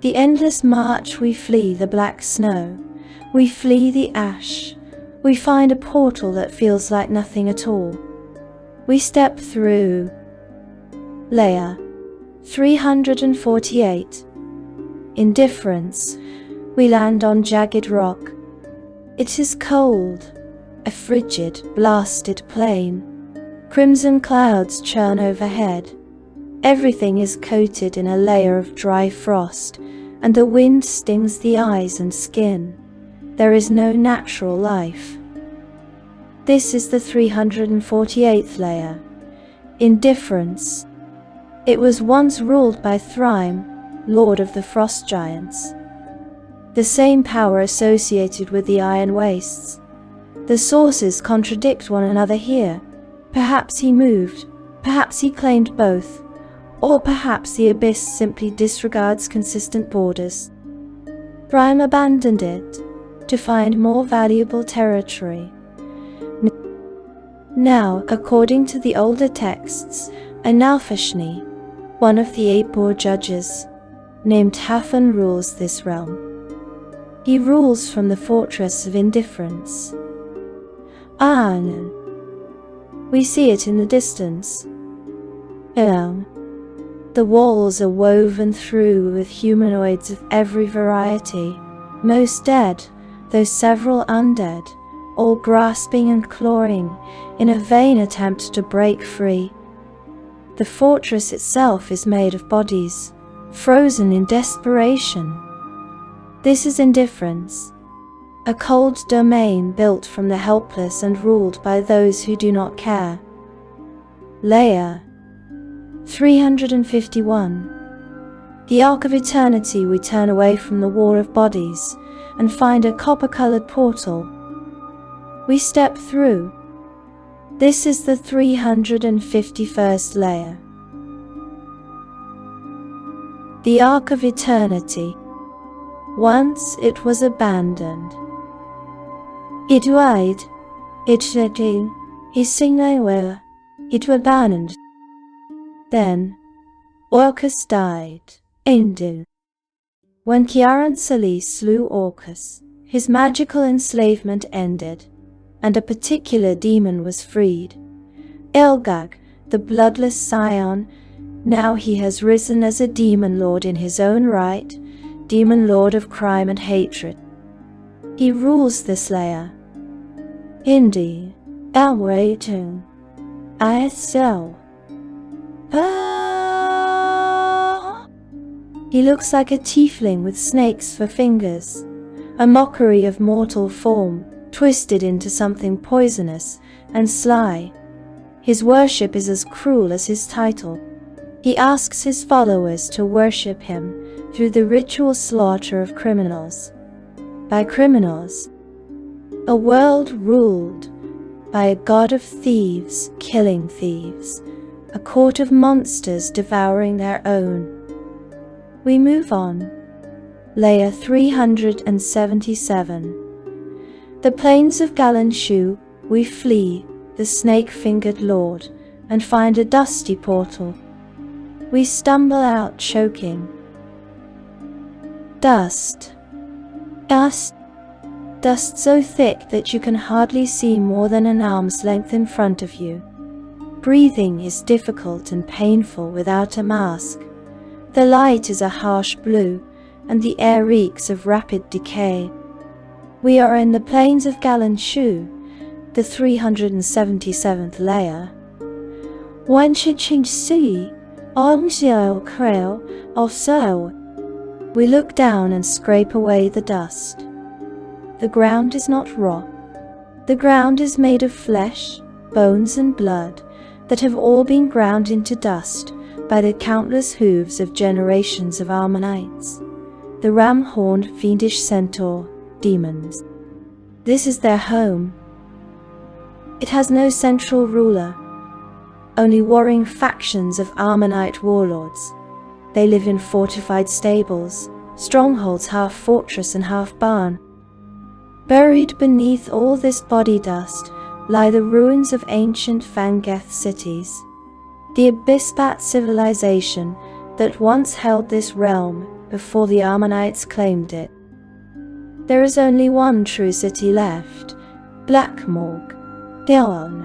The endless march, we flee the black snow. We flee the ash. We find a portal that feels like nothing at all. We step through. Layer 348. Indifference. We land on jagged rock. It is cold, a frigid, blasted plain. Crimson clouds churn overhead. Everything is coated in a layer of dry frost, and the wind stings the eyes and skin. There is no natural life. This is the 348th layer. Indifference. It was once ruled by Thrym, Lord of the Frost Giants. The same power associated with the Iron Wastes. The sources contradict one another here. Perhaps he moved, perhaps he claimed both, or perhaps the abyss simply disregards consistent borders. Thrym abandoned it to find more valuable territory. Now, according to the older texts, Analfashni, one of the 8 Boar judges, named Hafan, rules this realm. He rules from the fortress of indifference. We see it in the distance. The walls are woven through with humanoids of every variety, most dead, though several undead, all grasping and clawing in a vain attempt to break free. The fortress itself is made of bodies, frozen in desperation. This is indifference, a cold domain built from the helpless and ruled by those who do not care. Layer 351. The Arc of Eternity. We turn away from the war of bodies and find a copper-colored portal. We step through. This is the 351st layer. The Arc of Eternity. Once it was abandoned. It was abandoned. Then, Orcus died. Ended. When Kiaran slew Orcus, his magical enslavement ended, and a particular demon was freed. Elgag, the bloodless scion, now he has risen as a demon lord in his own right, demon lord of crime and hatred. He rules this layer. Indi, Elwaytun, ISL. He looks like a tiefling with snakes for fingers, a mockery of mortal form, twisted into something poisonous and sly. His worship is as cruel as his title. He asks his followers to worship him through the ritual slaughter of criminals. By criminals, a world ruled by a god of thieves killing thieves, a court of monsters devouring their own. We move on. Layer 377. The plains of Galanshu, we flee, the snake-fingered lord, and find a dusty portal. We stumble out choking. Dust. Dust. Dust so thick that you can hardly see more than an arm's length in front of you. Breathing is difficult and painful without a mask. The light is a harsh blue, and the air reeks of rapid decay. We are in the plains of Galanshu, the 377th layer. When Chiching Si, Omzio Krell, also. We look down and scrape away the dust. The ground is not raw. The ground is made of flesh, bones and blood that have all been ground into dust by the countless hooves of generations of Ammonites, the ram-horned fiendish centaur, demons. This is their home. It has no central ruler, only warring factions of Ammonite warlords. They live in fortified stables, strongholds half fortress and half barn. Buried beneath all this body dust lie the ruins of ancient Fangeth cities, the Abyssbat civilization that once held this realm before the Ammonites claimed it. There is only one true city left, Blackmorg, Delon,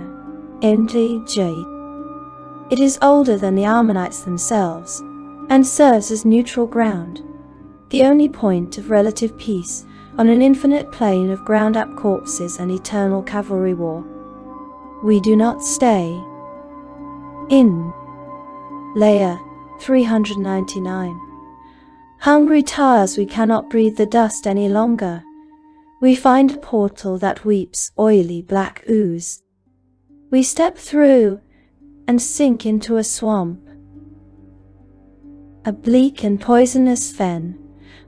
MTJ. It is older than the Ammonites themselves, and serves as neutral ground, the only point of relative peace on an infinite plain of ground-up corpses and eternal cavalry war. We do not stay. In Layer 399. Hungry tars, we cannot breathe the dust any longer. We find a portal that weeps oily black ooze. We step through and sink into a swamp. A bleak and poisonous fen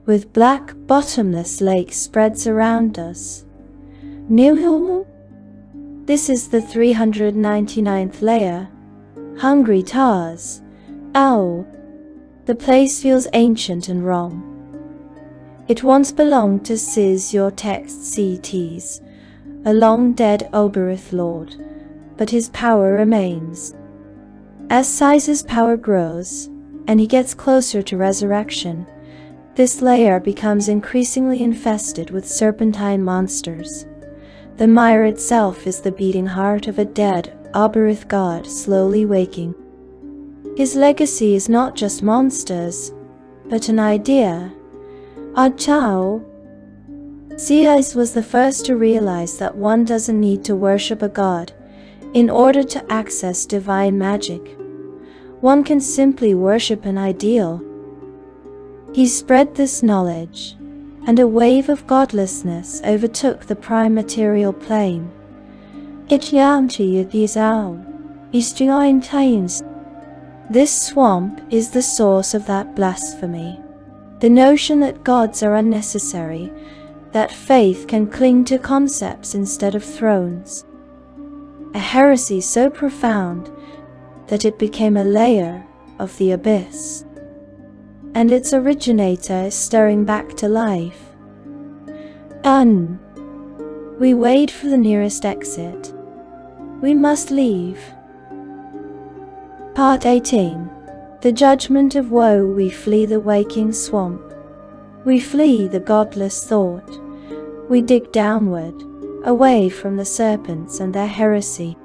with black bottomless lake spreads around us. This is the 399th layer. Hungry tars. Ow! The place feels ancient and wrong. It once belonged to Sis your text CTs, a long-dead Oberith lord, but his power remains. As Siz's power grows, and he gets closer to resurrection, this layer becomes increasingly infested with serpentine monsters. The mire itself is the beating heart of a dead Oberith god slowly waking. His legacy is not just monsters, but an idea. Chao. Sias was the first to realize that one doesn't need to worship a god in order to access divine magic. One can simply worship an ideal. He spread this knowledge, and a wave of godlessness overtook the prime material plane. This swamp is the source of that blasphemy. The notion that gods are unnecessary, that faith can cling to concepts instead of thrones. A heresy so profound that it became a layer of the abyss. And its originator is stirring back to life. We wait for the nearest exit. We must leave. Part 18. The Judgment of Woe. We flee the waking swamp. We flee the godless thought. We dig downward, away from the serpents and their heresy.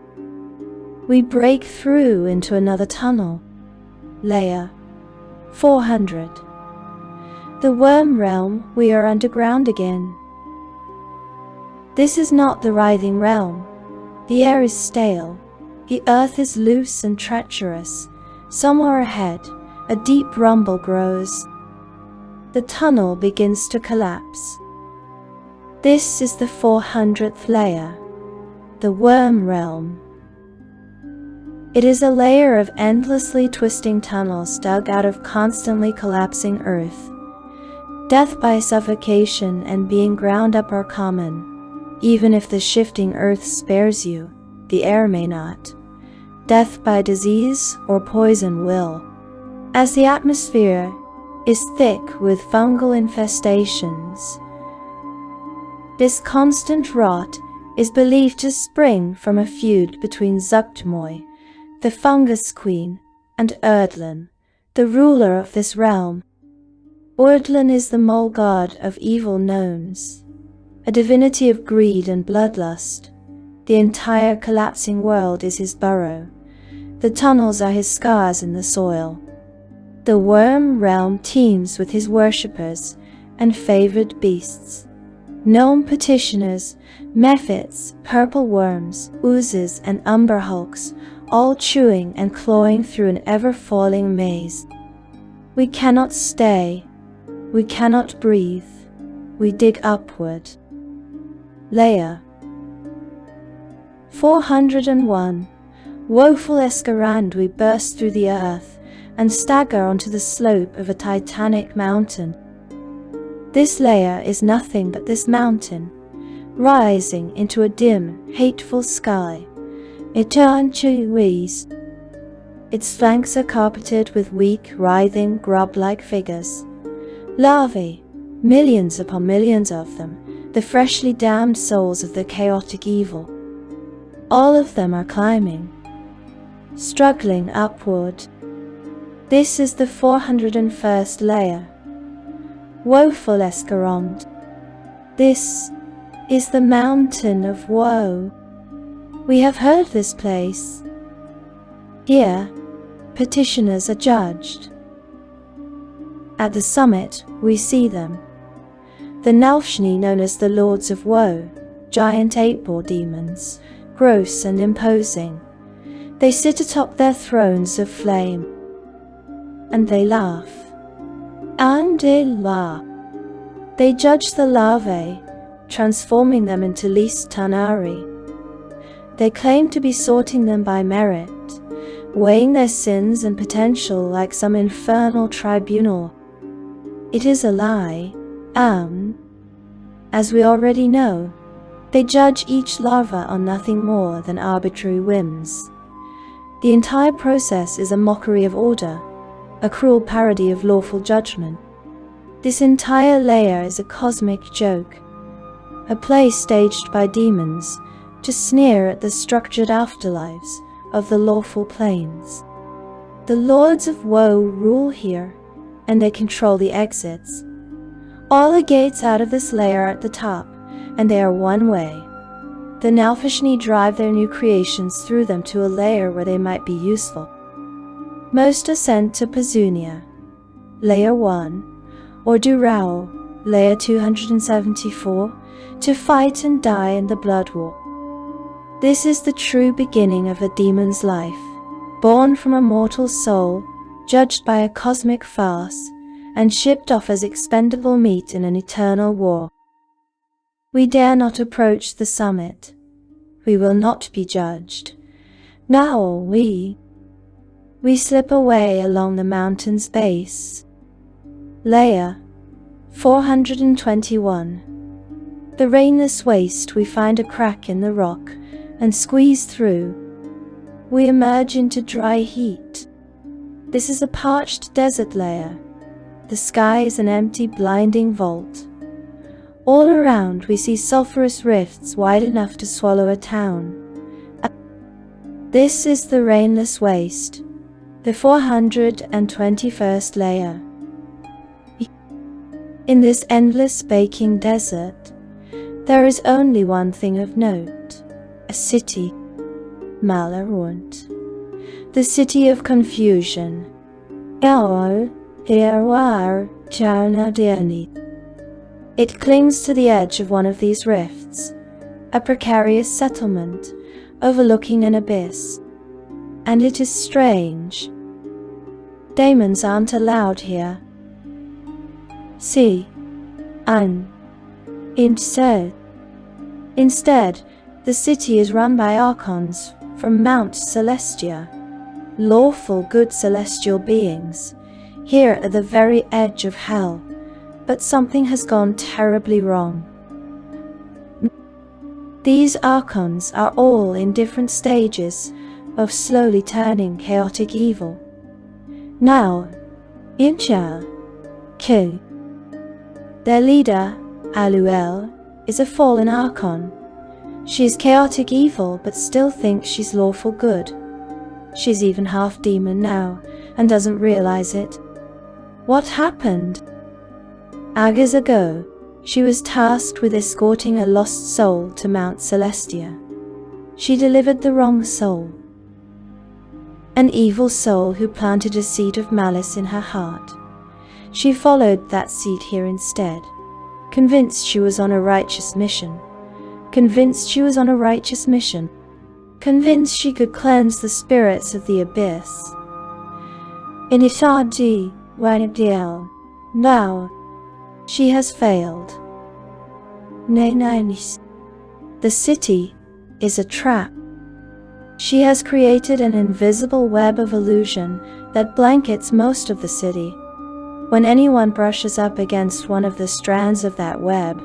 We break through into another tunnel. Layer 400. The worm realm. We are underground again. This is not the writhing realm. The air is stale. The earth is loose and treacherous. Somewhere ahead, a deep rumble grows. The tunnel begins to collapse. This is the 400th layer, the worm realm. It is a layer of endlessly twisting tunnels dug out of constantly collapsing earth. Death by suffocation and being ground up are common. Even if the shifting earth spares you, the air may not. Death by disease or poison will. As the atmosphere is thick with fungal infestations, this constant rot is believed to spring from a feud between Zuktmoy, the fungus queen, and Erdlan, the ruler of this realm. Erdlan is the mole god of evil gnomes, a divinity of greed and bloodlust. The entire collapsing world is his burrow. The tunnels are his scars in the soil. The worm realm teems with his worshippers and favored beasts. Gnome petitioners, mephits, purple worms, oozes, and umber hulks, all chewing and clawing through an ever-falling maze. We cannot stay. We cannot breathe. We dig upward. Layer 401. Woeful Escarand. We burst through the earth and stagger onto the slope of a titanic mountain. This layer is nothing but this mountain, rising into a dim, hateful sky. Its flanks are carpeted with weak, writhing, grub-like figures. Larvae, millions upon millions of them, the freshly damned souls of the chaotic evil. All of them are climbing, struggling upward. This is the 401st layer. Woeful Escarand. This is the mountain of woe. We have heard this place. Here, petitioners are judged. At the summit, we see them. The Nalfshni, known as the Lords of Woe, giant ape-boar demons, gross and imposing. They sit atop their thrones of flame, and they laugh. La. They judge the larvae, transforming them into least Tanar'ri. They claim to be sorting them by merit, weighing their sins and potential like some infernal tribunal. It is a lie. As we already know, they judge each larva on nothing more than arbitrary whims. The entire process is a mockery of order, a cruel parody of lawful judgment. This entire layer is a cosmic joke, a play staged by demons to sneer at the structured afterlives of the lawful planes. The lords of woe rule here, and they control the exits. All the gates out of this layer are at the top, and they are one way. The Nalfashni drive their new creations through them to a layer where they might be useful. Most are sent to Pazunia, Layer 1, or Durao, Layer 274, to fight and die in the blood war. This is the true beginning of a demon's life, born from a mortal soul, judged by a cosmic farce, and shipped off as expendable meat in an eternal war. We dare not approach the summit. We will not be judged. Now we slip away along the mountain's base. Layer 421. The rainless waste, we find a crack in the rock and squeeze through. We emerge into dry heat. This is a parched desert layer. The sky is an empty, blinding vault. All around we see sulphurous rifts wide enough to swallow a town. This is the rainless waste, the 421st layer. In this endless baking desert, there is only one thing of note, a city, Malarunt, the city of confusion. It clings to the edge of one of these rifts, a precarious settlement overlooking an abyss. And it is strange. Demons aren't allowed here. See, Instead, the city is run by archons from Mount Celestia, lawful good celestial beings, here at the very edge of hell. But something has gone terribly wrong. These archons are all in different stages of slowly turning chaotic evil. Now, Imcha, Ku, their leader, Aluel, is a fallen archon. She is chaotic evil but still thinks she's lawful good. She's even half demon now and doesn't realize it. What happened? Ages ago, she was tasked with escorting a lost soul to Mount Celestia. She delivered the wrong soul. An evil soul who planted a seed of malice in her heart. She followed that seed here instead, convinced she was on a righteous mission. Convinced she could cleanse the spirits of the abyss. Inishadi, Wanadiel, now, she has failed. The city is a trap. She has created an invisible web of illusion that blankets most of the city. When anyone brushes up against one of the strands of that web,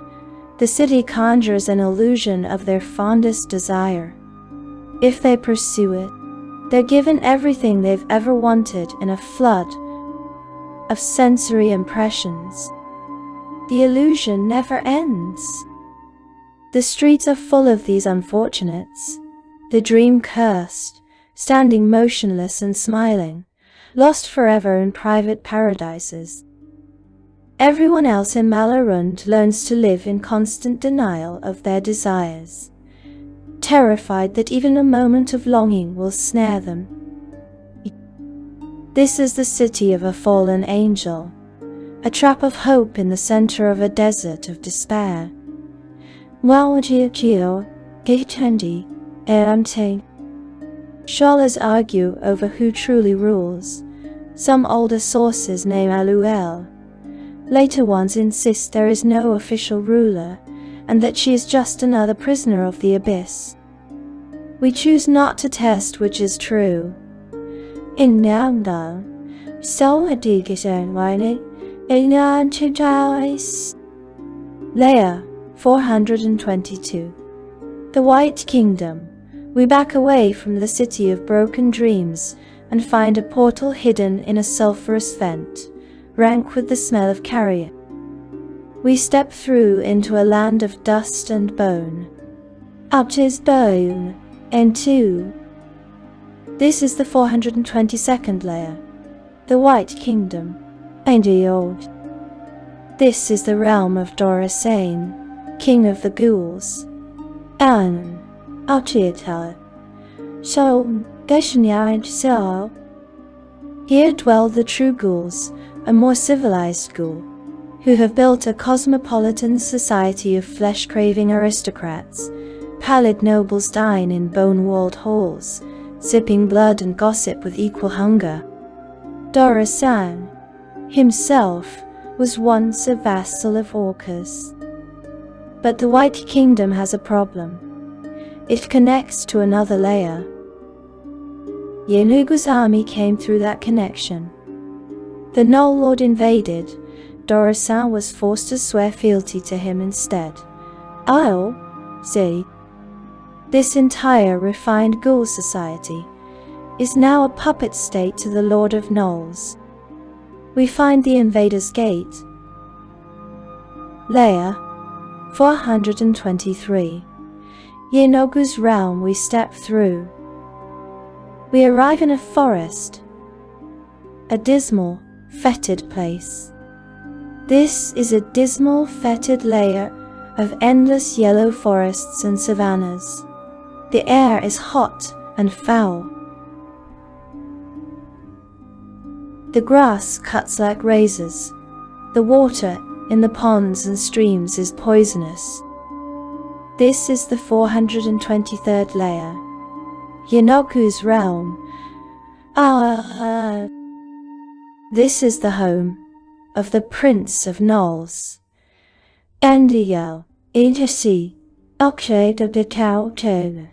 the city conjures an illusion of their fondest desire. If they pursue it, they're given everything they've ever wanted in a flood of sensory impressions. The illusion never ends. The streets are full of these unfortunates, the dream cursed, standing motionless and smiling, lost forever in private paradises. Everyone else in Malarund learns to live in constant denial of their desires, terrified that even a moment of longing will snare them. This is the city of a fallen angel, a trap of hope in the center of a desert of despair. Scholars argue over who truly rules. Some older sources name Aluel, Later ones insist there is no official ruler, and that she is just another prisoner of the abyss. We choose not to test which is true. In Namdal, Leia 422. The White Kingdom. We back away from the city of broken dreams and find a portal hidden in a sulphurous vent, rank with the smell of carrion. We step through into a land of dust and bone. Up is bone, and two. This is the 422nd layer, the White Kingdom, and the Old. This is the realm of Dorasane, king of the ghouls. An, Alchiatal. So, so. Here dwell the true ghouls, a more civilized ghoul, who have built a cosmopolitan society of flesh-craving aristocrats. Pallid nobles dine in bone-walled halls, sipping blood and gossip with equal hunger. Dorasan, himself, was once a vassal of Orcus. But the White Kingdom has a problem. It connects to another layer. Yenugu's army came through that connection. The Null Lord invaded. Dorasan was forced to swear fealty to him instead. I'll say, this entire refined ghoul society is now a puppet state to the Lord of Knolls. We find the invader's gate. Leia 423. Yenogu's realm we step through. We arrive in a forest, a dismal, fetid place. This is a dismal, fetid layer of endless yellow forests and savannas. The air is hot and foul. The grass cuts like razors. The water in the ponds and streams is poisonous. This is the 423rd layer, Yenogu's realm. This is the home of the Prince of Knolls. Andiel, Intasi, Okshade of the Tao Tone,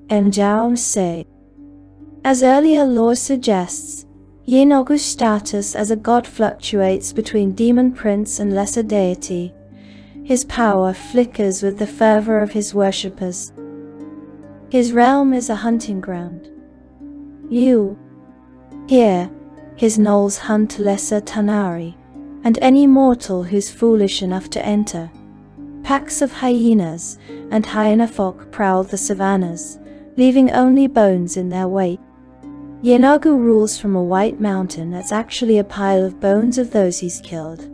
and Jaum Se. As earlier lore suggests, Yenogu's status as a god fluctuates between demon prince and lesser deity. His power flickers with the fervor of his worshippers. His realm is a hunting ground. Here, his gnolls hunt lesser Tanar'ri, and any mortal who's foolish enough to enter. Packs of hyenas and hyena folk prowl the savannas, leaving only bones in their wake. Yenogu rules from a white mountain that's actually a pile of bones of those he's killed.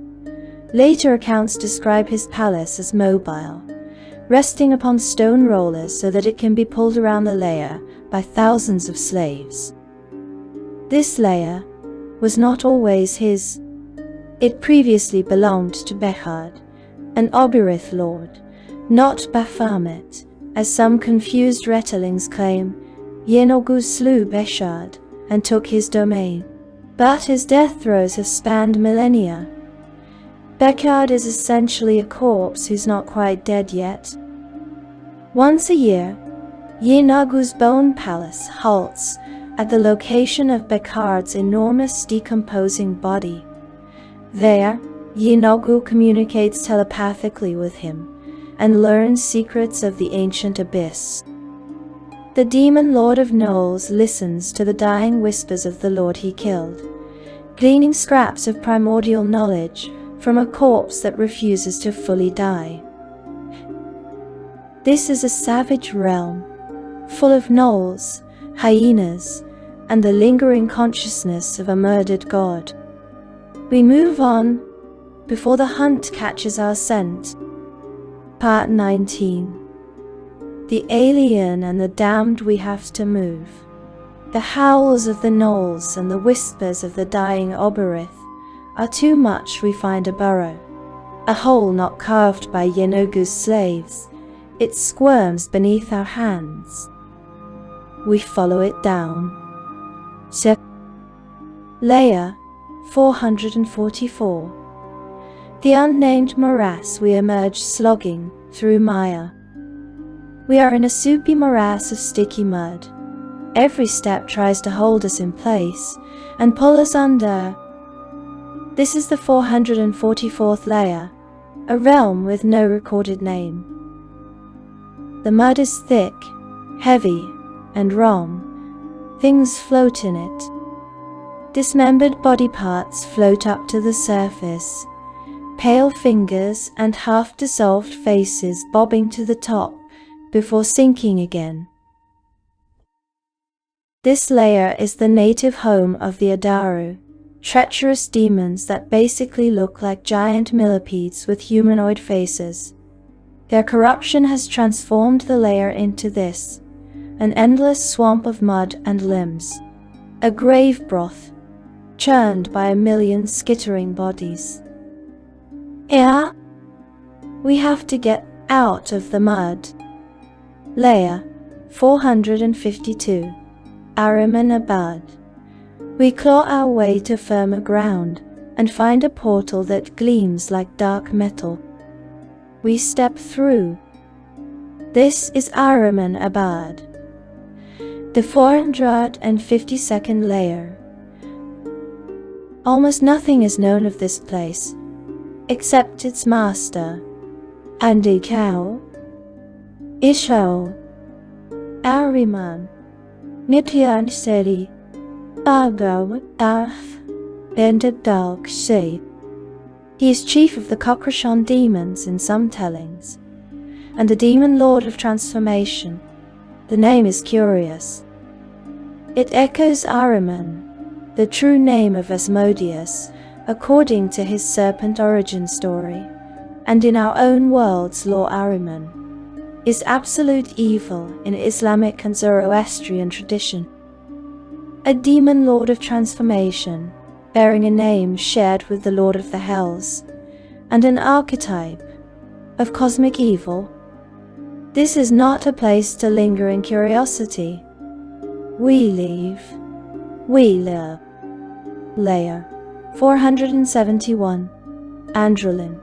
Later accounts describe his palace as mobile, resting upon stone rollers so that it can be pulled around the layer by thousands of slaves. This layer was not always his. It previously belonged to Bechard, an Obirith lord, not Baphomet, as some confused retilings claim. Yenogu slew Bechard and took his domain, but his death throes have spanned millennia. Bechard is essentially a corpse who's not quite dead yet. Once a year, Yenogu's bone palace halts at the location of Bechard's enormous decomposing body. There, Yenogu communicates telepathically with him and learns secrets of the ancient abyss. The demon Lord of Knolls listens to the dying whispers of the lord he killed, gleaning scraps of primordial knowledge from a corpse that refuses to fully die. This is a savage realm, full of gnolls, hyenas, and the lingering consciousness of a murdered god. We move on before the hunt catches our scent. Part 19. The alien and the damned we have to move. The howls of the gnolls and the whispers of the dying Obirith are too much. We find a burrow, a hole not carved by Yenogu's slaves. It squirms beneath our hands. We follow it down. Leia 444. the unnamed morass we emerge slogging through mire. We are in a soupy morass of sticky mud. Every step tries to hold us in place and pull us under. This is the 444th layer, a realm with no recorded name. The mud is thick, heavy, and wrong. Things float in it. Dismembered body parts float up to the surface, pale fingers and half-dissolved faces bobbing to the top before sinking again. This layer is the native home of the Tanar'ri, treacherous demons that basically look like giant millipedes with humanoid faces. Their corruption has transformed the layer into this, an endless swamp of mud and limbs, a grave broth, churned by a million skittering bodies. Yeah, we have to get out of the mud. Layer 452, Ahriman Abad. We claw our way to firmer ground and find a portal that gleams like dark metal. We step through. This is Ahriman Abad, the 452nd layer. Almost nothing is known of this place, except its master, Andy Cow, Isho, Ahriman, Nityan Seri, Argo, Arf, and Dark Sea. He is chief of the Cockrochon demons in some tellings, and the demon lord of transformation. The name is curious. It echoes Ahriman, the true name of Asmodeus, according to his serpent origin story, and in our own world's lore Ahriman is absolute evil in Islamic and Zoroastrian tradition. A demon lord of transformation, bearing a name shared with the Lord of the Hells, and an archetype of cosmic evil. This is not a place to linger in curiosity. We leave. We live. Layer 471, Androlin.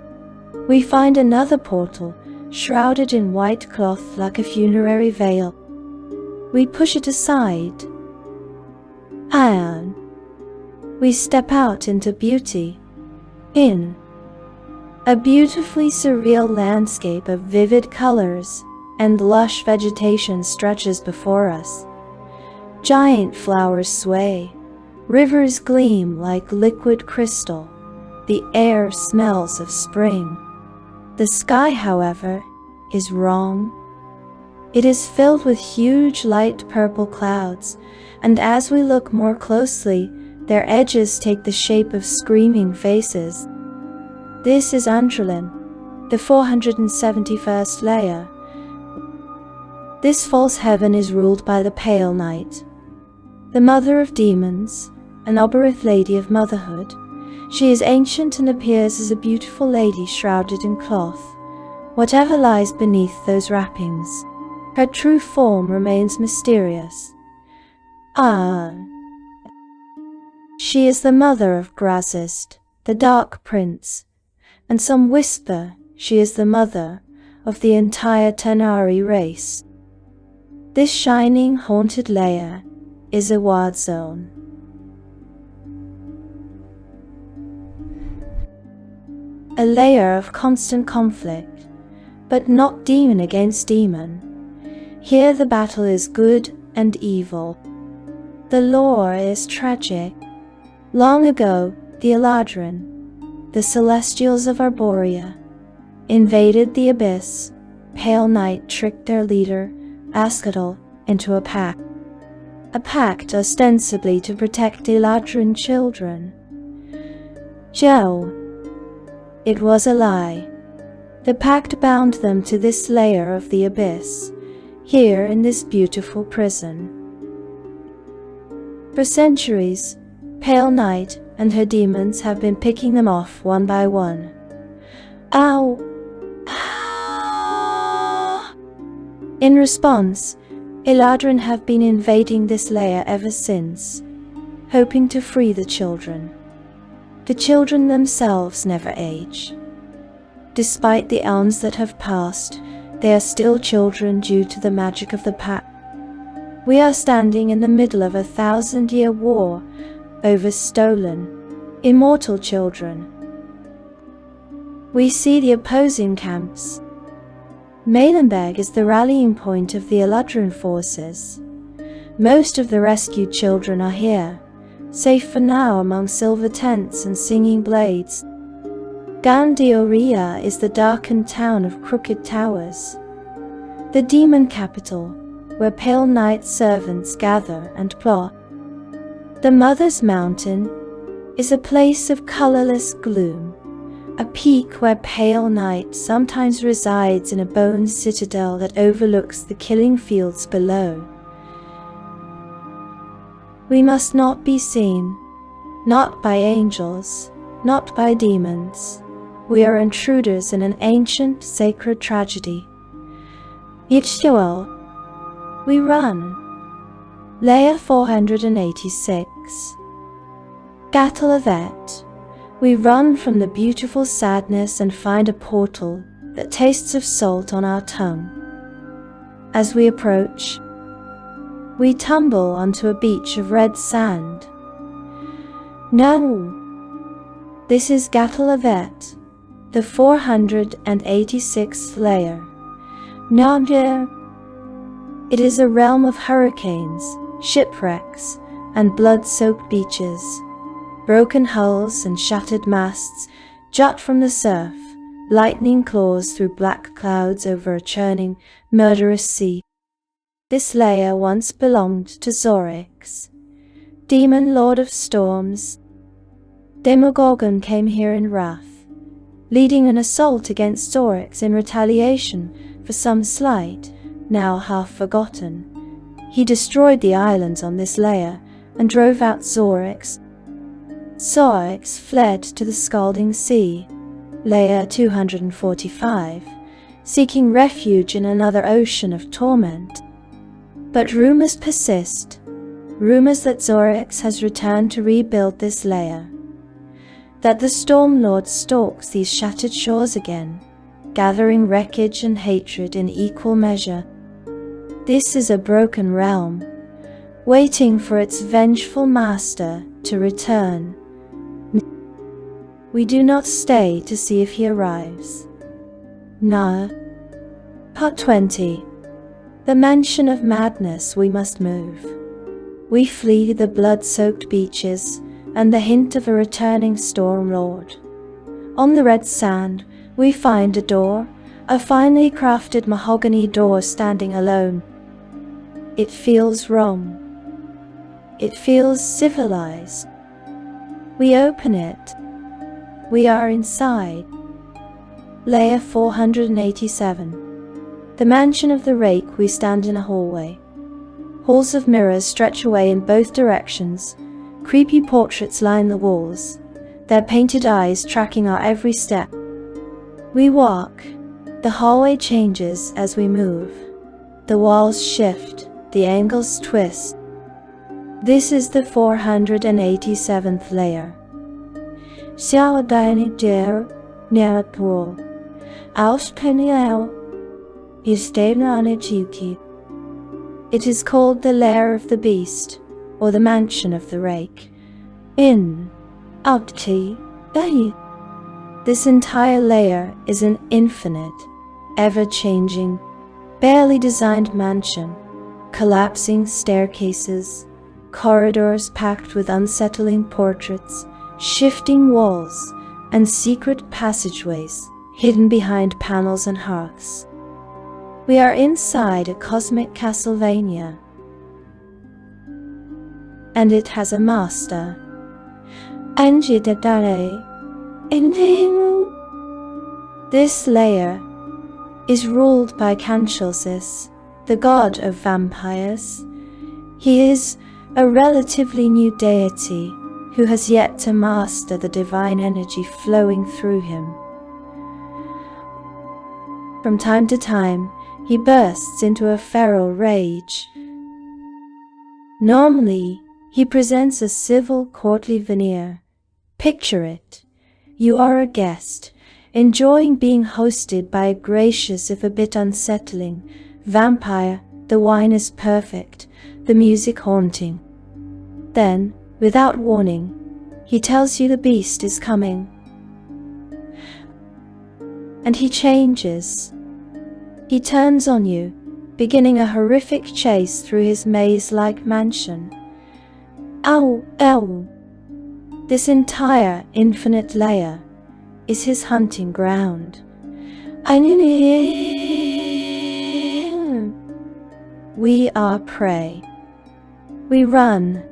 We find another portal, shrouded in white cloth like a funerary veil. We push it aside. And we step out into beauty. In a beautifully surreal landscape of vivid colors and lush vegetation stretches before us. Giant flowers sway, rivers gleam like liquid crystal, the air smells of spring. The sky, however, is wrong. It is filled with huge light purple clouds, and as we look more closely, their edges take the shape of screaming faces. This is Androlin, the 471st layer. This false heaven is ruled by the Pale Night, the mother of demons, an Oberith lady of motherhood. She is ancient and appears as a beautiful lady shrouded in cloth. Whatever lies beneath those wrappings, her true form remains mysterious. She is the mother of Grazist, the Dark Prince, and some whisper she is the mother of the entire Tanar'ri race. This shining, haunted layer is a war zone. A layer of constant conflict, but not demon against demon. Here the battle is good and evil. The lore is tragic. Long ago, the Eladrin, the Celestials of Arborea, invaded the Abyss. Pale Night tricked their leader, Ascadal, into a pact ostensibly to protect Eladrin children. Joe. It was a lie. The pact bound them to this layer of the Abyss, here in this beautiful prison. For centuries, Pale Night and her demons have been picking them off one by one. Ow! In response, Eladrin have been invading this layer ever since, hoping to free the children. The children themselves never age. Despite the elms that have passed, they are still children due to the magic of the pact. We are standing in the middle of a 1,000-year war over stolen, immortal children. We see the opposing camps. Malenberg is the rallying point of the Eludran forces. Most of the rescued children are here, safe for now among silver tents and singing blades. Gandioria is the darkened town of crooked towers, the demon capital, where pale night servants gather and plot. The Mother's Mountain is a place of colorless gloom, a peak where pale night sometimes resides in a bone citadel that overlooks the killing fields below. We must not be seen, not by angels, not by demons. We are intruders in an ancient, sacred tragedy. Yixuel. We run. Layer 486. Gatalavet. We run from the beautiful sadness and find a portal that tastes of salt on our tongue. As we approach, we tumble onto a beach of red sand. No. This is Gatalavet, the 486th layer. Nadir. It is a realm of hurricanes, shipwrecks, and blood-soaked beaches. Broken hulls and shattered masts jut from the surf, lightning claws through black clouds over a churning, murderous sea. This layer once belonged to Zorix, demon lord of storms. Demogorgon came here in wrath, leading an assault against Zorix in retaliation for some slight, now half forgotten. He destroyed the islands on this layer and drove out Zorix. Zorix fled to the Scalding Sea, layer 245, seeking refuge in another ocean of torment. But rumors persist, rumors that Zorix has returned to rebuild this layer, that the Storm Lord stalks these shattered shores again, gathering wreckage and hatred in equal measure. This is a broken realm, waiting for its vengeful master to return. We do not stay to see if he arrives. Nah. Part 20. The Mansion of Madness. We must move. We flee the blood-soaked beaches and the hint of a returning Storm Lord. On the red sand, we find a door, a finely crafted mahogany door standing alone. It feels wrong. It feels civilized. We open it. We are inside. Layer 487. The Mansion of the Rake. We stand in a hallway. Halls of mirrors stretch away in both directions. Creepy portraits line the walls, their painted eyes tracking our every step. We walk. The hallway changes as we move. The walls shift, the angles twist. This is the 487th layer. Xiaodani der Nerapur. Auspeniel is Devnanijiki. It is called the Lair of the Beast, or the Mansion of the Rake. In Upti. This entire layer is an infinite, ever-changing, barely designed mansion, collapsing staircases, corridors packed with unsettling portraits, shifting walls, and secret passageways hidden behind panels and hearths. We are inside a cosmic Castlevania, and it has a master. This layer is ruled by Canchelsis, the god of vampires. He is a relatively new deity who has yet to master the divine energy flowing through him. From time to time, he bursts into a feral rage. Normally, he presents a civil, courtly veneer. Picture it. You are a guest, enjoying being hosted by a gracious if a bit unsettling vampire. The wine is perfect, the music haunting. Then, without warning, he tells you the beast is coming. And he changes. He turns on you, beginning a horrific chase through his maze-like mansion. Ow, ow! This entire infinite layer is his hunting ground. We are prey. We run,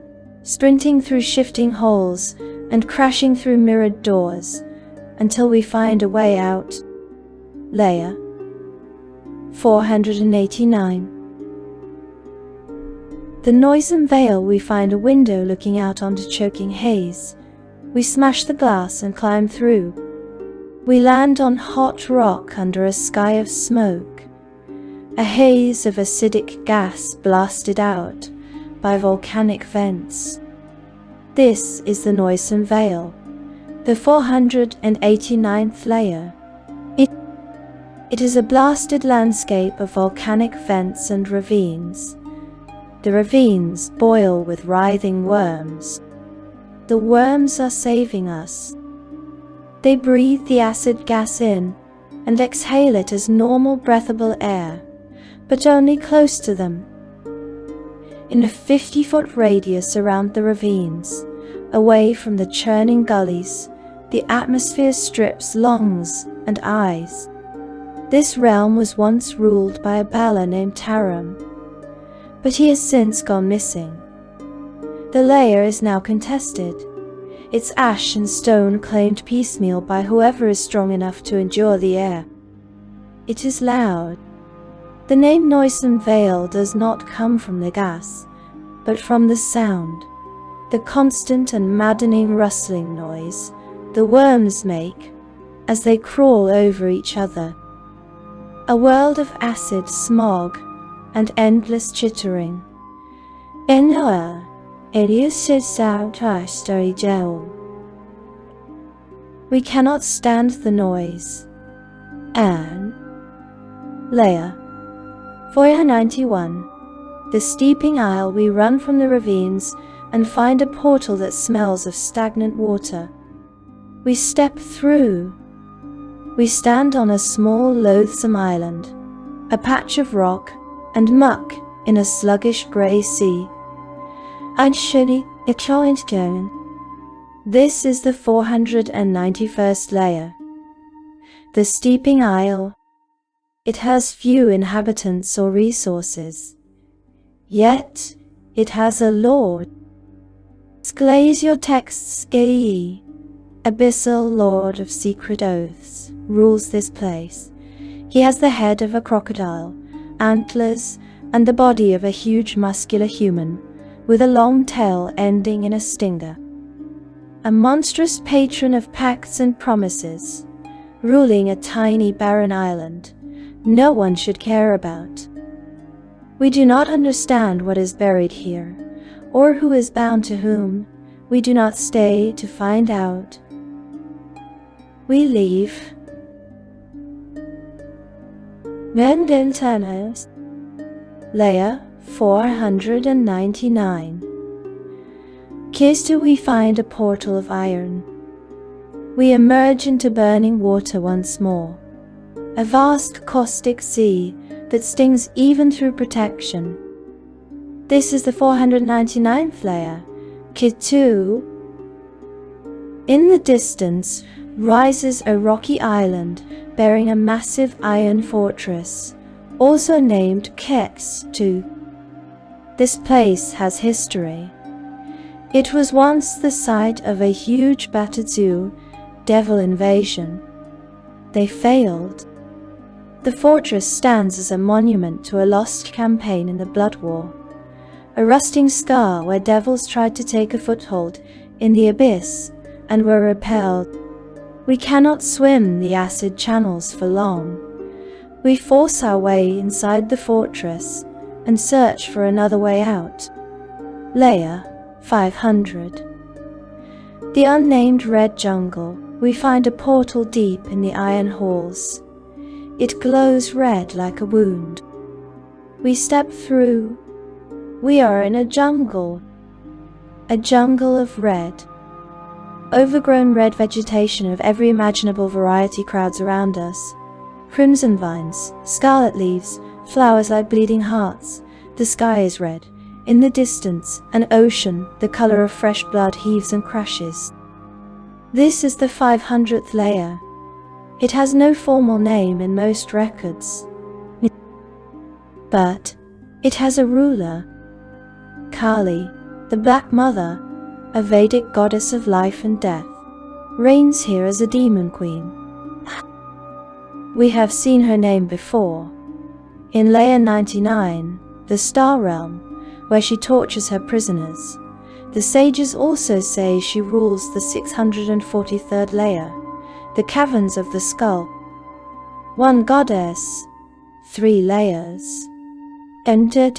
sprinting through shifting holes and crashing through mirrored doors until we find a way out. Layer 489. The noisome veil. We find a window looking out onto choking haze. We smash the glass and climb through. We land on hot rock under a sky of smoke, a haze of acidic gas blasted out by volcanic vents. This is the noisome veil, the 489th layer. It is a blasted landscape of volcanic vents and ravines. The ravines boil with writhing worms. The worms are saving us. They breathe the acid gas in and exhale it as normal breathable air, but only close to them. In a 50-foot radius around the ravines, away from the churning gullies, the atmosphere strips lungs and eyes. This realm was once ruled by a Bala named Tanar'ri, but he has since gone missing. The layer is now contested, its ash and stone claimed piecemeal by whoever is strong enough to endure the air. It is loud. The name Noisome Veil does not come from the gas, but from the sound, the constant and maddening rustling noise the worms make as they crawl over each other. A world of acid smog and endless chittering. We cannot stand the noise. And Layer 491. The steeping aisle. We run from the ravines and find a portal that smells of stagnant water. We step through. We stand on a small loathsome island, a patch of rock and muck in a sluggish grey sea. This is the 491st layer. The steeping isle. It has few inhabitants or resources. Yet, it has a lord. Sclaze your texts, Abyssal Lord of Secret Oaths, rules this place. He has the head of a crocodile, antlers, and the body of a huge muscular human, with a long tail ending in a stinger. A monstrous patron of pacts and promises, ruling a tiny barren island no one should care about. We do not understand what is buried here, or who is bound to whom. We do not stay to find out. We leave. Vendentanus. Layer 499. Kistu. We find a portal of iron. We emerge into burning water once more. A vast caustic sea that stings even through protection. This is the 499th layer. Kitu. In the distance rises a rocky island bearing a massive iron fortress, also named Kitu. This place has history. It was once the site of a huge Batadzu devil invasion. They failed. The fortress stands as a monument to a lost campaign in the Blood War, a rusting scar where devils tried to take a foothold in the abyss and were repelled. We cannot swim the acid channels for long. We force our way inside the fortress and search for another way out. Layer 500. The unnamed red jungle. we find a portal deep in the iron halls. It glows red like a wound. We step through. We are in a jungle of red. Overgrown red vegetation of every imaginable variety crowds around us. Crimson vines, scarlet leaves, flowers like bleeding hearts. The sky is red. In the distance, an ocean, the color of fresh blood, heaves and crashes. This is the 500th layer. It has no formal name in most records. But it has a ruler. Kali, the Black Mother, a Vedic goddess of life and death, reigns here as a demon queen. We have seen her name before. In Layer 99, the Star Realm, where she tortures her prisoners. The sages also say she rules the 643rd layer, the caverns of the skull. One goddess, 3 layers. Either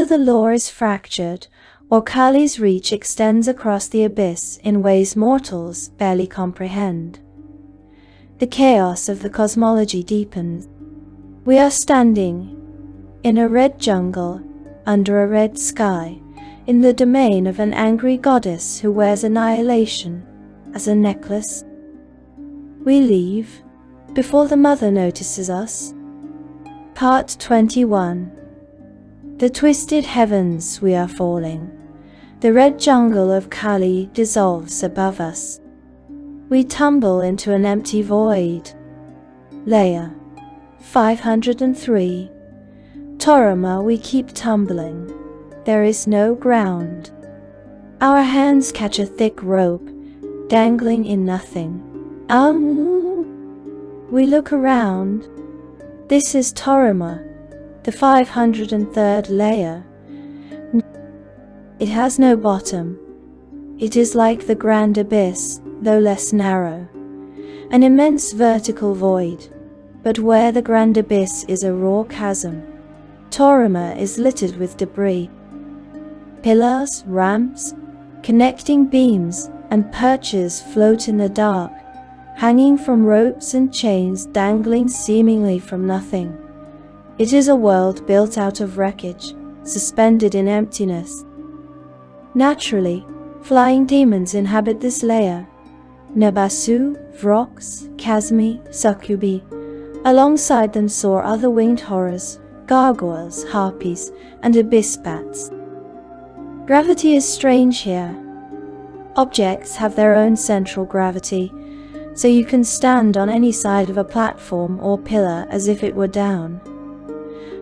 the lore is fractured, or Kali's reach extends across the abyss in ways mortals barely comprehend. The chaos of the cosmology deepens. We are standing in a red jungle, under a red sky, in the domain of an angry goddess who wears annihilation as a necklace. We leave before the mother notices us. Part 21. The twisted heavens we are falling. The red jungle of Kali dissolves above us. We tumble into an empty void. Layer 503. Torima, we keep tumbling. There is no ground. Our hands catch a thick rope, dangling in nothing. We look around. This is Torima, the 503rd layer. It has no bottom. It is like the grand abyss, though less narrow. An immense vertical void, but where the grand abyss is a raw chasm. Torima is littered with debris. Pillars, ramps, connecting beams, and perches float in the dark, hanging from ropes and chains dangling seemingly from nothing. It is a world built out of wreckage, suspended in emptiness. Naturally, flying demons inhabit this layer. Nabasu, Vrox, Kazmi, Succubi. Alongside them soar other winged horrors, gargoyles, harpies, and abyss bats. Gravity is strange here. Objects have their own central gravity, so you can stand on any side of a platform or pillar as if it were down.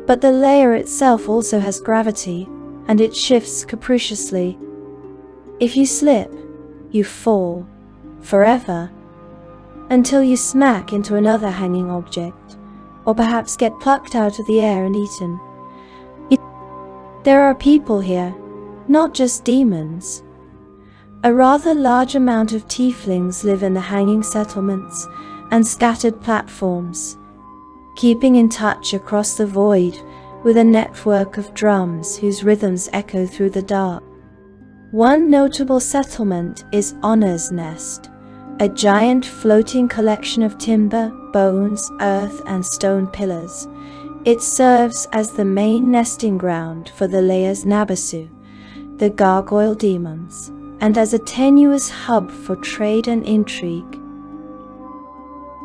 But the layer itself also has gravity, and it shifts capriciously. If you slip, you fall, forever, until you smack into another hanging object, or perhaps get plucked out of the air and eaten. There are people here, not just demons. A rather large amount of tieflings live in the hanging settlements and scattered platforms, keeping in touch across the void with a network of drums whose rhythms echo through the dark. One notable settlement is Honor's Nest, a giant floating collection of timber, bones, earth, and stone pillars. It serves as the main nesting ground for the layer's Nabasu, the gargoyle demons, and as a tenuous hub for trade and intrigue.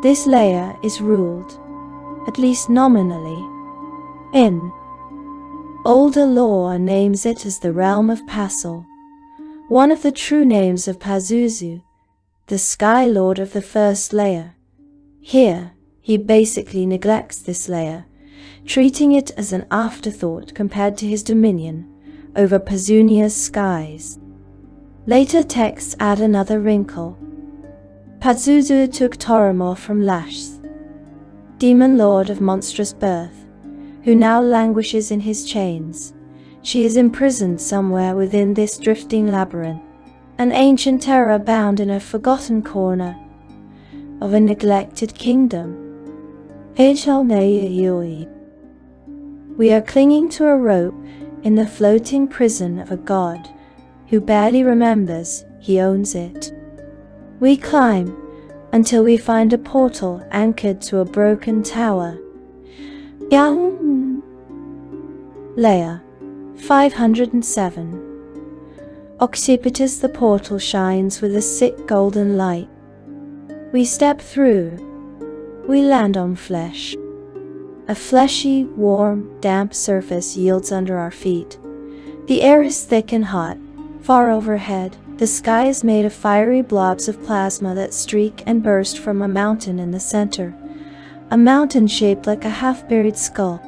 This layer is ruled, at least nominally, in older lore names it as the realm of Passel, one of the true names of Pazuzu, the Sky Lord of the first layer. Here, he basically neglects this layer, treating it as an afterthought compared to his dominion over Pazunia's skies. Later texts add another wrinkle. Pazuzu took Torima from Lashth, demon lord of monstrous birth, who now languishes in his chains. She is imprisoned somewhere within this drifting labyrinth, an ancient terror bound in a forgotten corner of a neglected kingdom. We are clinging to a rope in the floating prison of a god who barely remembers he owns it. We climb until we find a portal anchored to a broken tower. Young Layer 507. Occipitus, the portal shines with a sick golden light. We step through. We land on flesh. A fleshy, warm, damp surface yields under our feet. The air is thick and hot. Far overhead, the sky is made of fiery blobs of plasma that streak and burst from a mountain in the center. A mountain shaped like a half-buried skull.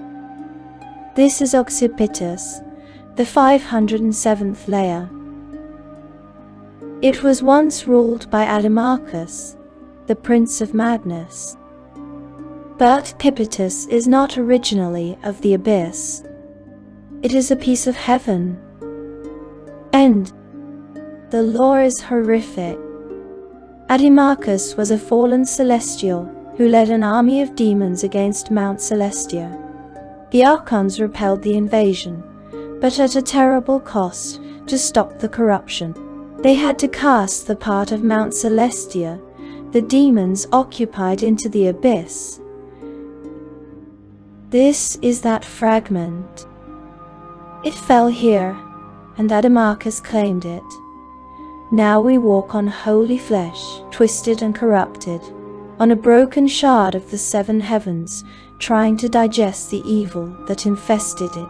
This is Occipitus, the 507th layer. It was once ruled by Adomachus, the Prince of Madness. But Occipitus is not originally of the abyss. It is a piece of heaven. And the lore is horrific. Adomachus was a fallen celestial who led an army of demons against Mount Celestia. The Archons repelled the invasion, but at a terrible cost to stop the corruption. They had to cast the part of Mount Celestia the demons occupied into the abyss. This is that fragment. It fell here, and Adomachus claimed it. Now we walk on holy flesh, twisted and corrupted, on a broken shard of the seven heavens, trying to digest the evil that infested it.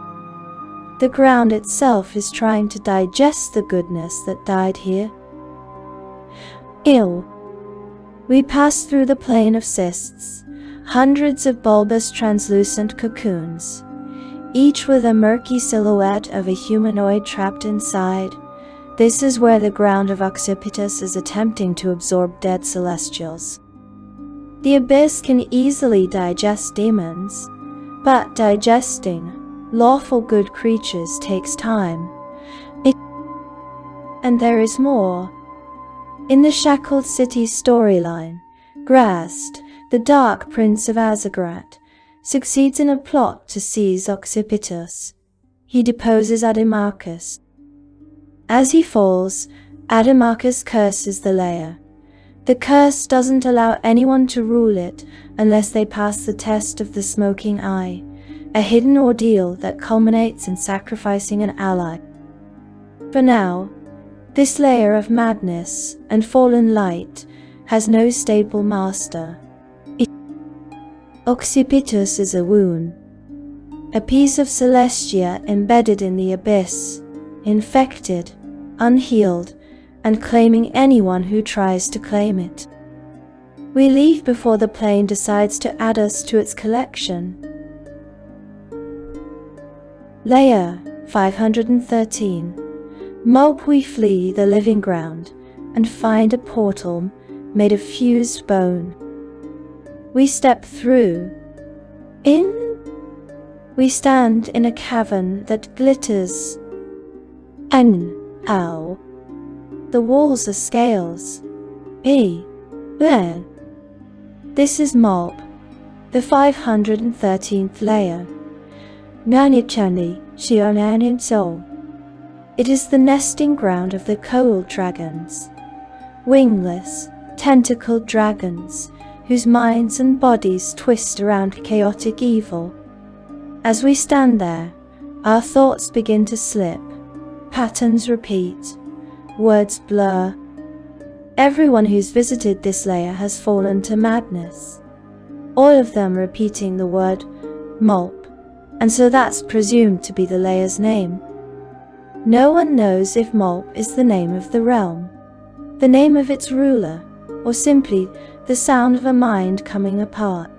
The ground itself is trying to digest the goodness that died here. We pass through the plane of cysts, hundreds of bulbous translucent cocoons, each with a murky silhouette of a humanoid trapped inside. This is where the ground of Occipitus is attempting to absorb dead celestials. The abyss can easily digest demons, but digesting lawful good creatures takes time. And there is more. In the Shackled City storyline, Grast, the Dark Prince of Azagrat, succeeds in a plot to seize Occipitus. He deposes Adomachus. As he falls, Adomachus curses the layer. The curse doesn't allow anyone to rule it unless they pass the test of the smoking eye, a hidden ordeal that culminates in sacrificing an ally. For now, this layer of madness and fallen light has no stable master. Occipitus is a wound, a piece of Celestia embedded in the abyss, infected, unhealed, and claiming anyone who tries to claim it. We leave before the plane decides to add us to its collection. Layer 513. Mulp, we flee the living ground and find a portal made of fused bone. We step through. We stand in a cavern that glitters. Ow. The walls are scales. This is Mulp, the 513th layer. It is the nesting ground of the coal dragons, wingless, tentacled dragons whose minds and bodies twist around chaotic evil. As we stand there, our thoughts begin to slip, patterns repeat, words blur. Everyone who's visited this layer has fallen to madness, all of them repeating the word Mulp, and so that's presumed to be the layer's name. No one knows if Mulp is the name of the realm, the name of its ruler, or simply the sound of a mind coming apart.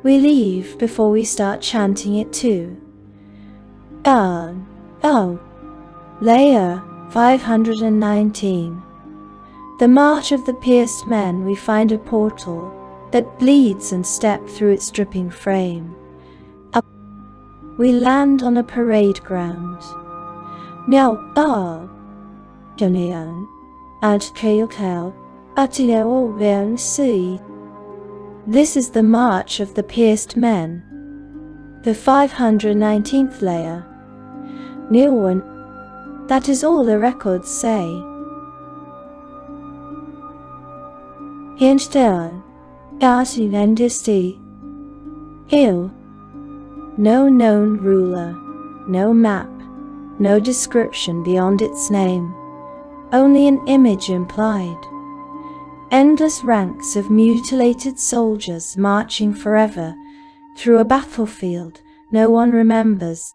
We leave before we start chanting it too. Layer 519. The March of the Pierced Men. We find a portal that bleeds and step through its dripping frame. We land on a parade ground. This is the March of the Pierced Men. the 519th layer. New one. That is all the records say. Hinstern, Garsinendisti. Hill. No known ruler, no map, no description beyond its name, only an image implied. Endless ranks of mutilated soldiers marching forever through a battlefield no one remembers.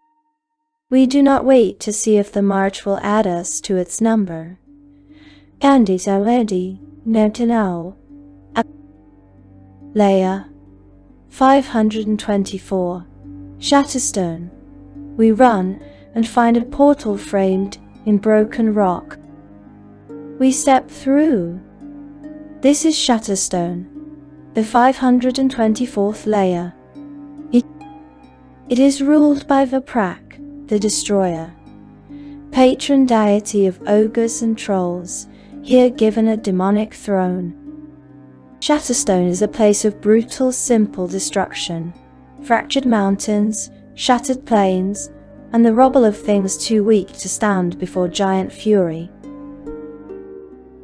We do not wait to see if the march will add us to its number. And it's already now. Layer 524. Shatterstone. We run and find a portal framed in broken rock. We step through. This is Shatterstone, the 524th layer. It is ruled by Vaprak, the Destroyer, patron deity of ogres and trolls, here given a demonic throne. Shatterstone is a place of brutal, simple destruction. Fractured mountains, shattered plains, and the rubble of things too weak to stand before giant fury.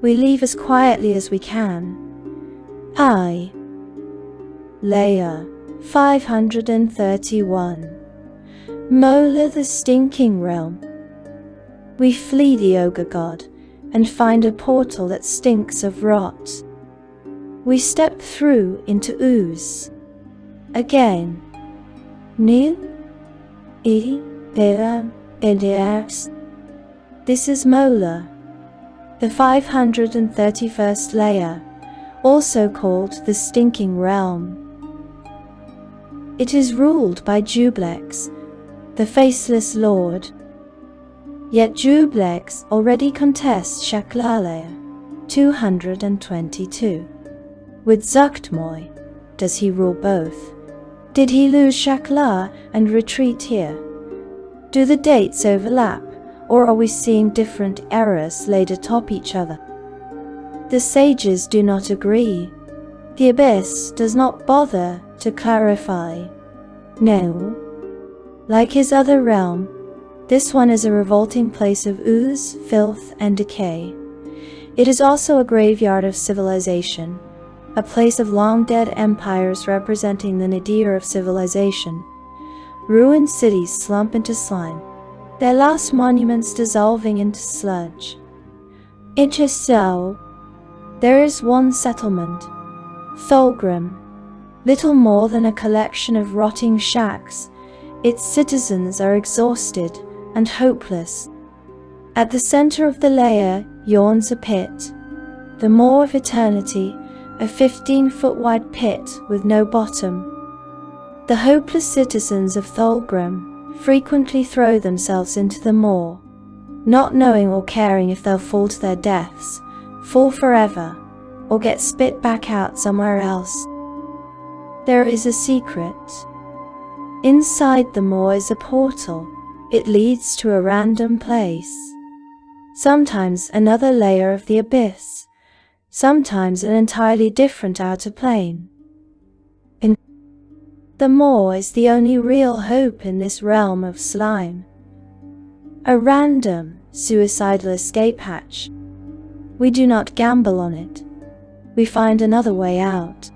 We leave as quietly as we can. Layer 531. Mola the Stinking Realm. We flee the ogre god and find a portal that stinks of rot. We step through into ooze. Again. This is Mola, the 531st layer, also called the Stinking Realm. It is ruled by Jublex, the Faceless Lord. Yet Jublex already contests Shakla layer 222. With Zuktmoy, does he rule both? Did he lose Shakla and retreat here? Do the dates overlap, or are we seeing different eras laid atop each other? The sages do not agree. The abyss does not bother to clarify. No. Like his other realm, this one is a revolting place of ooze, filth, and decay. It is also a graveyard of civilization, a place of long-dead empires representing the nadir of civilization. Ruined cities slump into slime, their last monuments dissolving into sludge. There is one settlement, Thulgrim, little more than a collection of rotting shacks. Its citizens are exhausted and hopeless. At the center of the layer yawns a pit, the maw of eternity, a 15-foot wide pit with no bottom. The hopeless citizens of Thulgrim frequently throw themselves into the maw, not knowing or caring if they'll fall to their deaths, fall forever, or get spit back out somewhere else. There is a secret. Inside the maw is a portal. It leads to a random place. Sometimes another layer of the abyss, sometimes an entirely different outer plane. The maw is the only real hope in this realm of slime. A random, suicidal escape hatch. We do not gamble on it. We find another way out.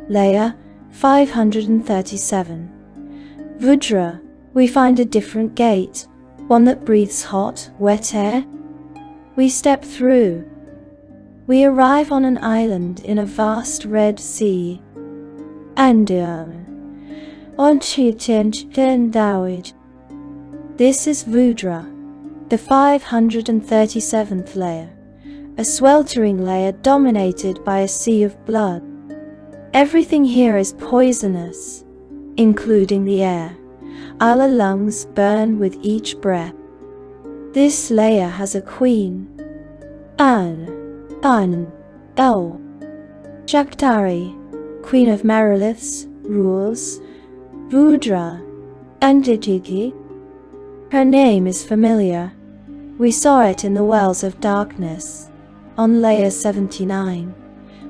Layer 537. Vudra. We find a different gate, one that breathes hot, wet air. We step through. We arrive on an island in a vast red sea. And this is Vudra, the 537th layer, a sweltering layer dominated by a sea of blood. Everything here is poisonous, including the air. Our lungs burn with each breath. This layer has a queen. Shaktari, Queen of Meriliths, rules Vudra and Dijiki. Her name is familiar. We saw it in the Wells of Darkness, on layer 79,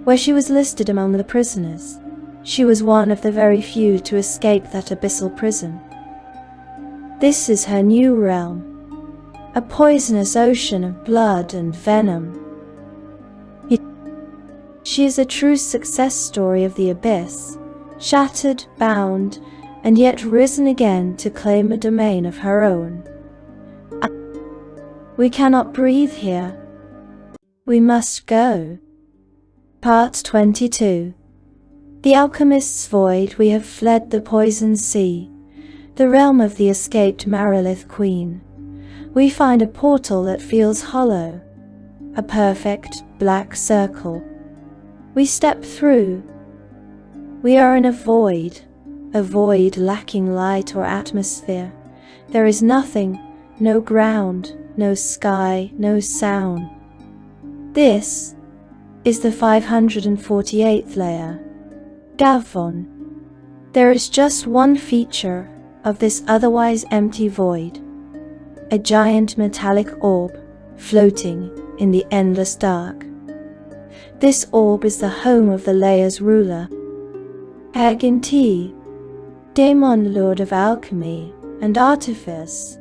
where she was listed among the prisoners. She was one of the very few to escape that abyssal prison. This is her new realm, a poisonous ocean of blood and venom. She is a true success story of the abyss, shattered, bound, and yet risen again to claim a domain of her own. We cannot breathe here. We must go. Part 22. The Alchemist's Void. We have fled the poisoned sea, the realm of the escaped Marilith Queen. We find a portal that feels hollow, a perfect black circle. We step through. We are in a void lacking light or atmosphere. There is nothing, no ground, no sky, no sound. This is the 548th layer, Gavon. There is just one feature of this otherwise empty void, a giant metallic orb floating in the endless dark. This orb is the home of the layer's ruler, Hagen, Daemon Lord of Alchemy and Artifice.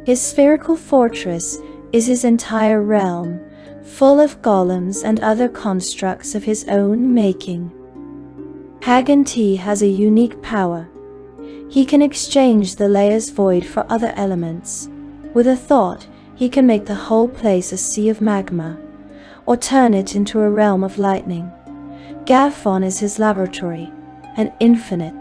His spherical fortress is his entire realm, full of golems and other constructs of his own making. Hagen has a unique power. He can exchange the layer's void for other elements. With a thought, he can make the whole place a sea of magma, or turn it into a realm of lightning. Gavon is his laboratory, an infinite,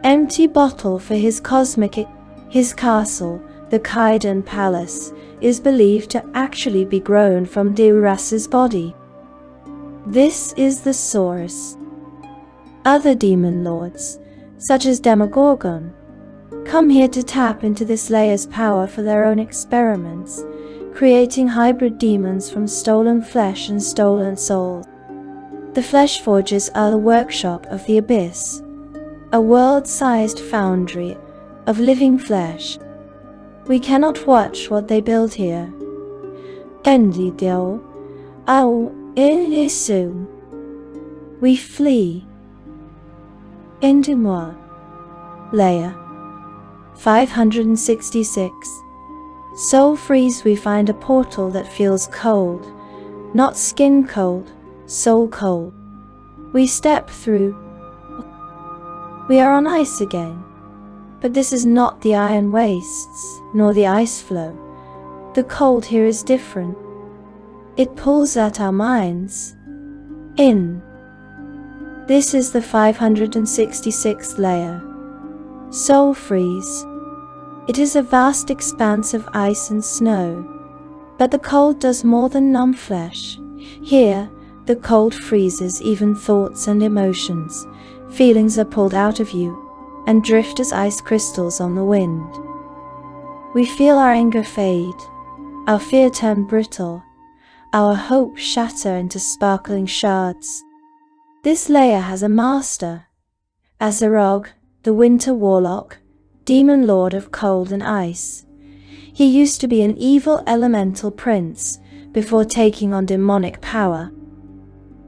empty bottle for his cosmic. His castle, the Kaidan Palace, is believed to actually be grown from Deuras's body. This is the source. Other demon lords, such as Demogorgon, come here to tap into this layer's power for their own experiments, creating hybrid demons from stolen flesh and stolen souls. The Flesh Forges are the workshop of the Abyss, a world-sized foundry of living flesh. We cannot watch what they build here. We flee. Endimois. Layer 566. Soul Freeze. We find a portal that feels cold, not skin cold, soul cold. We step through. We are on ice again. But this is not the iron wastes, nor the ice flow. The cold here is different. It pulls at our minds. In. This is the 566th layer, Soul Freeze. It is a vast expanse of ice and snow, but the cold does more than numb flesh. Here, the cold freezes even thoughts and emotions. Feelings are pulled out of you and drift as ice crystals on the wind. We feel our anger fade, our fear turn brittle, our hope shatter into sparkling shards. This layer has a master, Azarog, the Winter Warlock, Demon Lord of Cold and Ice. He used to be an evil elemental prince before taking on demonic power.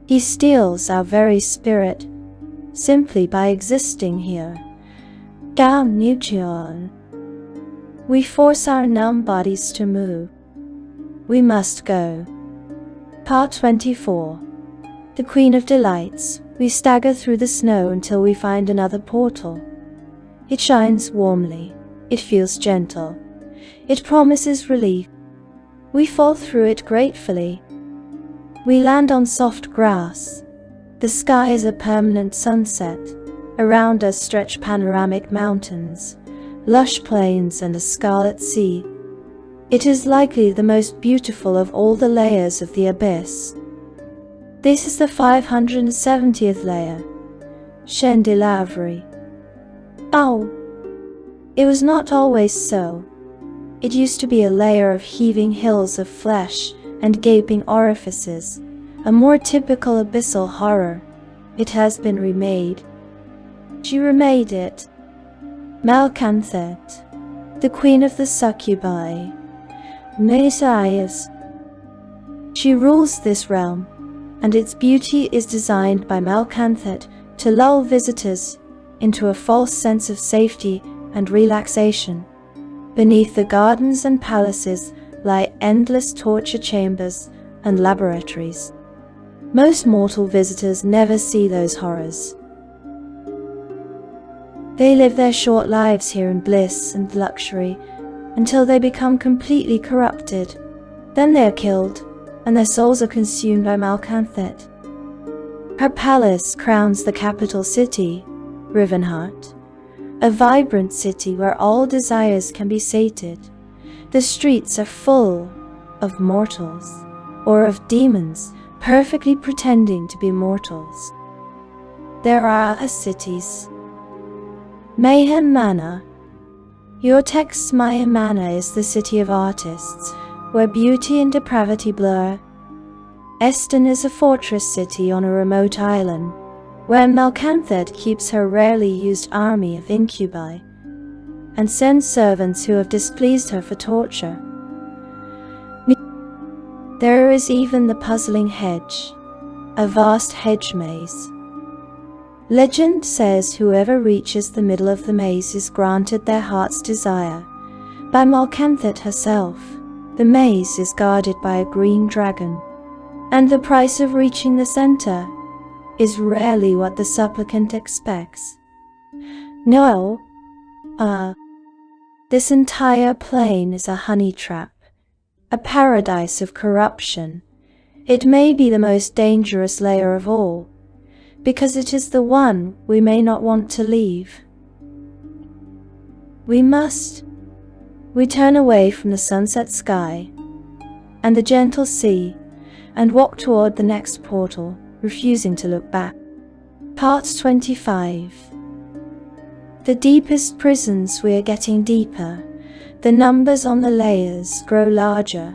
He steals our very spirit, simply by existing here. We force our numb bodies to move. We must go. Part 24. The Queen of Delights. We stagger through the snow until we find another portal. It shines warmly. It feels gentle. It promises relief. We fall through it gratefully. We land on soft grass. The sky is a permanent sunset. Around us stretch panoramic mountains, lush plains and a scarlet sea. It is likely the most beautiful of all the layers of the abyss. This is the 570th layer, Chandelavri. Oh, it was not always so. It used to be a layer of heaving hills of flesh and gaping orifices, a more typical abyssal horror. It has been remade. She remade it. Malcanthet, the queen of the succubi, Messiahs. She rules this realm, and its beauty is designed by Malcanthet to lull visitors into a false sense of safety and relaxation. Beneath the gardens and palaces lie endless torture chambers and laboratories. Most mortal visitors never see those horrors. They live their short lives here in bliss and luxury until they become completely corrupted. Then they are killed, and their souls are consumed by Malcanthet. Her palace crowns the capital city, Rivenheart, a vibrant city where all desires can be sated. The streets are full of mortals, or of demons perfectly pretending to be mortals. There are other cities. Mayhem Manor. Your text Mayhem Manor is the city of artists, where beauty and depravity blur. Eston is a fortress city on a remote island, where Malcanthet keeps her rarely used army of incubi, and sends servants who have displeased her for torture. There is even the puzzling hedge, a vast hedge maze. Legend says whoever reaches the middle of the maze is granted their heart's desire. By Malcanthet herself, the maze is guarded by a green dragon, and the price of reaching the center is rarely what the supplicant expects. No, this entire plane is a honey trap, a paradise of corruption. It may be the most dangerous layer of all, because it is the one we may not want to leave. We turn away from the sunset sky and the gentle sea and walk toward the next portal, refusing to look back. Part 25. The deepest prisons, we are getting deeper. The numbers on the layers grow larger.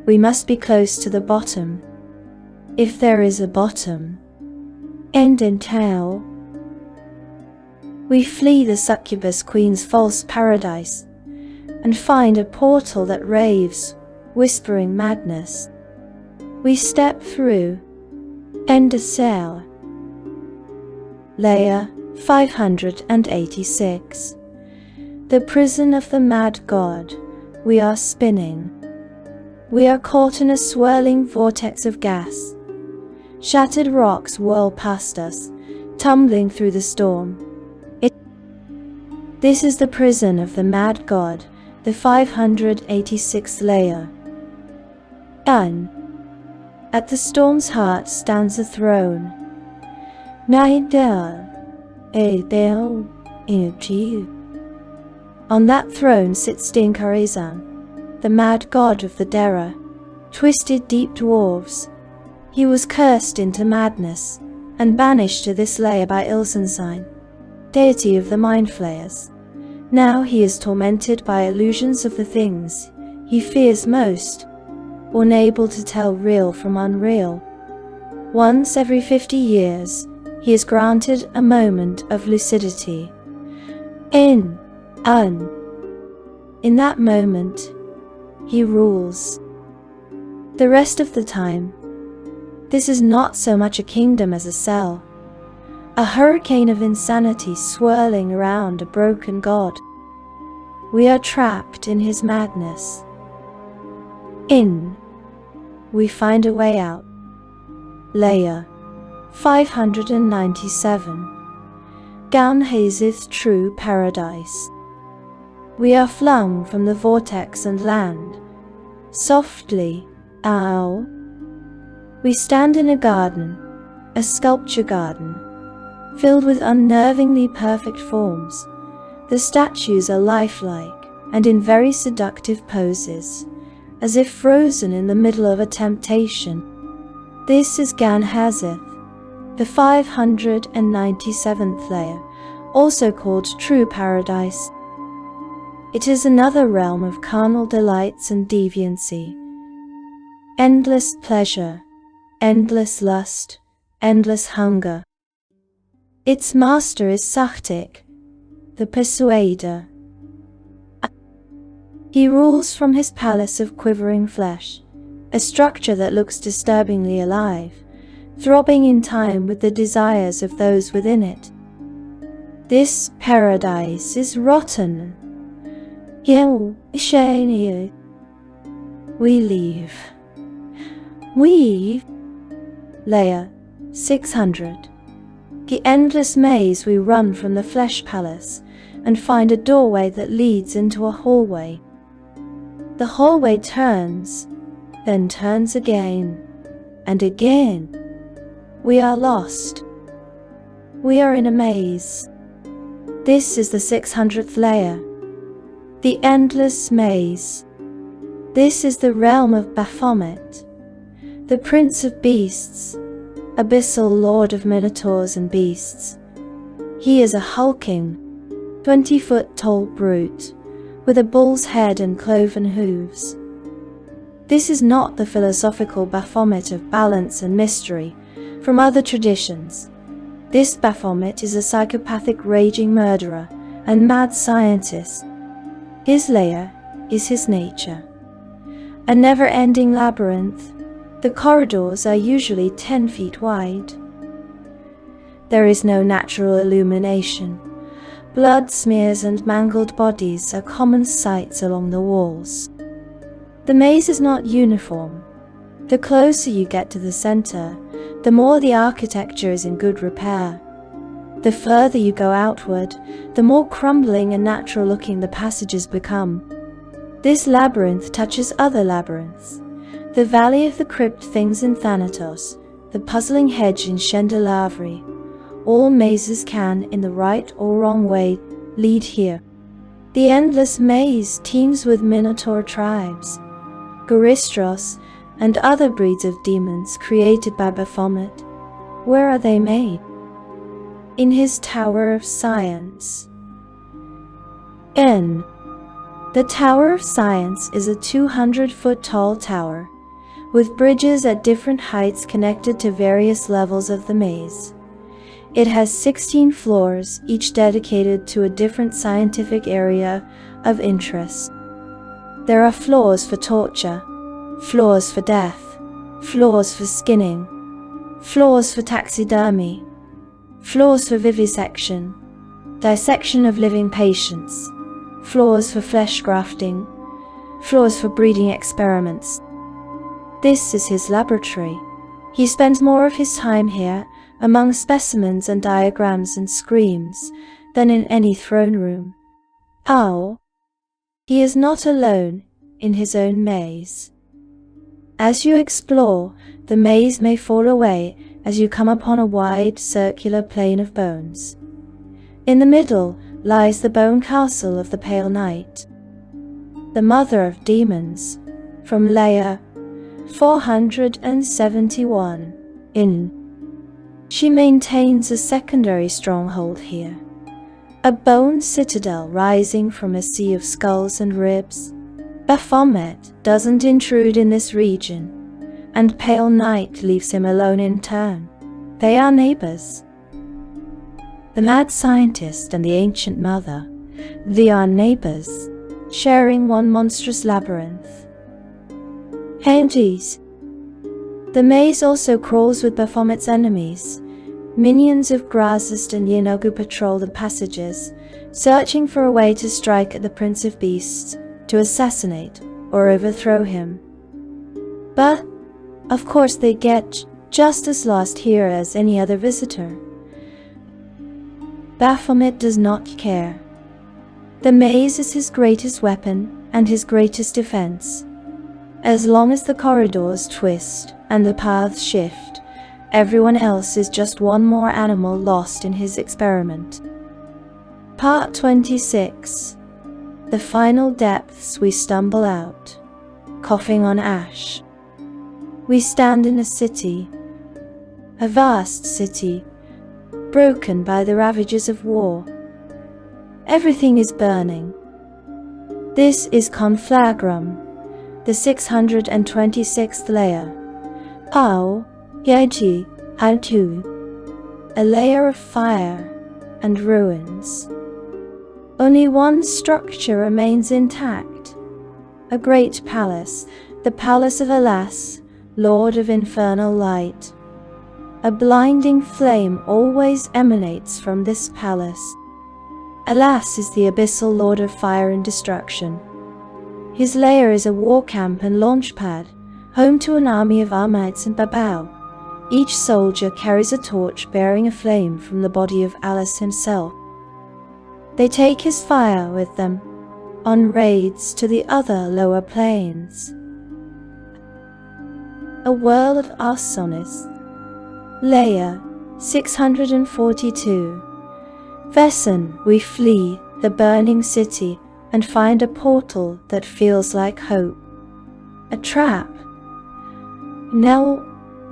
We must be close to the bottom. If there is a bottom. End in tail. We flee the succubus queen's false paradise and find a portal that raves, whispering madness. We step through. End a cell. Layer 586. The prison of the mad god. We are spinning. We are caught in a swirling vortex of gas. Shattered rocks whirl past us, tumbling through the storm. This is the prison of the mad god, the 586th layer. At the storm's heart stands a throne. On that throne sits Tanar'ri, the mad god of the Dera, twisted deep dwarves. He was cursed into madness and banished to this layer by Ilsenstein, deity of the mind flayers. Now he is tormented by illusions of the things he fears most, unable to tell real from unreal. Once every 50 years, he is granted a moment of lucidity. In that moment, he rules. The rest of the time, this is not so much a kingdom as a cell, a hurricane of insanity swirling around a broken god. We are trapped in his madness. We find a way out. Layer 597. Gaunhazith's true paradise. We are flung from the vortex and land. Softly, we stand in a garden, a sculpture garden, filled with unnervingly perfect forms. The statues are lifelike and in very seductive poses, as if frozen in the middle of a temptation. This is Gaunhazith, the 597th layer, also called True Paradise. It is another realm of carnal delights and deviancy. Endless pleasure, endless lust, endless hunger. Its master is Sachtik, the persuader. He rules from his palace of quivering flesh, a structure that looks disturbingly alive. throbbing in time with the desires of those within it. This paradise is rotten. We leave. Layer 600. The endless maze. We run from the flesh palace and find a doorway that leads into a hallway. The hallway turns, then turns again, and again. We are lost. We are in a maze. This is the 600th layer. The endless maze. This is the realm of Baphomet, the prince of beasts, abyssal lord of minotaurs and beasts. He is a hulking, 20-foot-tall brute, with a bull's head and cloven hooves. This is not the philosophical Baphomet of balance and mystery from other traditions. This Baphomet is a psychopathic raging murderer and mad scientist. His lair is his nature. A never-ending labyrinth. The corridors are usually 10 feet wide. There is no natural illumination. Blood smears and mangled bodies are common sights along the walls. The maze is not uniform. The closer you get to the center, the more the architecture is in good repair. The further you go outward, the more crumbling and natural-looking the passages become. This labyrinth touches other labyrinths. The Valley of the Crypt Things in Thanatos, the puzzling hedge in Tanar'ri. All mazes can, in the right or wrong way, lead here. The endless maze teems with minotaur tribes, Garistros, and other breeds of demons created by Baphomet. Where are they made? In his Tower of Science. The Tower of Science is a 200-foot-tall tower, with bridges at different heights connected to various levels of the maze. It has 16 floors, each dedicated to a different scientific area of interest. There are floors for torture, floors for death, floors for skinning, floors for taxidermy, floors for vivisection, dissection of living patients, floors for flesh grafting, floors for breeding experiments. This is his laboratory. He spends more of his time here, among specimens and diagrams and screams, than in any throne room. He is not alone in his own maze. As you explore, the maze may fall away as you come upon a wide circular plain of bones. In the middle lies the bone castle of the Pale Knight, the mother of demons, from layer 471 in. She maintains a secondary stronghold here, a bone citadel rising from a sea of skulls and ribs. Baphomet doesn't intrude in this region, and Pale Knight leaves him alone in turn. They are neighbors. The mad scientist and the ancient mother, they are neighbors, sharing one monstrous labyrinth. Hades. The maze also crawls with Baphomet's enemies. Minions of Grazist and Yenogu patrol the passages, searching for a way to strike at the Prince of Beasts, to assassinate or overthrow him. But, of course, they get just as lost here as any other visitor. Baphomet does not care. The maze is his greatest weapon and his greatest defense. As long as the corridors twist and the paths shift, everyone else is just one more animal lost in his experiment. Part 26. The final depths. We stumble out, coughing on ash. We stand in a city, a vast city, broken by the ravages of war. Everything is burning. This is Conflagrum, the 626th layer. A layer of fire and ruins. Only one structure remains intact. A great palace, the Palace of Alas, Lord of Infernal Light. A blinding flame always emanates from this palace. Alas is the abyssal lord of fire and destruction. His lair is a war camp and launch pad, home to an army of Armites and Babau. Each soldier carries a torch bearing a flame from the body of Alice himself. They take his fire with them on raids to the other lower planes. A world of arsonists. Layer 642. Vesen, we flee the burning city and find a portal that feels like hope. A trap. Now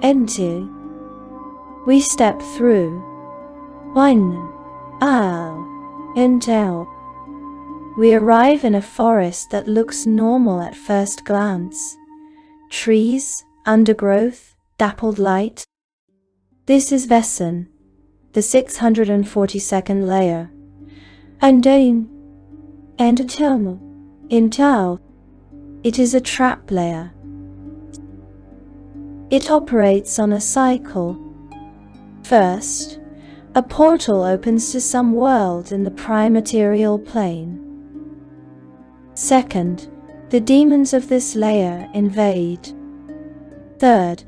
enter. We step through. One. And out. We arrive in a forest that looks normal at first glance. Trees, undergrowth, dappled light. This is Vesen, the 642nd layer. And eternal. In Tao. It is a trap layer. It operates on a cycle. First, a portal opens to some world in the prime material plane. Second, the demons of this layer invade. Third,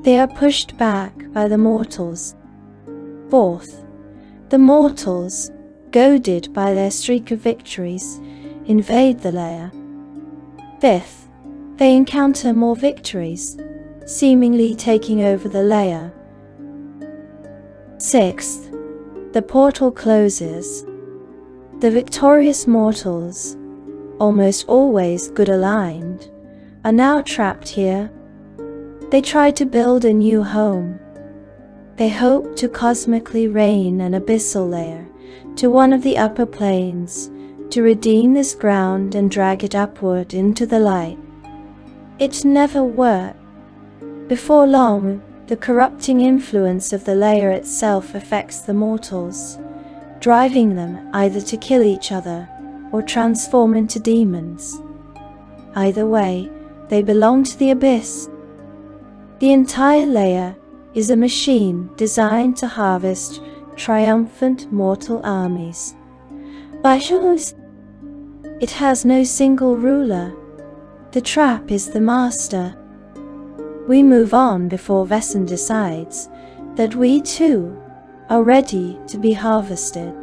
they are pushed back by the mortals. Fourth, the mortals, goaded by their streak of victories, invade the layer. Fifth, they encounter more victories, seemingly taking over the layer. Sixth, the portal closes. The victorious mortals, almost always good aligned, are now trapped here. They try to build a new home. They hope to cosmically rain an abyssal layer to one of the upper planes, to redeem this ground and drag it upward into the light. It never worked. Before long, the corrupting influence of the layer itself affects the mortals, driving them either to kill each other or transform into demons. Either way, they belong to the abyss. The entire layer is a machine designed to harvest triumphant mortal armies. By choice, it has no single ruler. The trap is the master. We move on before Vesen decides that we too are ready to be harvested.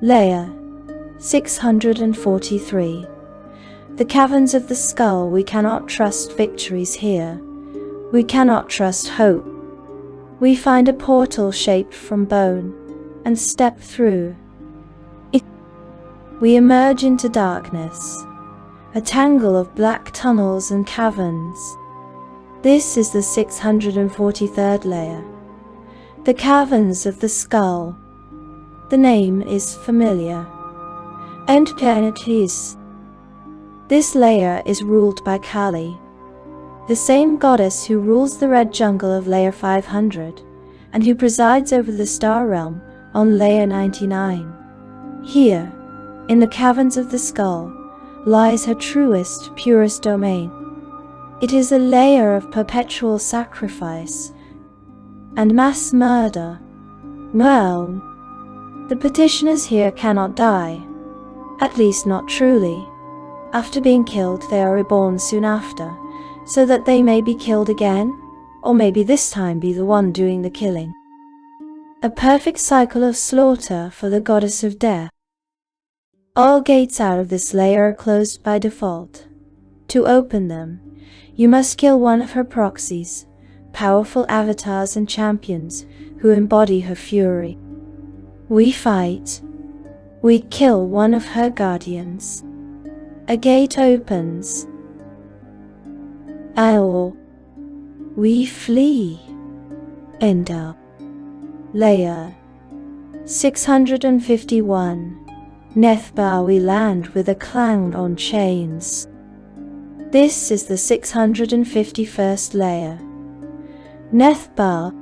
Layer 643. The caverns of the skull. We cannot trust victories here. We cannot trust hope. We find a portal shaped from bone and step through it. We emerge into darkness, a tangle of black tunnels and caverns. This is the 643rd layer. The caverns of the skull. The name is familiar. And Planetis. This layer is ruled by Kali, the same goddess who rules the red jungle of layer 500, and who presides over the star realm on layer 99. Here, in the caverns of the skull, lies her truest, purest domain. It is a layer of perpetual sacrifice and mass murder. Well, the petitioners here cannot die, at least not truly. After being killed, they are reborn soon after, so that they may be killed again, or maybe this time be the one doing the killing. A perfect cycle of slaughter for the goddess of death. All gates out of this layer are closed by default. To open them, you must kill one of her proxies, powerful avatars and champions who embody her fury. We fight. We kill one of her guardians. A gate opens. We flee. Ender. Layer 651. Nethbar. We land with a clang on chains. This is the 651st layer. Nethbar.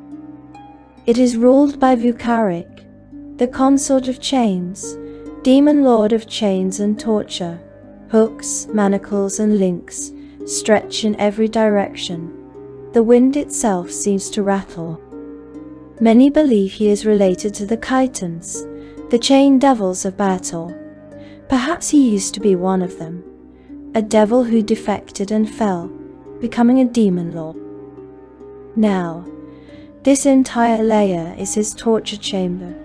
It is ruled by Vukarik, the consort of chains, demon lord of chains and torture. Hooks, manacles and links stretch in every direction. The wind itself seems to rattle. Many believe he is related to the Chitons, the chain devils of battle. Perhaps he used to be one of them, a devil who defected and fell, becoming a demon lord. Now, this entire layer is his torture chamber.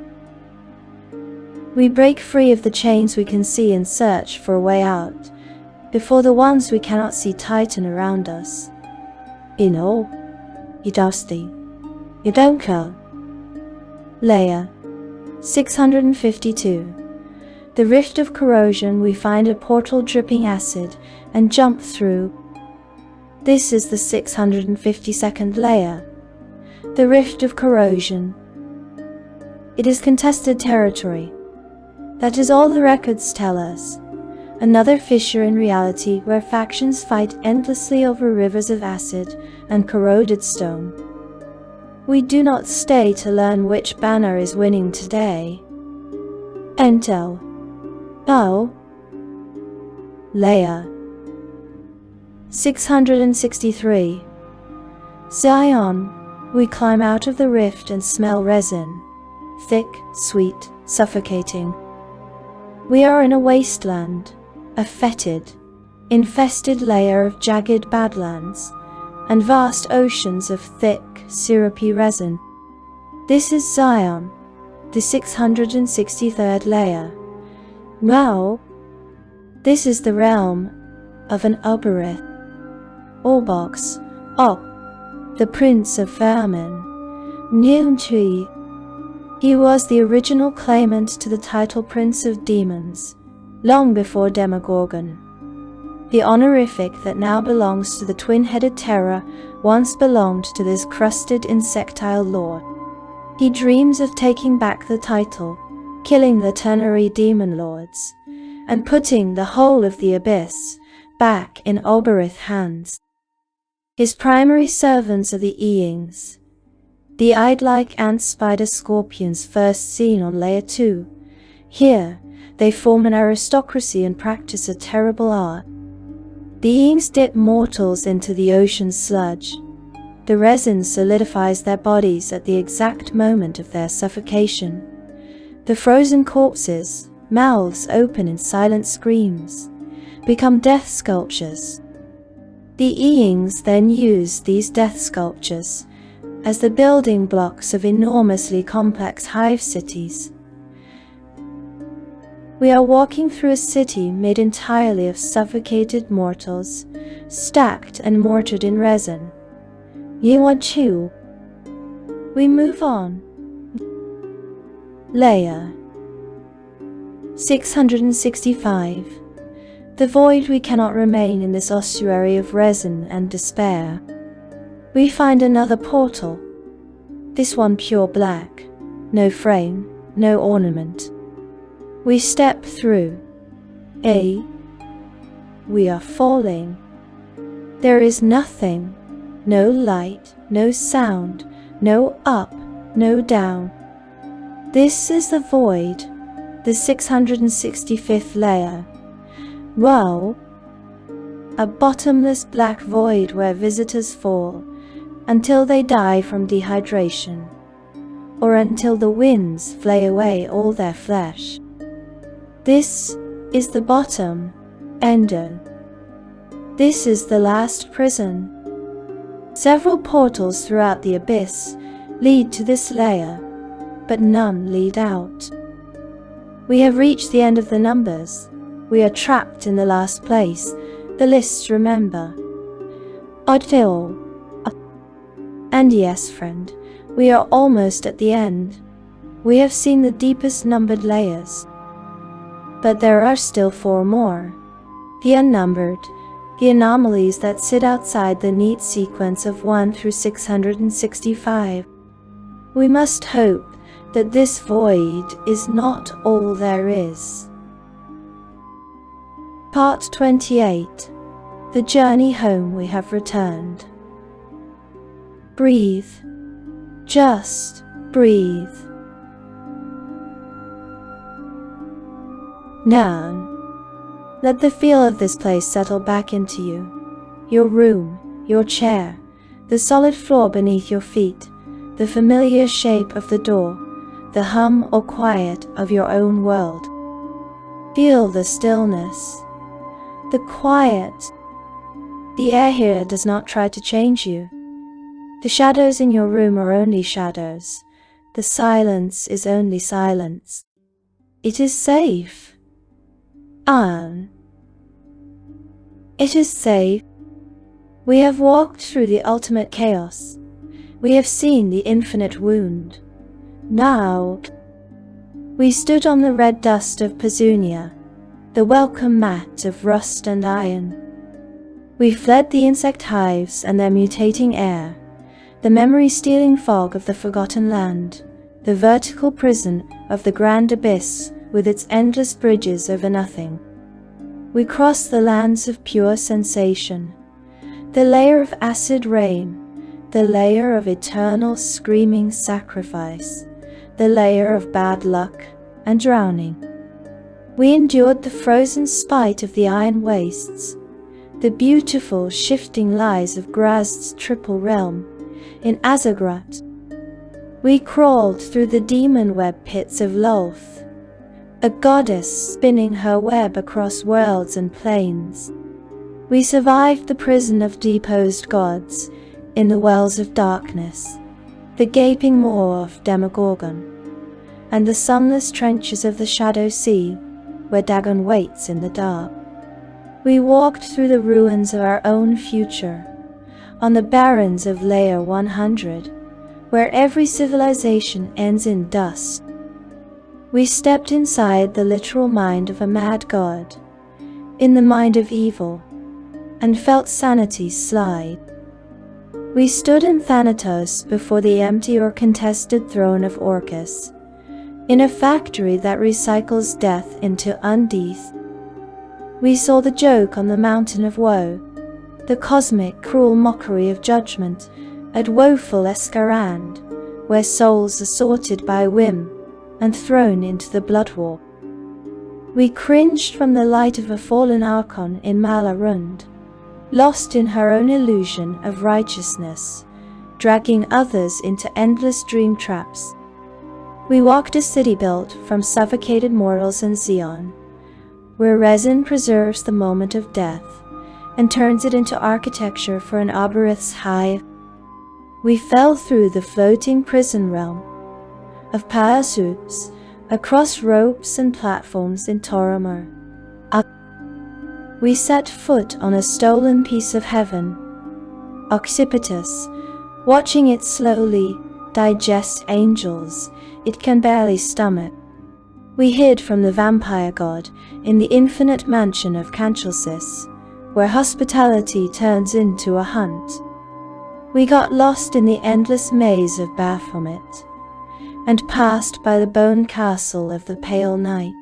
We break free of the chains we can see and search for a way out, before the ones we cannot see tighten around us. Idasti, Idonko. Layer 652. The rift of corrosion. We find a portal dripping acid and jump through. This is the 652nd layer. The rift of corrosion. It is contested territory. That is all the records tell us. Another fissure in reality where factions fight endlessly over rivers of acid and corroded stone. We do not stay to learn which banner is winning today. Entel. Bao. Leia. 663. Zion. We climb out of the rift and smell resin. Thick, sweet, suffocating. We are in a wasteland, a fetid, infested layer of jagged badlands, and vast oceans of thick, syrupy resin. This is Zion, the 663rd layer. Wow! This is the realm of an Oberith. Orbox, the Prince of Vermin. Nyumchui. He was the original claimant to the title Prince of Demons, long before Demogorgon. The honorific that now belongs to the twin-headed terror once belonged to this crusted insectile lord. He dreams of taking back the title, killing the Tanar'ri demon lords, and putting the whole of the abyss back in Oberith hands. His primary servants are the Eings, the eyed-like ant spider scorpions first seen on Layer 2. Here, they form an aristocracy and practice a terrible art. The Eings dip mortals into the ocean's sludge. The resin solidifies their bodies at the exact moment of their suffocation. The frozen corpses, mouths open in silent screams, become death sculptures. The Eings then use these death sculptures as the building blocks of enormously complex hive cities. We are walking through a city made entirely of suffocated mortals, stacked and mortared in resin. Yiwachu. We move on. Layer 665. The void. We cannot remain in this ossuary of resin and despair. We find another portal, this one pure black, no frame, no ornament. We step through. We are falling. There is nothing, no light, no sound, no up, no down. This is the void, the 665th layer. Wow! A bottomless black void where visitors fall until they die from dehydration, or until the winds flay away all their flesh. This is the bottom, Endo. This is the last prison. Several portals throughout the abyss lead to this layer, but none lead out. We have reached the end of the numbers. We are trapped in the last place. The lists remember. Odil. And yes, friend, we are almost at the end. We have seen the deepest numbered layers. But there are still 4 more. The unnumbered, the anomalies that sit outside the neat sequence of 1 through 665. We must hope that this void is not all there is. Part 28. The journey home. We have returned. Breathe. Just breathe. Now, let the feel of this place settle back into you. Your room, your chair, the solid floor beneath your feet, the familiar shape of the door, the hum or quiet of your own world. Feel the stillness, the quiet. The air here does not try to change you. The shadows in your room are only shadows. The silence is only silence. It is safe. It is safe. We have walked through the ultimate chaos. We have seen the infinite wound. Now, we stood on the red dust of Pezunia, the welcome mat of rust and iron. We fled the insect hives and their mutating air, the memory-stealing fog of the forgotten land, the vertical prison of the grand abyss with its endless bridges over nothing. We crossed the lands of pure sensation, the layer of acid rain, the layer of eternal screaming sacrifice, the layer of bad luck and drowning. We endured the frozen spite of the iron wastes, the beautiful shifting lies of Grazd's triple realm in Azagrat. We crawled through the demon web pits of Lolth, a goddess spinning her web across worlds and planes. We survived the prison of deposed gods in the wells of darkness, the gaping maw of Demogorgon, and the sunless trenches of the Shadow Sea, where Dagon waits in the dark. We walked through the ruins of our own future, on the barrens of Layer 100, where every civilization ends in dust. We stepped inside the literal mind of a mad god, in the mind of evil, and felt sanity slide. We stood in Thanatos before the empty or contested throne of Orcus, in a factory that recycles death into undeath. We saw the joke on the mountain of woe, the cosmic cruel mockery of judgment at woeful Escarand, where souls are sorted by whim and thrown into the blood war. We cringed from the light of a fallen Archon in Malarund, lost in her own illusion of righteousness, dragging others into endless dream traps. We walked a city built from suffocated mortals in Zion, where resin preserves the moment of death and turns it into architecture for an Aberith's hive. We fell through the floating prison realm of Paasups, across ropes and platforms in Toromir. We set foot on a stolen piece of heaven, occipitus, watching it slowly digest angels it can barely stomach. We hid from the vampire god in the infinite mansion of Canchelsis, where hospitality turns into a hunt. We got lost in the endless maze of Baphomet, and passed by the bone castle of the Pale Night,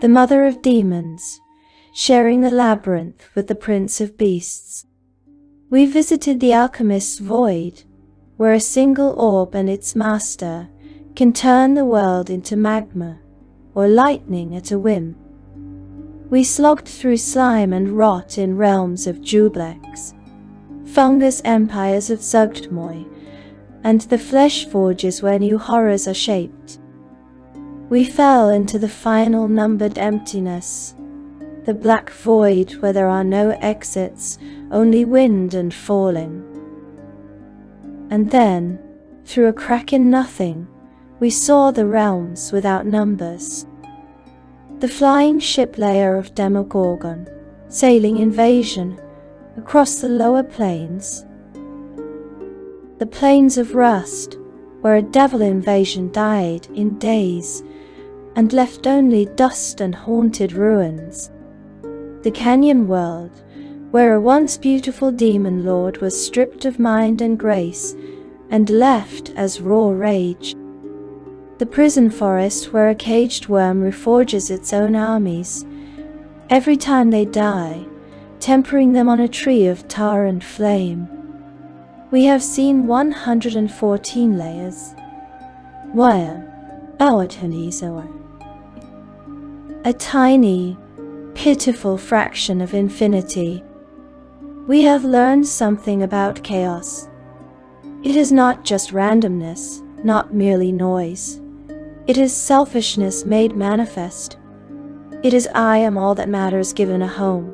the mother of demons, sharing the labyrinth with the prince of beasts. We visited the alchemist's void, where a single orb and its master can turn the world into magma, or lightning at a whim. We slogged through slime and rot in realms of Jublex, fungus empires of Zugtmoy, and the flesh forges where new horrors are shaped. We fell into the final numbered emptiness, the black void where there are no exits, only wind and falling. And then, through a crack in nothing, we saw the realms without numbers. The flying ship layer of Demogorgon, sailing invasion across the lower plains. The plains of rust, where a devil invasion died in days and left only dust and haunted ruins. The canyon world, where a once beautiful demon lord was stripped of mind and grace and left as raw rage. The prison forest, where a caged worm reforges its own armies, every time they die, tempering them on a tree of tar and flame. We have seen 114 layers. A tiny, pitiful fraction of infinity. We have learned something about chaos. It is not just randomness, not merely noise. It is selfishness made manifest. It is I am all that matters given a home,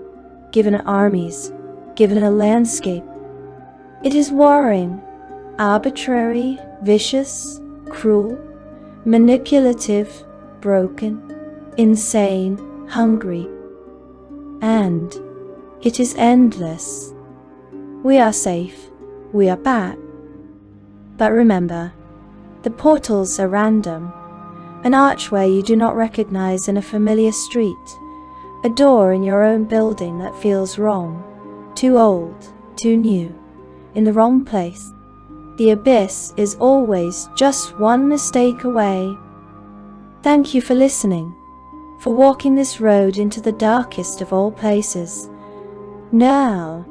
given armies, given a landscape. It is warring, arbitrary, vicious, cruel, manipulative, broken, insane, hungry. And it is endless. We are safe, we are back. But remember, the portals are random. An archway you do not recognize in a familiar street, a door in your own building that feels wrong, too old, too new, in the wrong place. The abyss is always just one mistake away. Thank you for listening, for walking this road into the darkest of all places. Now,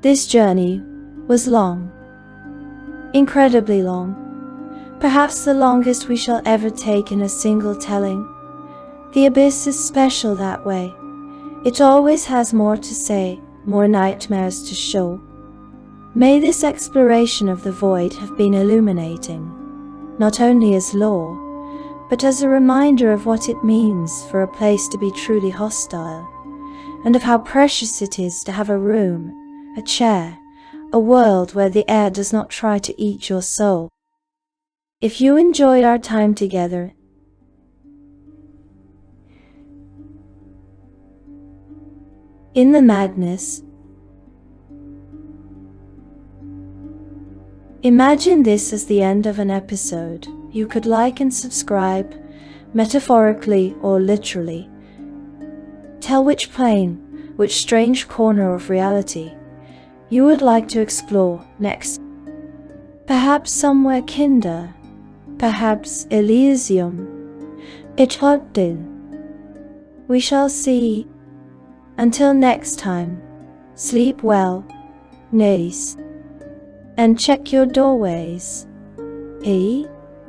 this journey was long, incredibly long. Perhaps the longest we shall ever take in a single telling. The abyss is special that way. It always has more to say, more nightmares to show. May this exploration of the void have been illuminating, not only as lore, but as a reminder of what it means for a place to be truly hostile, and of how precious it is to have a room, a chair, a world where the air does not try to eat your soul. If you enjoyed our time together, in the madness, imagine this as the end of an episode. You could like and subscribe, metaphorically or literally. Tell which plane, which strange corner of reality you would like to explore next. Perhaps somewhere kinder, perhaps Elysium, Eternal. We shall see. Until next time, sleep well, nice, and check your doorways.